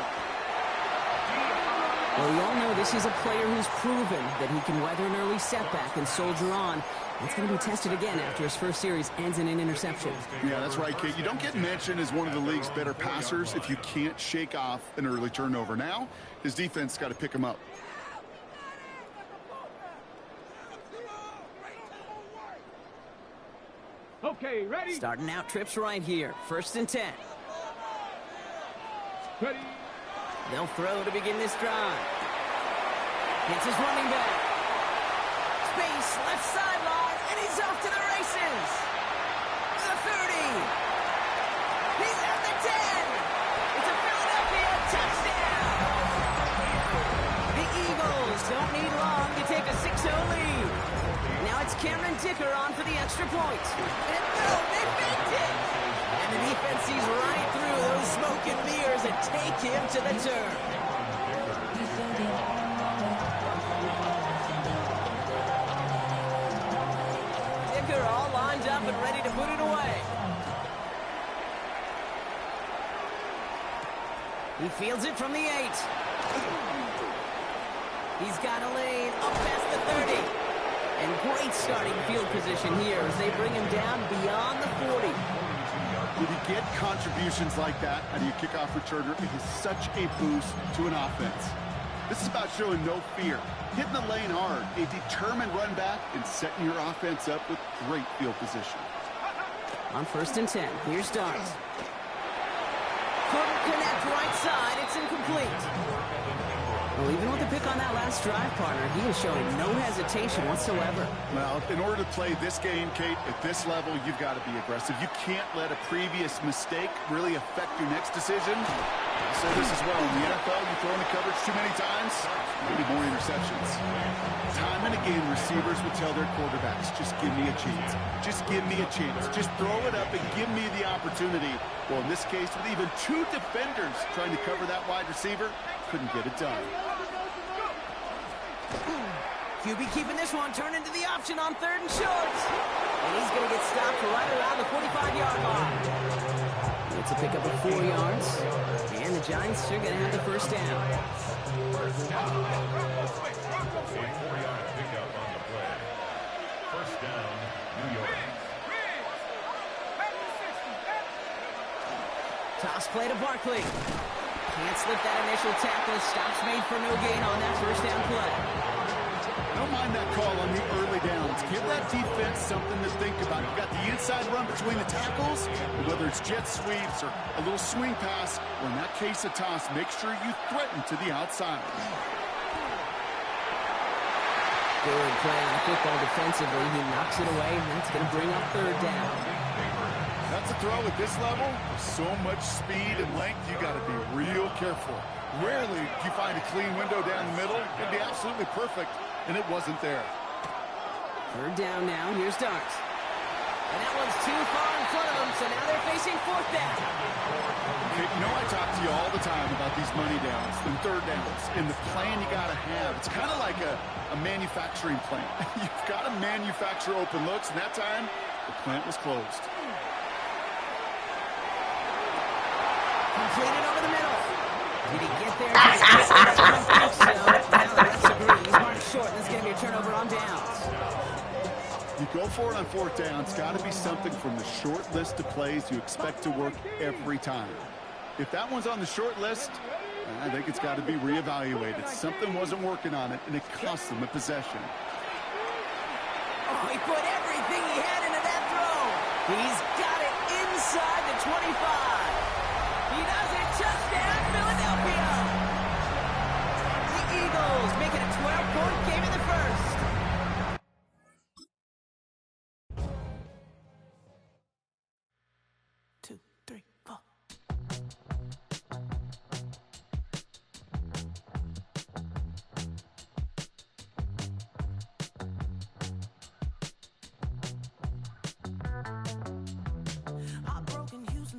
Well, we all know this is a player who's proven that he can weather an early setback and soldier on. It's going to be tested again after his first series ends in an interception. Yeah, that's right, Kate. You don't get mentioned as one of the league's better passers if you can't shake off an early turnover. Now, his defense got to pick him up. Okay, ready? Starting out trips right here. 1st and 10. Ready? They'll throw to begin this drive. Hits his running back. Space, left sideline, and he's off to the races. To the 30. He's at the 10. It's a Philadelphia touchdown. The Eagles don't need long to take a 6-0 lead. Now it's Cameron Dicker on for the extra point. And no, they faked it. And the defense sees right through those smoke and mirrors and take him to the turn. Dicker all lined up and ready to put it away. He fields it from the 8. He's got a lane up past the 30. And great starting field position here as they bring him down beyond the 40. When you get contributions like that out of your kickoff returner, it is such a boost to an offense. This is about showing no fear, hitting the lane hard, a determined run back, and setting your offense up with great field position. On 1st and 10, here's Dart. Couldn't connect right side, it's incomplete. Well, even with the pick on that last drive, partner, he was showing no hesitation whatsoever. Well, in order to play this game, Kate, at this level, you've got to be aggressive. You can't let a previous mistake really affect your next decision. I'll say this as well. In the NFL, you throw into coverage too many times, maybe more interceptions. Time and again, receivers would tell their quarterbacks, just give me a chance. Just give me a chance. Just throw it up and give me the opportunity. Well, in this case, with even 2 defenders trying to cover that wide receiver, couldn't get it done. QB keeping this one, turn into the option on 3rd and short. And he's going to get stopped right around the 45-yard line. It's a pickup of 4 yards. And the Giants are going to have the first down. A 4-yard pickup on the play. First down, New York. Toss play to Barkley. Can't slip that initial tackle. Stops made for no gain on that first down play. I don't mind that call on the early downs. Give that defense something to think about. You've got the inside run between the tackles, whether it's jet sweeps or a little swing pass, or in that case a toss, make sure you threaten to the outside. Good play on the football defensively. He knocks it away, and that's going to bring up 3rd down. That's a throw at this level. With so much speed and length, you got to be real careful. Rarely do you find a clean window down the middle. It'd be absolutely perfect, and it wasn't there. 3rd down now. Here's Dart. And that one's too far in front of them, so now they're facing 4th down. Okay, you know I talk to you all the time about these money downs and 3rd downs and the plan you got to have. It's kind of like a manufacturing plant. You've got to manufacture open looks, and that time the plant was closed. Completed over the middle. Did he get there? I don't think so. Now the refs agree. He's marked short, and it's going to be a turnover on downs. You go for it on 4th down. It's got to be something from the short list of plays you expect to work every time. If that one's on the short list, I think it's got to be reevaluated. Something wasn't working on it, and it cost them a possession. Oh, he put everything he had into that throw. He's got it inside the 25. He does it. Touchdown, Philadelphia. The Eagles make it a 12-point game in the first.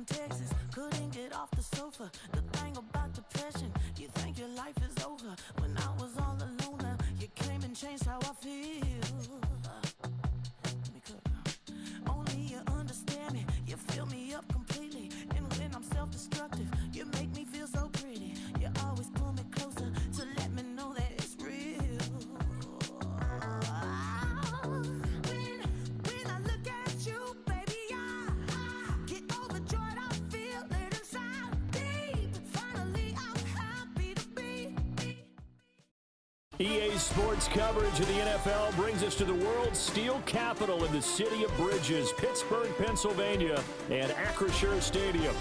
Texas, couldn't get off the sofa. The thing about depression, you think your life is over. When I was all alone, now you came and changed how I feel. Let me cook. Only you understand me, you fill me up completely. And when I'm self-destructive, you make me feel so pretty. You always pull me closer to let me know that it's real. When I look at you, baby, I get overjoyed. I feel it inside deep. Finally, I'm happy to be. EA Sports coverage of the NFL brings us to the world's steel capital in the city of bridges, Pittsburgh, Pennsylvania, and Acrisure Stadium.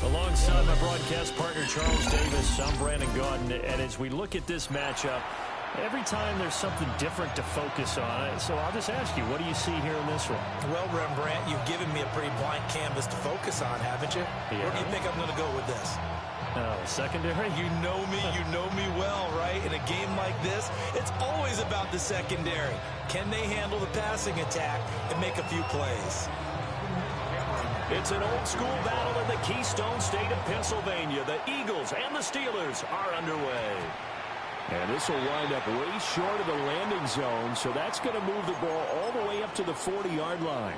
Alongside my broadcast partner, Charles Davis, I'm Brandon Gaudin, and as we look at this matchup, every time there's something different to focus on. So I'll just ask you, what do you see here in this one? Well, Rembrandt, you've given me a pretty blank canvas to focus on, haven't you? Yeah. Where do you think I'm going to go with this? Secondary? You know me well, right? In a game like this, it's always about the secondary. Can they handle the passing attack and make a few plays? It's an old-school battle in the Keystone State of Pennsylvania. The Eagles and the Steelers are underway. And this will wind up way short of the landing zone, so that's going to move the ball all the way up to the 40-yard line.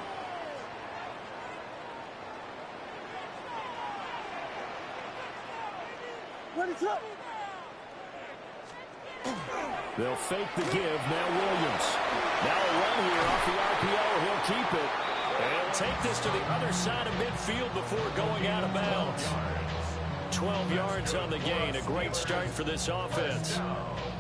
They'll fake the give. Now Williams. Now a run here off the RPO. He'll keep it. And he'll take this to the other side of midfield before going out of bounds. 12 yards on the gain. A great start for this offense.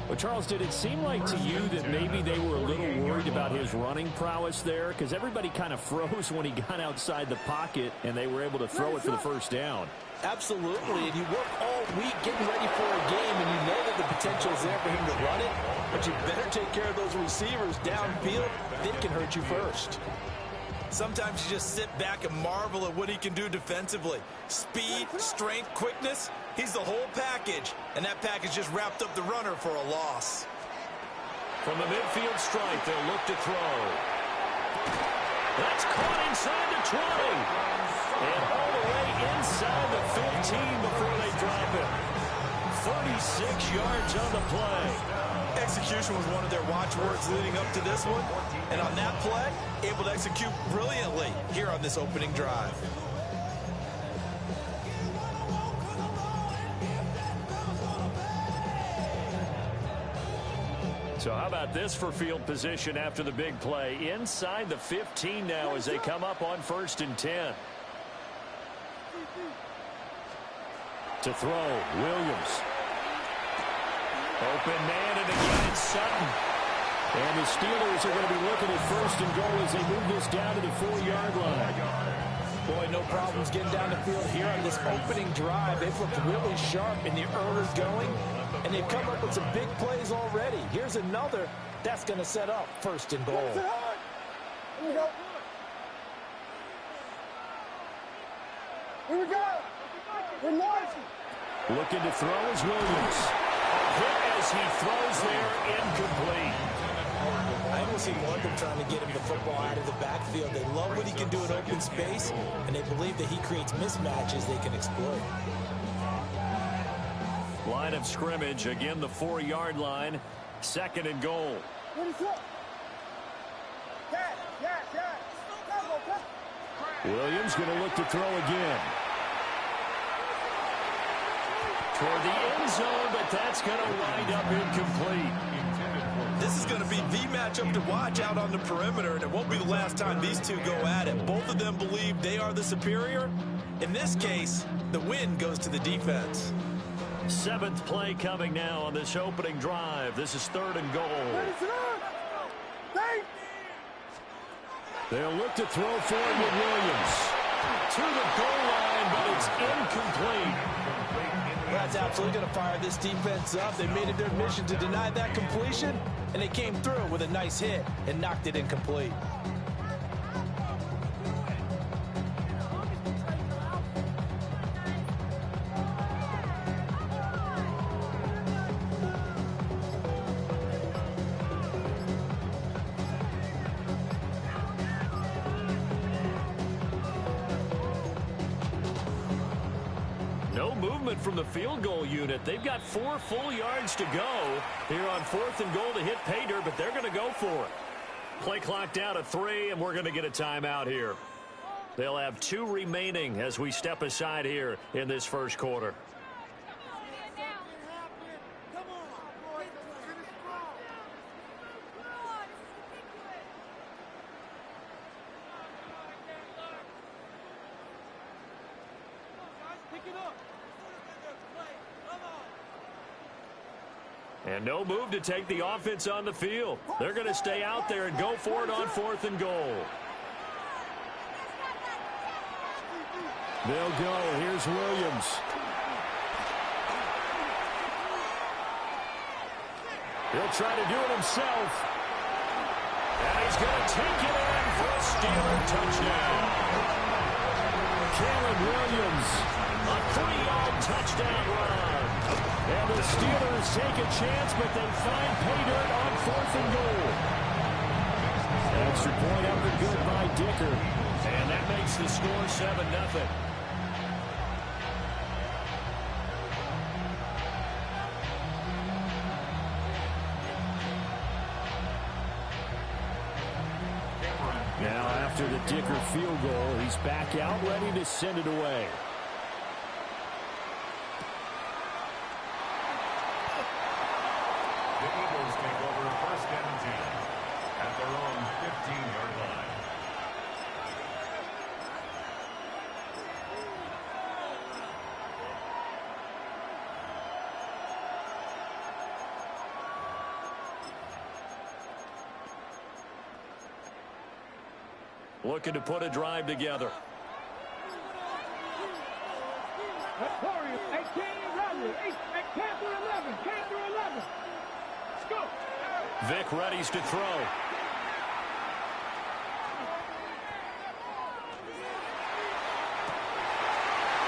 Well, Charles, did it seem like to you that maybe they were a little worried about his running prowess there? Because everybody kind of froze when he got outside the pocket, and they were able to throw it for the first down. Absolutely, and you work all week getting ready for a game, and you know that the potential is there for him to run it, but you better take care of those receivers downfield. They can hurt you first. Sometimes you just sit back and marvel at what he can do defensively. Speed, strength, quickness, he's the whole package, and that package just wrapped up the runner for a loss. From the midfield stripe, they'll look to throw. That's caught inside the 20. And all the way inside the 15 before they drop it. 36 yards on the play. Execution was one of their watchwords leading up to this one. And on that play, able to execute brilliantly here on this opening drive. So how about this for field position after the big play? Inside the 15 now as they come up on 1st and 10. To throw, Williams. Open man, and again it's Sutton. And the Steelers are going to be looking at 1st and goal as they move this down to the 4-yard line. Boy, no problems getting down the field here on this opening drive. They've looked really sharp in the early going, and they've come up with some big plays already. Here's another that's going to set up 1st and goal. Here we go. Here we go. We're launching. Looking to throw is Williams. Hit as he throws there, incomplete. I almost see more of them trying to get him the football out of the backfield. They love what he can do in open space, and they believe that he creates mismatches they can exploit. Line of scrimmage, again the 4-yard line, 2nd and goal. Williams going to look to throw again. Toward the end zone, but that's going to wind up incomplete. This is going to be the matchup to watch out on the perimeter, and it won't be the last time these two go at it. Both of them believe they are the superior. In this case, the win goes to the defense. 7th play coming now on this opening drive. This is 3rd and goal. They'll look to throw for it with Williams. To the goal line, but it's incomplete. That's absolutely going to fire this defense up. They made it their mission to deny that completion, and they came through with a nice hit and knocked it incomplete. No movement from the field goal unit. They've got 4 full yards to go here on 4th and goal to hit pay dirt, but they're going to go for it. Play clock down to 3, and we're going to get a timeout here. They'll have 2 remaining as we step aside here in this first quarter. And no move to take the offense on the field. They're going to stay out there and go for it on 4th and goal. They'll go. Here's Williams. He'll try to do it himself. And he's going to take it in for a Steeler touchdown. Caleb Williams, a 3-yard touchdown run. And the Steelers take a chance, but they find pay dirt on 4th and goal. Extra point up and good by Dicker. And that makes the score 7-0. Now after the Dicker field goal, he's back out ready to send it away. The Eagles take over 1st and 10 at their own 15-yard line. Looking to put a drive together. Warriors, 18, Riley, 10 through 11, 10 through 11. Let's go. Vic readies to throw.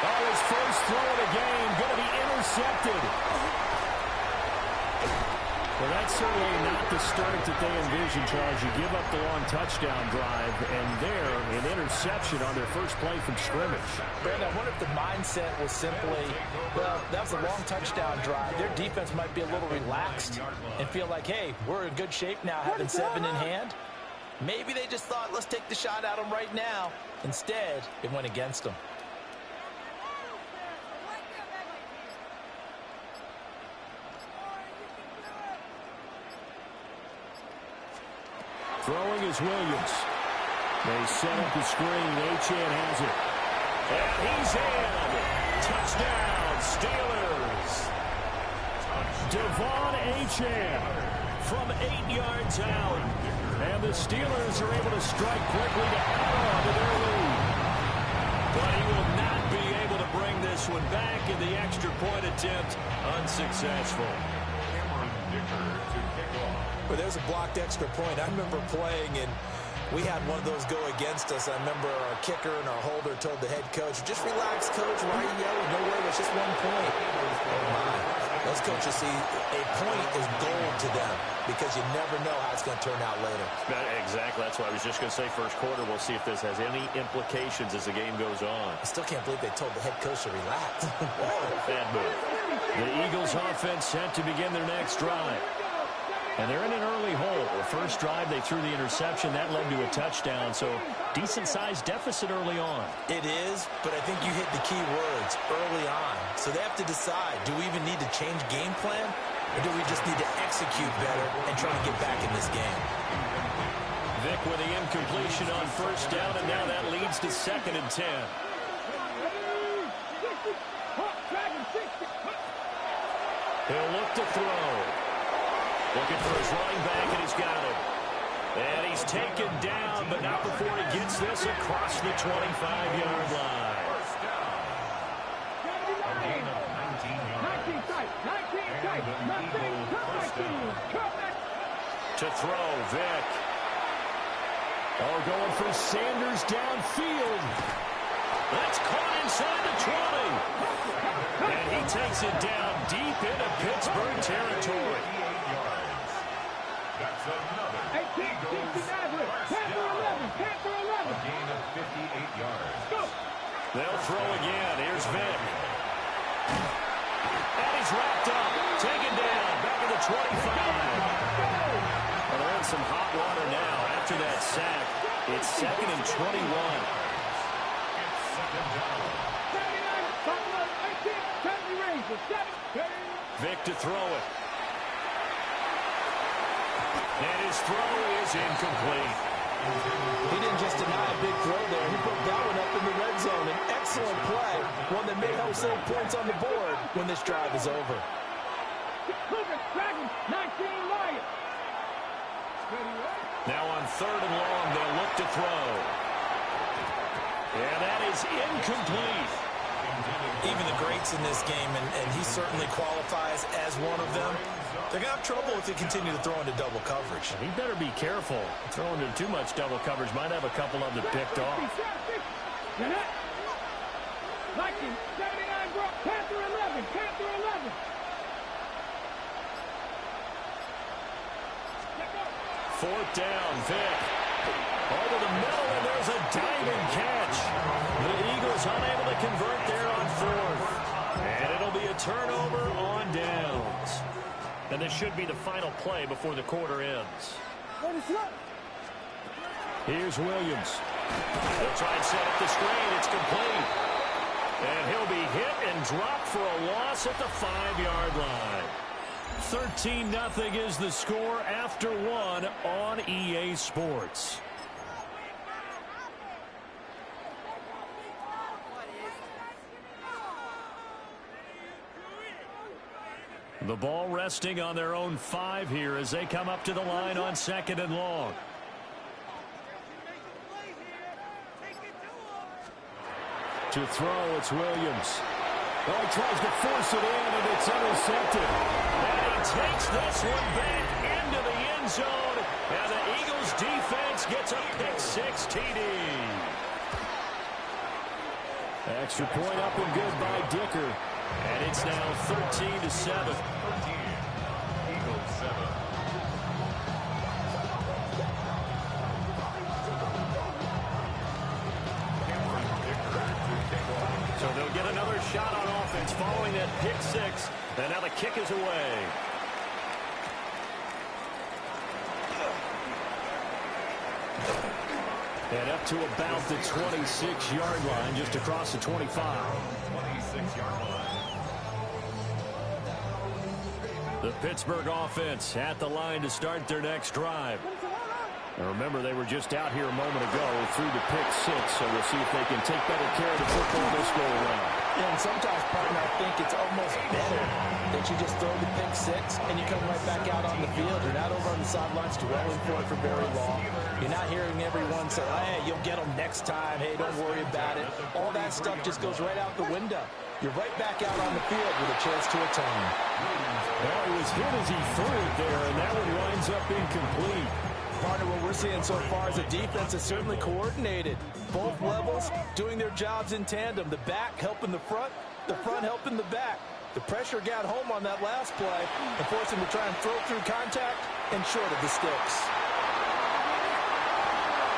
Oh, his first throw of the game going to be intercepted. Well, that's certainly not the start that they envisioned, Charles. You give up the long touchdown drive, and there, an interception on their first play from scrimmage. Brandon, I wonder if the mindset was simply, well, that was a long touchdown drive. Their defense might be a little relaxed and feel like, hey, we're in good shape now, having 7 in hand. Maybe they just thought, let's take the shot at them right now. Instead, it went against them. Throwing is Williams. They set up the screen. Achane has it. And he's in. Touchdown, Steelers. Devon Achane from 8 yards out. And the Steelers are able to strike quickly to add on to their lead. But he will not be able to bring this one back in the extra point attempt. Unsuccessful. But there's a blocked extra point. I remember playing, and we had one of those go against us. I remember our kicker and our holder told the head coach, just relax, coach. Why are you yelling? No worry, it's just 1 point. Oh, my. Those coaches see a point is gold to them because you never know how it's going to turn out later. Exactly. That's why I was just going to say first quarter. We'll see if this has any implications as the game goes on. I still can't believe they told the head coach to relax. Bad move. The Eagles offense set to begin their next drive. And they're in an early hole. The first drive, they threw the interception. That led to a touchdown, so decent-sized deficit early on. It is, but I think you hit the key words, early on. So they have to decide, do we even need to change game plan, or do we just need to execute better and try to get back in this game? Vic with the incompletion on first down, and now that leads to 2nd and 10. He'll look to throw. Looking for his running back, and he's got it. And he's is taken down, but not before he gets this across the 25-yard line. A gain of 19 yards. 19 tight. 19 tight. Nothing. Come back. To throw, Vick. Oh, going for Sanders downfield. That's caught inside the 20. And he takes it down deep into Pittsburgh territory. That's another 18, 60 average. Panther 11. Panther 11. A gain of 58 yards. Go. They'll throw again. Here's Vick. And he's wrapped up. Taken down. Back at the 25. Well, they're in some hot water now after that sack. It's 2nd and 21. It's 2nd down. Vick to throw it. And his throw is incomplete. He didn't just deny a big throw there. He put that one up in the red zone. An excellent play. One that may help save points on the board when this drive is over. Now on 3rd and long, they'll look to throw. And that is incomplete. Even the greats in this game, and he certainly qualifies as one of them, they're going to have trouble if they continue to throw into double coverage. He better be careful. Throwing into too much double coverage might have a couple of them picked off. Vikings, 79 brought Panther 11. Panther 11. Fourth down, Vick. Over the middle, and there's a diving catch. The Eagles unable to convert there on 4th. And it'll be a turnover on downs. And this should be the final play before the quarter ends. Here's Williams. They'll try and set up the screen. It's complete. And he'll be hit and dropped for a loss at the 5-yard line. 13-0 is the score after 1 on EA Sports. The ball resting on their own 5 here as they come up to the line on 2nd and long. To throw, it's Williams. Oh, he tries to force it in, and it's intercepted. And he takes this one back into the end zone. And the Eagles defense gets a pick-6 TD. Extra point up and good by Dicker. And it's now 13-7. 13. Eagles 7. So they'll get another shot on offense following that pick-6. And now the kick is away. And up to about the 26-yard line, just across the 25. 26-yard line. The Pittsburgh offense at the line to start their next drive. And remember, they were just out here a moment ago through the pick-6, so we'll see if they can take better care of the football this go around. Yeah, and sometimes, partner, I think it's almost better that you just throw the pick-6 and you come right back out on the field. You're not over on the sidelines dwelling for it for very long. You're not hearing everyone say, hey, you'll get them next time. Hey, don't worry about it. All that stuff just goes right out the window. You're right back out on the field with a chance to atone. Well, he was hit as he threw it there, and that one winds up incomplete. Partner, what we're seeing so far is a defense is certainly coordinated. Both levels doing their jobs in tandem. The back helping the front helping the back. The pressure got home on that last play and forced him to try and throw through contact and short of the sticks.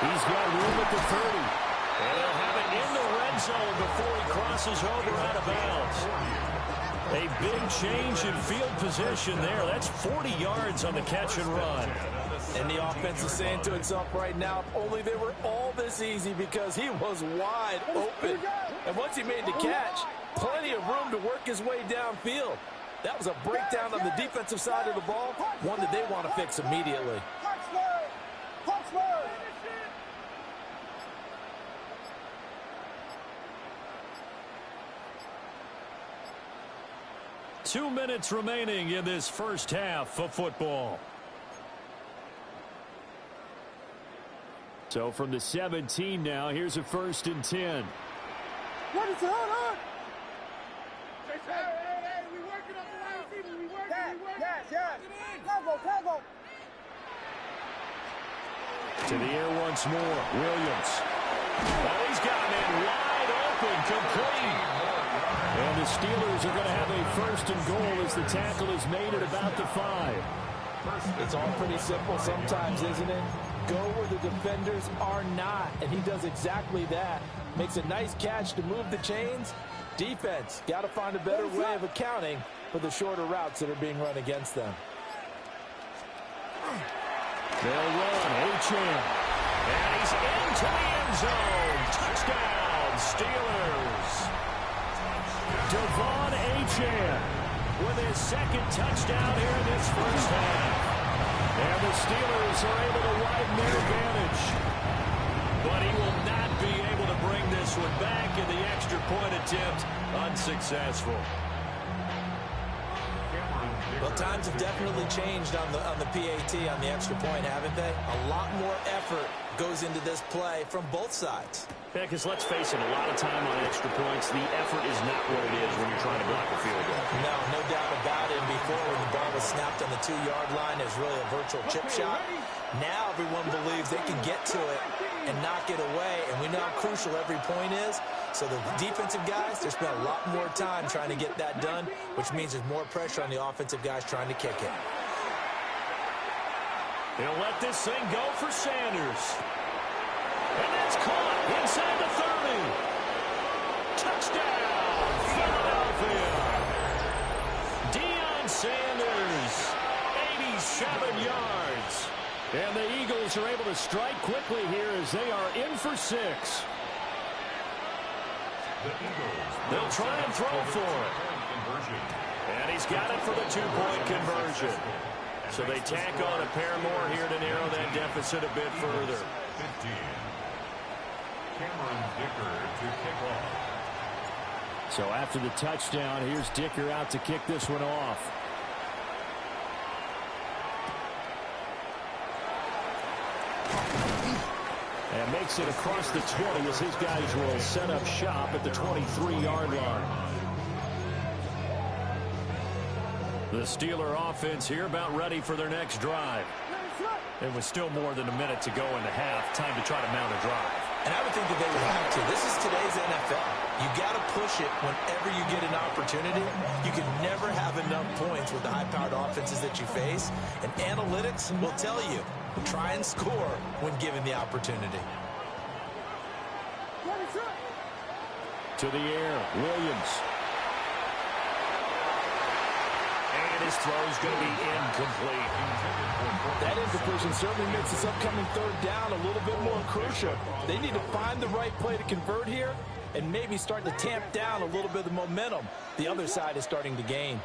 He's got room at the 30. And he'll have it in the red zone before he crosses over out of bounds. A big change in field position there. That's 40 yards on the catch and run. And the offense is saying to itself right now, if only they were all this easy, because he was wide open. And once he made the catch, plenty of room to work his way downfield. That was a breakdown on the defensive side of the ball, one that they want to fix immediately. 2 minutes remaining in this first half of football. So from the 17 now, here's a 1st and 10. What is it? Hold on. Hey, we working up the wide receiver. We working. Yes. Tackle. To the air once more. Williams. Well, he's got a man wide open, complete. And the Steelers are going to have a 1st and goal as the tackle is made at about the 5. It's all pretty simple sometimes, isn't it? Go where the defenders are not, and he does exactly that. Makes a nice catch to move the chains. Defense, got to find a better way of accounting for the shorter routes that are being run against them. They'll run. Achane. And he's into the end zone. Touchdown, Steelers. Devon Achane with his 2nd touchdown here in this first half. And the Steelers are able to widen their advantage. But he will not be able to bring this one back, in the extra point attempt unsuccessful. Well, times have definitely changed on the PAT, on the extra point, haven't they? A lot more effort goes into this play from both sides. Yeah, because let's face it, a lot of time on extra points, the effort is not what it is when you're trying to block a field goal. No doubt about it. And before, when the ball was snapped on the 2-yard line, there's really a virtual chip shot. Now everyone believes they can get to it and knock it away, and we know how crucial every point is. So the defensive guys, they spend a lot more time trying to get that done, which means there's more pressure on the offensive guys trying to kick it. He'll let this thing go for Sanders. And that's caught inside the 30. Touchdown, Philadelphia. Deion Sanders, 87 yards. And the Eagles are able to strike quickly here as they are in for 6. They'll try and throw for it. And he's got it for the 2-point conversion. So they tack on a pair more here to narrow that deficit a bit further. 15. Cameron Dicker to kick off. So after the touchdown, here's Dicker out to kick this one off. And makes it across the 20 as his guys will set up shop at the 23-yard line. The Steeler offense here about ready for their next drive. And with still more than a minute to go in the half, time to try to mount a drive. And I would think that they would have to. This is today's NFL. You got to push it whenever you get an opportunity. You can never have enough points with the high-powered offenses that you face. And analytics will tell you, try and score when given the opportunity. To the air, Williams. And his throw is going to be incomplete. That incompletion certainly makes this upcoming 3rd down a little bit more crucial. They need to find the right play to convert here and maybe start to tamp down a little bit of the momentum the other side is starting to gain.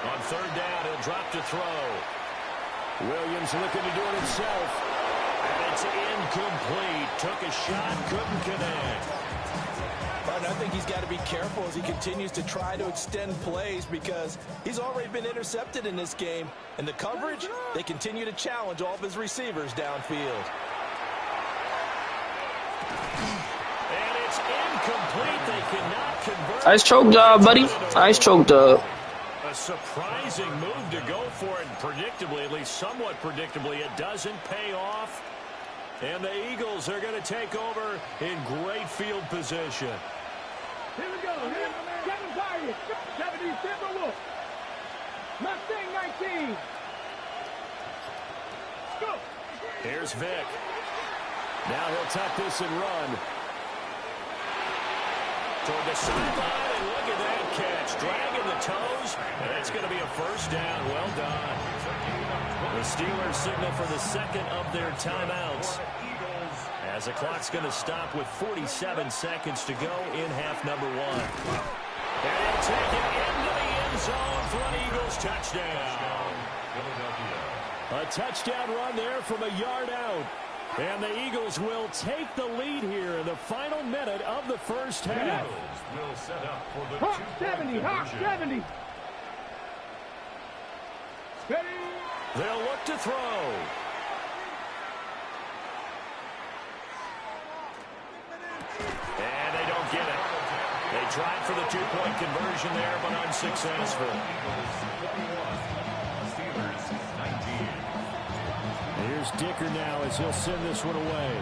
On 3rd down, he'll drop to throw. Williams looking to do it himself. And it's incomplete. Took a shot, couldn't connect. And I think he's got to be careful as he continues to try to extend plays because he's already been intercepted in this game. And the coverage, they continue to challenge all of his receivers downfield. And it's incomplete. They cannot convert. Nice choke job, buddy. Nice choke job. A surprising move to go for it, and predictably, at least somewhat predictably, it doesn't pay off. And the Eagles are going to take over in great field position. Here we go. Kevin Byron, 70 Timberwolves. Mustang 19. Go. Here's Vic. Now he'll tuck this and run. Toward the sideline, and look at that catch. Dragging the toes, and it's going to be a 1st down. Well done. The Steelers signal for the 2nd of their timeouts, as the clock's going to stop with 47 seconds to go in half number 1. And he'll take it into the end zone for an Eagles touchdown. A touchdown run there from a yard out. And the Eagles will take the lead here in the final minute of the first half. Will set up for the Hawk 70, Hawk 70. Ready. They'll look to throw. tried for the two-point conversion there, but unsuccessful. Here's Dicker now as he'll send this one away.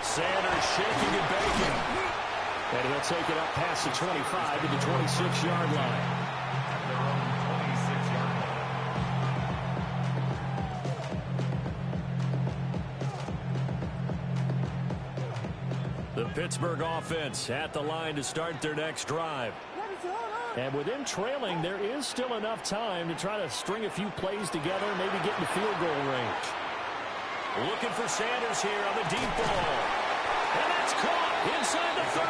Sanders shaking and baking. And he'll take it up past the 25 to the 26-yard line. The Pittsburgh offense at the line to start their next drive. And with them trailing, there is still enough time to try to string a few plays together, maybe get in the field goal range. Looking for Sanders here on the deep ball. And that's caught inside the 30.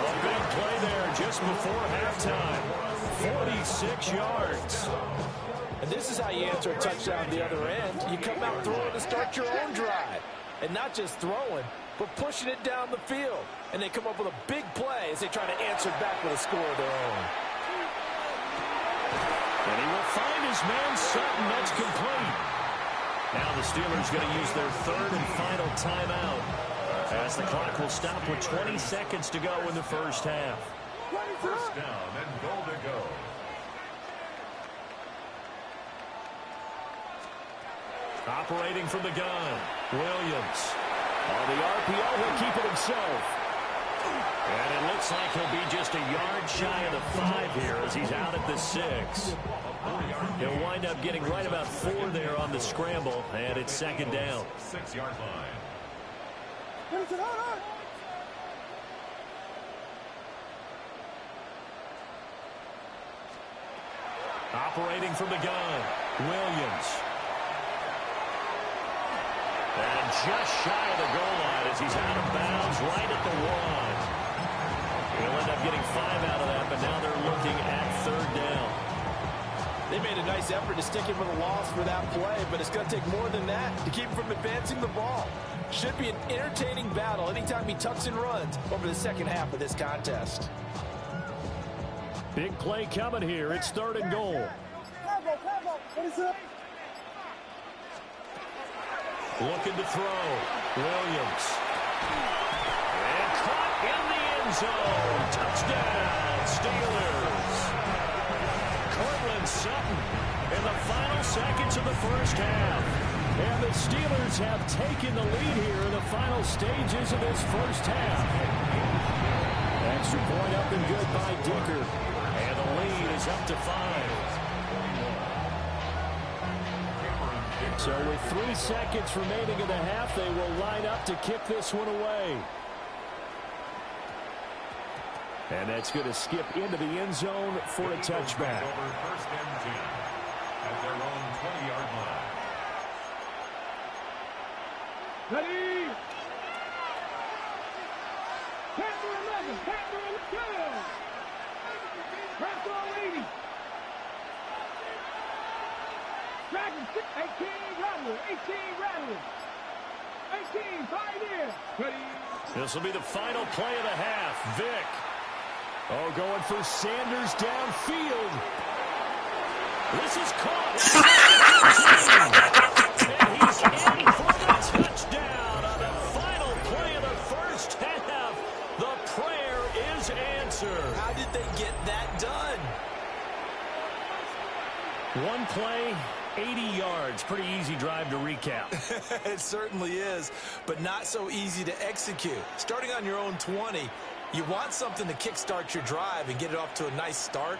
A big play there just before halftime. 46 yards. And this is how you answer a touchdown the other end. You come out throwing to start your own drive. And not just throwing, but pushing it down the field. And they come up with a big play as they try to answer back with a score of their own. And he will find his man Sutton. That's complete. Now the Steelers going to use their third and final timeout as the clock will stop with 20 seconds to go in the first half. First down and goal to go. Operating from the gun, Williams. On the RPO, he'll keep it himself. And it looks like he'll be just a yard shy of the 5 here as he's out at the 6. He'll wind up getting right about 4 there on the scramble, and it's second down. 6-yard line. Operating from the gun, Williams. And just shy of the goal line as he's out of bounds right at the 1. He'll end up getting 5 out of that, but now they're looking at third down. They made a nice effort to stick him with a loss for that play, but it's going to take more than that to keep him from advancing the ball. Should be an entertaining battle anytime he tucks and runs over the second half of this contest. Big play coming here. It's third and goal. Looking to throw. Williams. And caught in the end zone. Touchdown, Steelers. Cortland Sutton in the final seconds of the first half. And the Steelers have taken the lead here in the final stages of this first half. Extra point up and good by Dicker. And the lead is up to 5. So with 3 seconds remaining in the half, they will line up to kick this one away. And that's going to skip into the end zone for a touchback. Over first and 10 at their own 20-yard line. Ready? 10 to 11, 10 to 12. Press on 80. Dragons 18 rattlers, 18 rattlers. 18 pioneers. Ready? This will be the final play of the half. Vick. Oh, going for Sanders downfield. This is caught. And he's in for the touchdown on the final play of the first half. The prayer is answered. How did they get that done? One play, 80 yards. Pretty easy drive to recap. It certainly is, but not so easy to execute. Starting on your own 20, you want something to kickstart your drive and get it off to a nice start.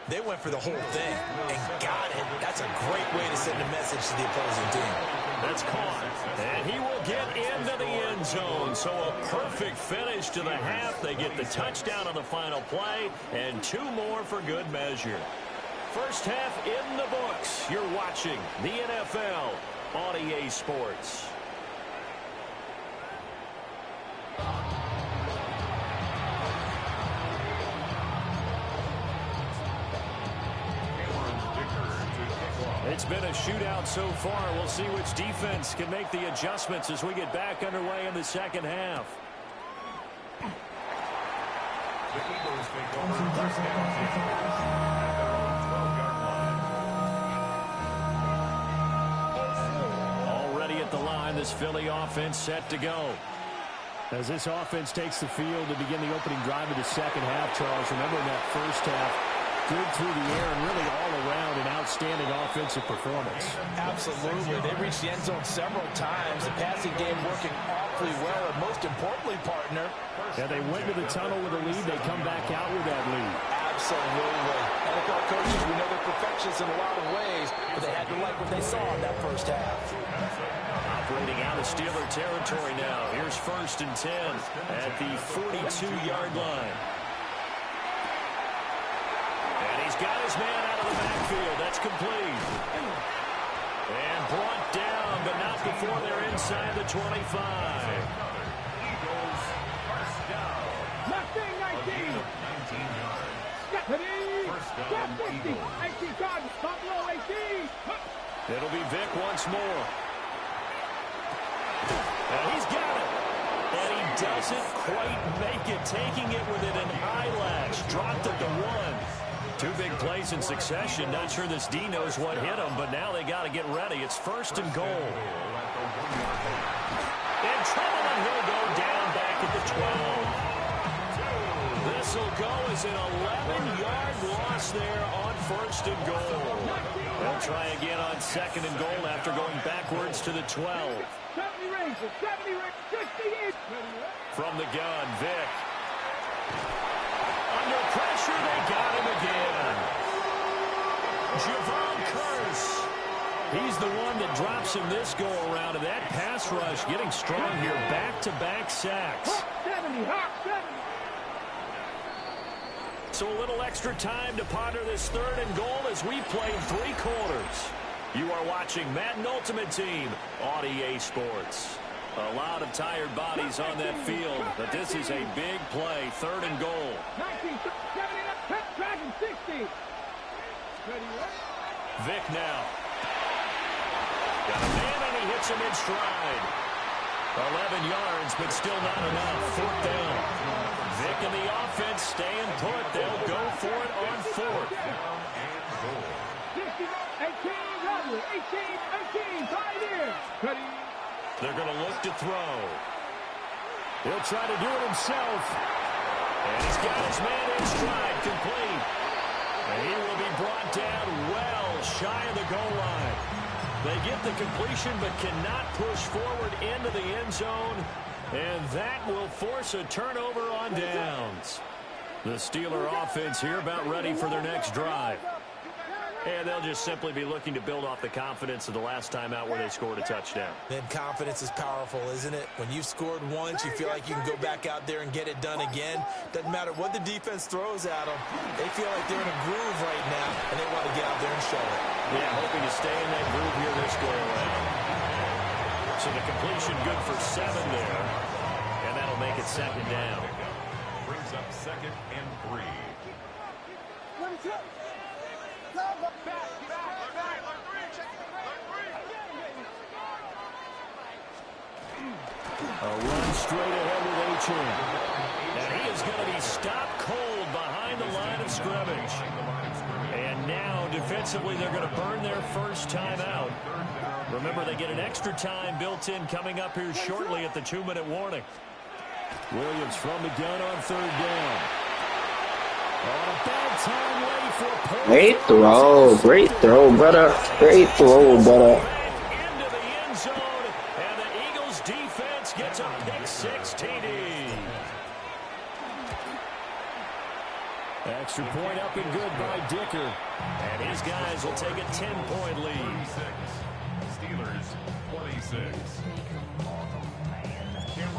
They went for the whole thing and got it. That's a great way to send a message to the opposing team. That's caught. And he will get into the end zone. So a perfect finish to the half. They get the touchdown on the final play and 2 more for good measure. First half in the books. You're watching the NFL on EA Sports. It's been a shootout so far. We'll see which defense can make the adjustments as we get back underway in the second half. The Eagles take over first down. Already at the line. this Philly offense set to go. As this offense takes the field to begin the opening drive of the second half, Charles, remember in that first half, good through the air and really all around an outstanding offensive performance. Absolutely. They reached the end zone several times. The passing game working awfully well, and most importantly, partner. Yeah, they went to the tunnel with a lead. They come back out with that lead. Absolutely. NFL coaches, we know they're perfectionists in a lot of ways, but they had to like what they saw in that first half. Operating out of Steeler territory now. Here's 1st and 10 at the 42-yard line. And he's got his man out of the backfield. That's complete. And brought down, but not before they're inside the 25. Eagles, first down. Mustang 19. 19 yards. Stephanie. First down, 50. 18 yards. Buffalo 18. It'll be Vic once more. And he's got it. And he doesn't quite make it, taking it within an eyelash. Dropped at the 1. 2 big plays in succession. Not sure this D knows what hit him, but now they got to get ready. It's 1st and goal. In trouble, and he'll go down back at the 12. This will go as an 11-yard loss there on 1st and goal. They'll try again on 2nd and goal after going backwards to the 12. 70 Rangers, 70 Rangers, 60 From the gun, Vic. Under pressure, they got him again. Javon Curse. He's the one that drops him this go-around, and that pass rush getting strong here. Back-to-back sacks. 70, 70. So a little extra time to ponder this 3rd and goal as we play 3 quarters. You are watching Madden Ultimate Team on EA Sports. A lot of tired bodies on that field, but this is a big play, 3rd and goal. 19, Dragon 60. Vic now. Got a man, and he hits him in stride. 11 yards, but still not enough. 4th down. Vic and the offense staying put. They'll go for it on 4th. 18, Pioneer. They're going to look to throw. He'll try to do it himself. And he's got his man in stride, complete. And he will be brought down well shy of the goal line. They get the completion but cannot push forward into the end zone. And that will force a turnover on downs. The Steeler offense here about ready for their next drive. And they'll just simply be looking to build off the confidence of the last time out where they scored a touchdown. And confidence is powerful, isn't it? When you've scored once, you feel like you can go back out there and get it done again. Doesn't matter what the defense throws at them. They feel like they're in a groove right now, and they want to get out there and show it. Yeah, hoping to stay in that groove here this go-around. So the completion good for 7 there. And that'll make it 2nd down. Brings up 2nd and 3. A run straight ahead with H.M. And he is going to be stopped cold behind the line of scrimmage. And now, defensively, they're going to burn their first time out. Remember, they get an extra time built in coming up here shortly at the 2-minute warning. Williams from the gun on 3rd down. On a bad time late for a pull. Great throw, brother. Great throw, brother. Into the end zone, and the Eagles defense gets a pick-6 TD. Extra point up and good by Dicker. And his guys will take a 10-point lead. Steelers 26.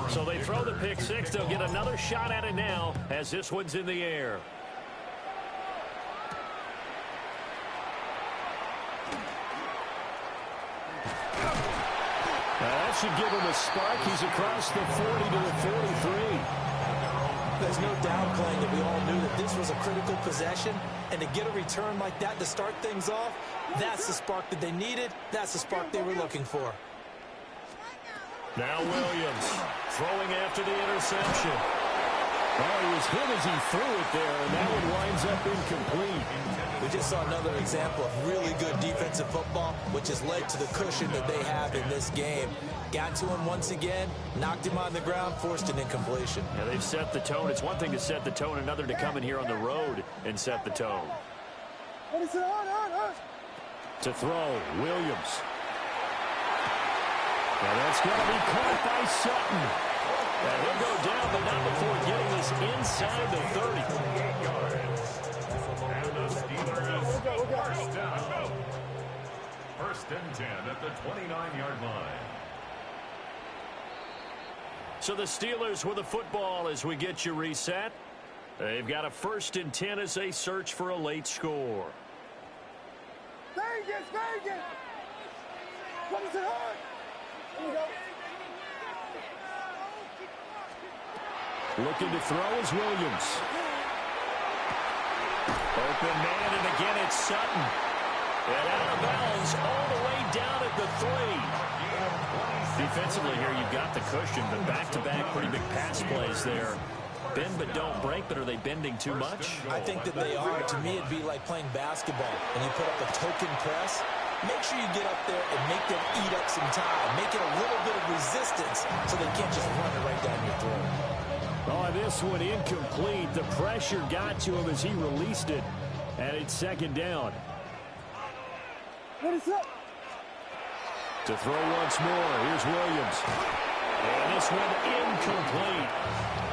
So they throw the pick-6. They'll get another shot at it now as this one's in the air. That should give him a spark. He's across the 40 to the 43. There's no doubt, Glenn, that we all knew that this was a critical possession, and to get a return like that to start things off, that's the spark that they needed. That's the spark they were looking for. Now Williams throwing after the interception. Oh, he was hit as he threw it there, and that one winds up incomplete. We just saw another example of really good defensive football, which has led to the cushion that they have in this game. Got to him once again, knocked him on the ground, forced an incompletion. Yeah, they've set the tone. It's one thing to set the tone, another to come in here on the road and set the tone. To throw, Williams. Now that's going to be caught by Sutton. And he'll go down, but not before getting this inside the 30. And the Steelers first down. First and 10 at the 29-yard line. So the Steelers with the football as we get you reset. They've got a 1st and 10 as they search for a late score. Vegas! What is it on? Here we go. Looking to throw is Williams. Open man, and again it's Sutton. And out of bounds all the way down at the 3. Defensively here, you've got the cushion, but back-to-back pretty big pass plays there. Bend but don't break, but are they bending too much? I think that they are. To me, it'd be like playing basketball, and you put up a token press. Make sure you get up there and make them eat up some time. Make it a little bit of resistance so they can't just run it right down your throat. Oh, this one incomplete. The pressure got to him as he released it. And it's 2nd down. What is up? To throw once more. Here's Williams. And this one incomplete.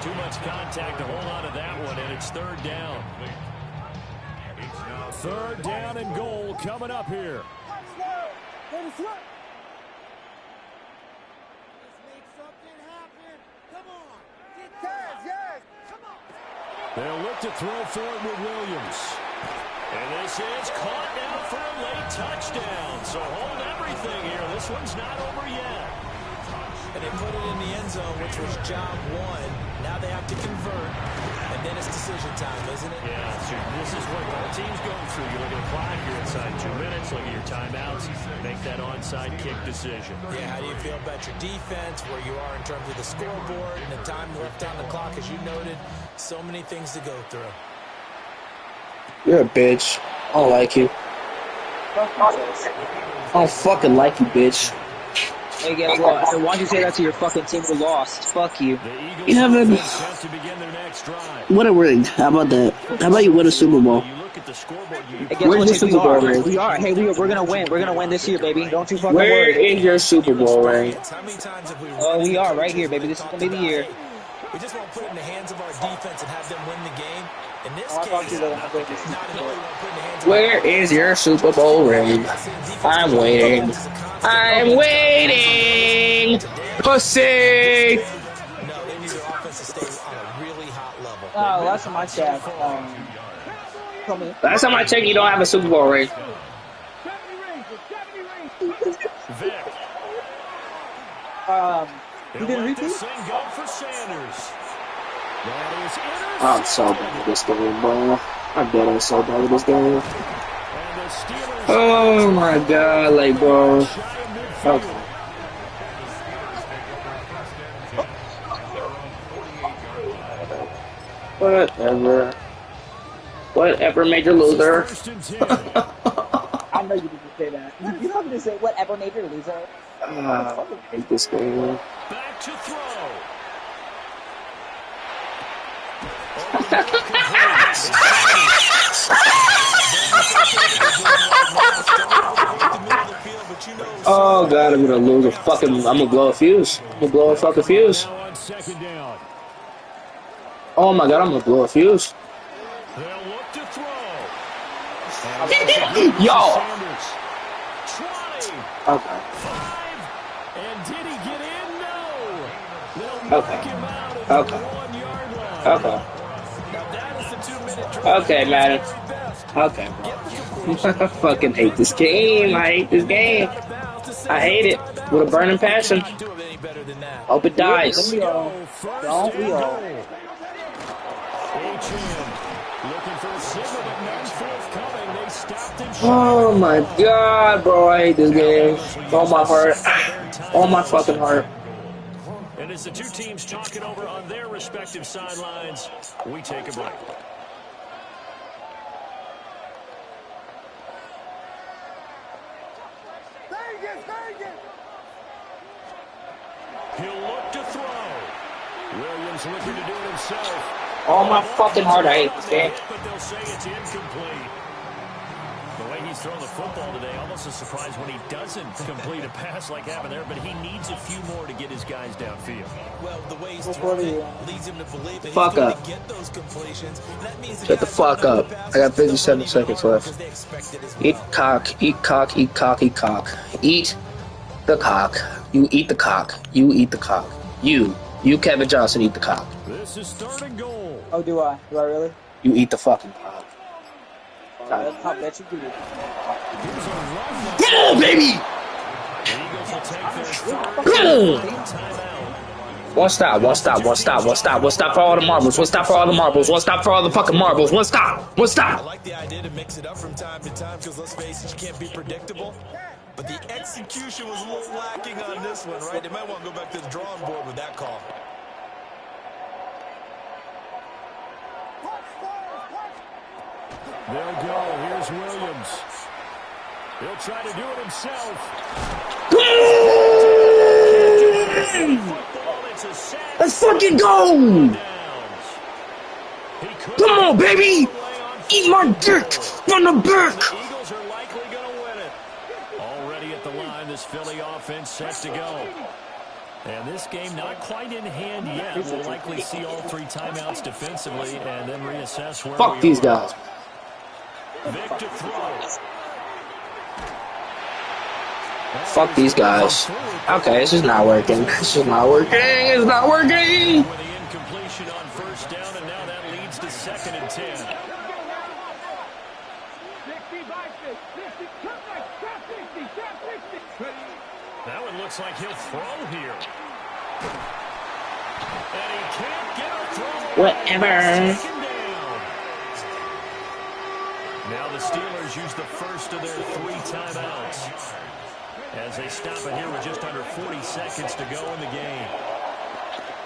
Too much contact to hold on to that one, and it's 3rd down. 3rd down and goal coming up here. What is up? They'll look to throw for it with Williams. And this is caught now for a late touchdown. So hold everything here. This one's not over yet. And they put it in the end zone, which was job 1. Now they have to convert. And then it's decision time, isn't it? Yeah, so this is what all teams go through. You look at the clock, you're inside 2 minutes. Look at your timeouts. Make that onside kick decision. Yeah, how do you feel about your defense, where you are in terms of the scoreboard, and the time left on the clock, as you noted? So many things to go through. You're a bitch. I don't like you. I don't fucking like you, bitch. Hey, guess what? Hey, why'd you say that to your fucking team who lost? Fuck you. You haven't. Whatever. How about that? How about you win a Super Bowl? Hey, guess Where's what? your Super Bowl ring? We are. Hey, we're gonna win. We're gonna win this year, baby. Don't you fucking worry. Where is your Super Bowl ring? Oh, we are right here, baby. This is gonna be the year. We just want to put it in the hands of our defense and have them win the game. In this case, Where is your Super Bowl ring? I'm waiting. I'm waiting. Pussy. No, they need their offense to stay on a really hot level. Oh, last time I checked, Last time I checked, you don't have a Super Bowl ring. You didn't repeat? I'm so bad at this game, bro. I'm dead. I'm so bad at this game. Oh my god, like, bro. Okay. Whatever. Whatever, major loser. I know you didn't say that. You fucking just say whatever, major loser. I hate this game. Back to throw. Oh god, I'm gonna lose a fucking. I'm gonna blow a fuse. I'm gonna blow a fucking fuse. Oh my god, I'm gonna blow a fuse. Yo! Okay. Okay. Okay. Okay. Okay, man. Okay, bro. I fucking hate this game. I hate this game. I hate it with a burning passion. Hope it dies. Don't we all? Oh my god, bro. I hate this game. All my heart. All my fucking heart. And as the two teams talk it over on their respective sidelines, we take a break. He'll look to throw. Williams looking to do it himself. Oh my fucking heart, I hate this game. But they'll say it's incomplete. The way he's thrown the football today, almost a surprise when he doesn't complete a pass like happened there, but he needs a few more to get his guys downfield. Well, the way he's thrown it leads him to believe that Fuck he's going up. to get those completions. That means Shut the fuck up. I got 57 seconds left. Eat cock, eat cock, eat cock, eat cock. Eat the cock. You eat the cock. You eat the cock. You Kevin Johnson, eat the cock. This is third and goal. Oh, do I? Do I really? You eat the fucking cock. I bet you do. Yeah, baby! One stop, one stop, one stop, one stop, one stop for all the marbles, one stop for all the marbles, one stop for all the fucking marbles, one stop, one stop. I like the idea to mix it up from time to time because let's face it, you can't be predictable. But the execution was a little lacking on this one, right? They might want to go back to the drawing board with that call. They'll go. Here's Williams. He'll try to do it himself. Let's fucking go! Come on, baby! Eat my dick from the back! Eagles are likely going to win it. Already at the line, this Philly offense set to go. And this game not quite in hand yet. We'll likely see all three timeouts defensively and then reassess where Fuck these guys. Vic to throw. Fuck these guys. Okay, this is not working. This is not working. It's not working! With the incompletion on first down, and now that leads to second and 10. That one looks like he'll throw here. And he can't get a throw. Whatever. Now the Steelers use the first of their three timeouts as they stop it here with just under 40 seconds to go in the game.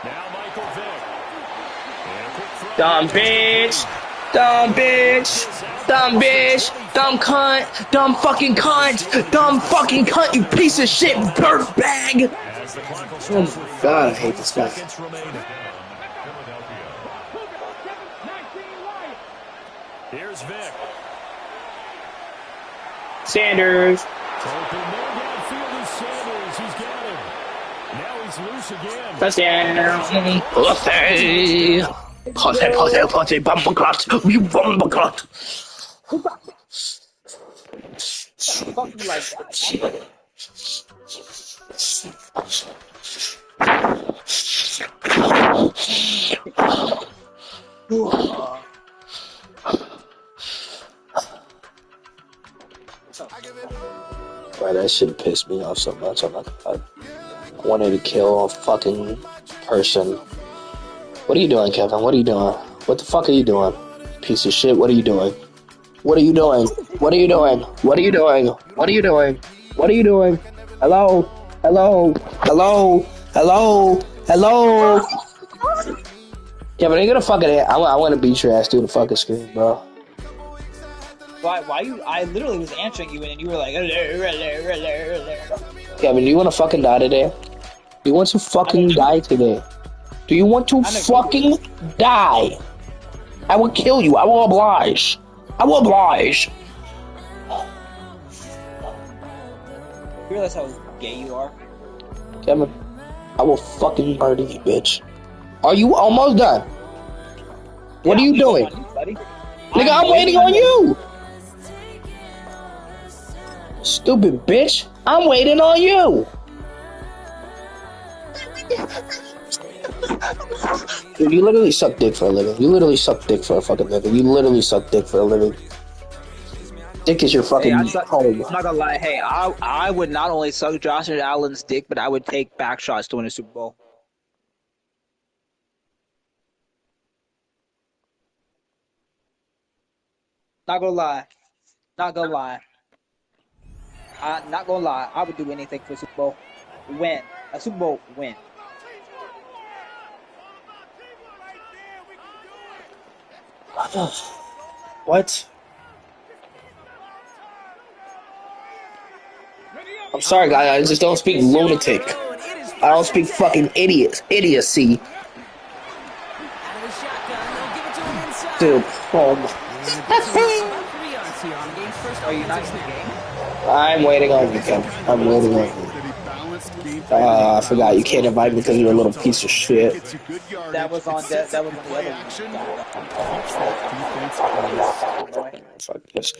Now Michael Vick. Dumb bitch. Dumb bitch. Dumb bitch. Dumb cunt. Dumb fucking cunt. Dumb fucking cunt, you piece of shit dirt bag. Oh my god, I hate this guy. Here's Vick. Sanders. Open man downfield is Sanders. He's got him. Now he's loose again. Touchdown. Pussy. Pussy, pussy, pussy, bumper clot. You bumper clot. Fuck you like that. Bro, that shit pissed me off so much. I'm like, I wanted to kill a fucking person. What are you doing, Kevin? What are you doing? What the fuck are you doing? Piece of shit, what are you doing? What are you doing? What are you doing? What are you doing? What are you doing? What are you doing? Hello? Hello? Hello? Hello? Hello? Kevin, are you gonna fucking... I want to beat your ass through the fucking screen, bro. Why you? I literally was answering you, and you were like, Kevin, do you want to fucking die today? Do you want to fucking die today? Do you want to fucking die? I will kill you. I will oblige. I will oblige. You realize how gay you are? Kevin, I will fucking murder you, bitch. Are you almost done? What are you doing? Nigga, I'm waiting on you. Stupid bitch. I'm waiting on you. Dude, you literally suck dick for a living. You literally suck dick for a fucking living. You literally suck dick for a living. Dick is your fucking home. I'm not gonna lie. Hey, I would not only suck Josh Allen's dick, but I would take back shots to win a Super Bowl. Not gonna lie. Not gonna lie. Not gonna lie. I would do anything for a Super Bowl. Win. A Super Bowl win. What? I'm sorry, guys. I just don't speak lunatic. I don't speak fucking idiocy. Dude, Are you not in the game? I'm waiting on you, Ken. I'm waiting on you. I forgot. You can't invite me because you're a little piece of shit. That was on the other one. Fuck this.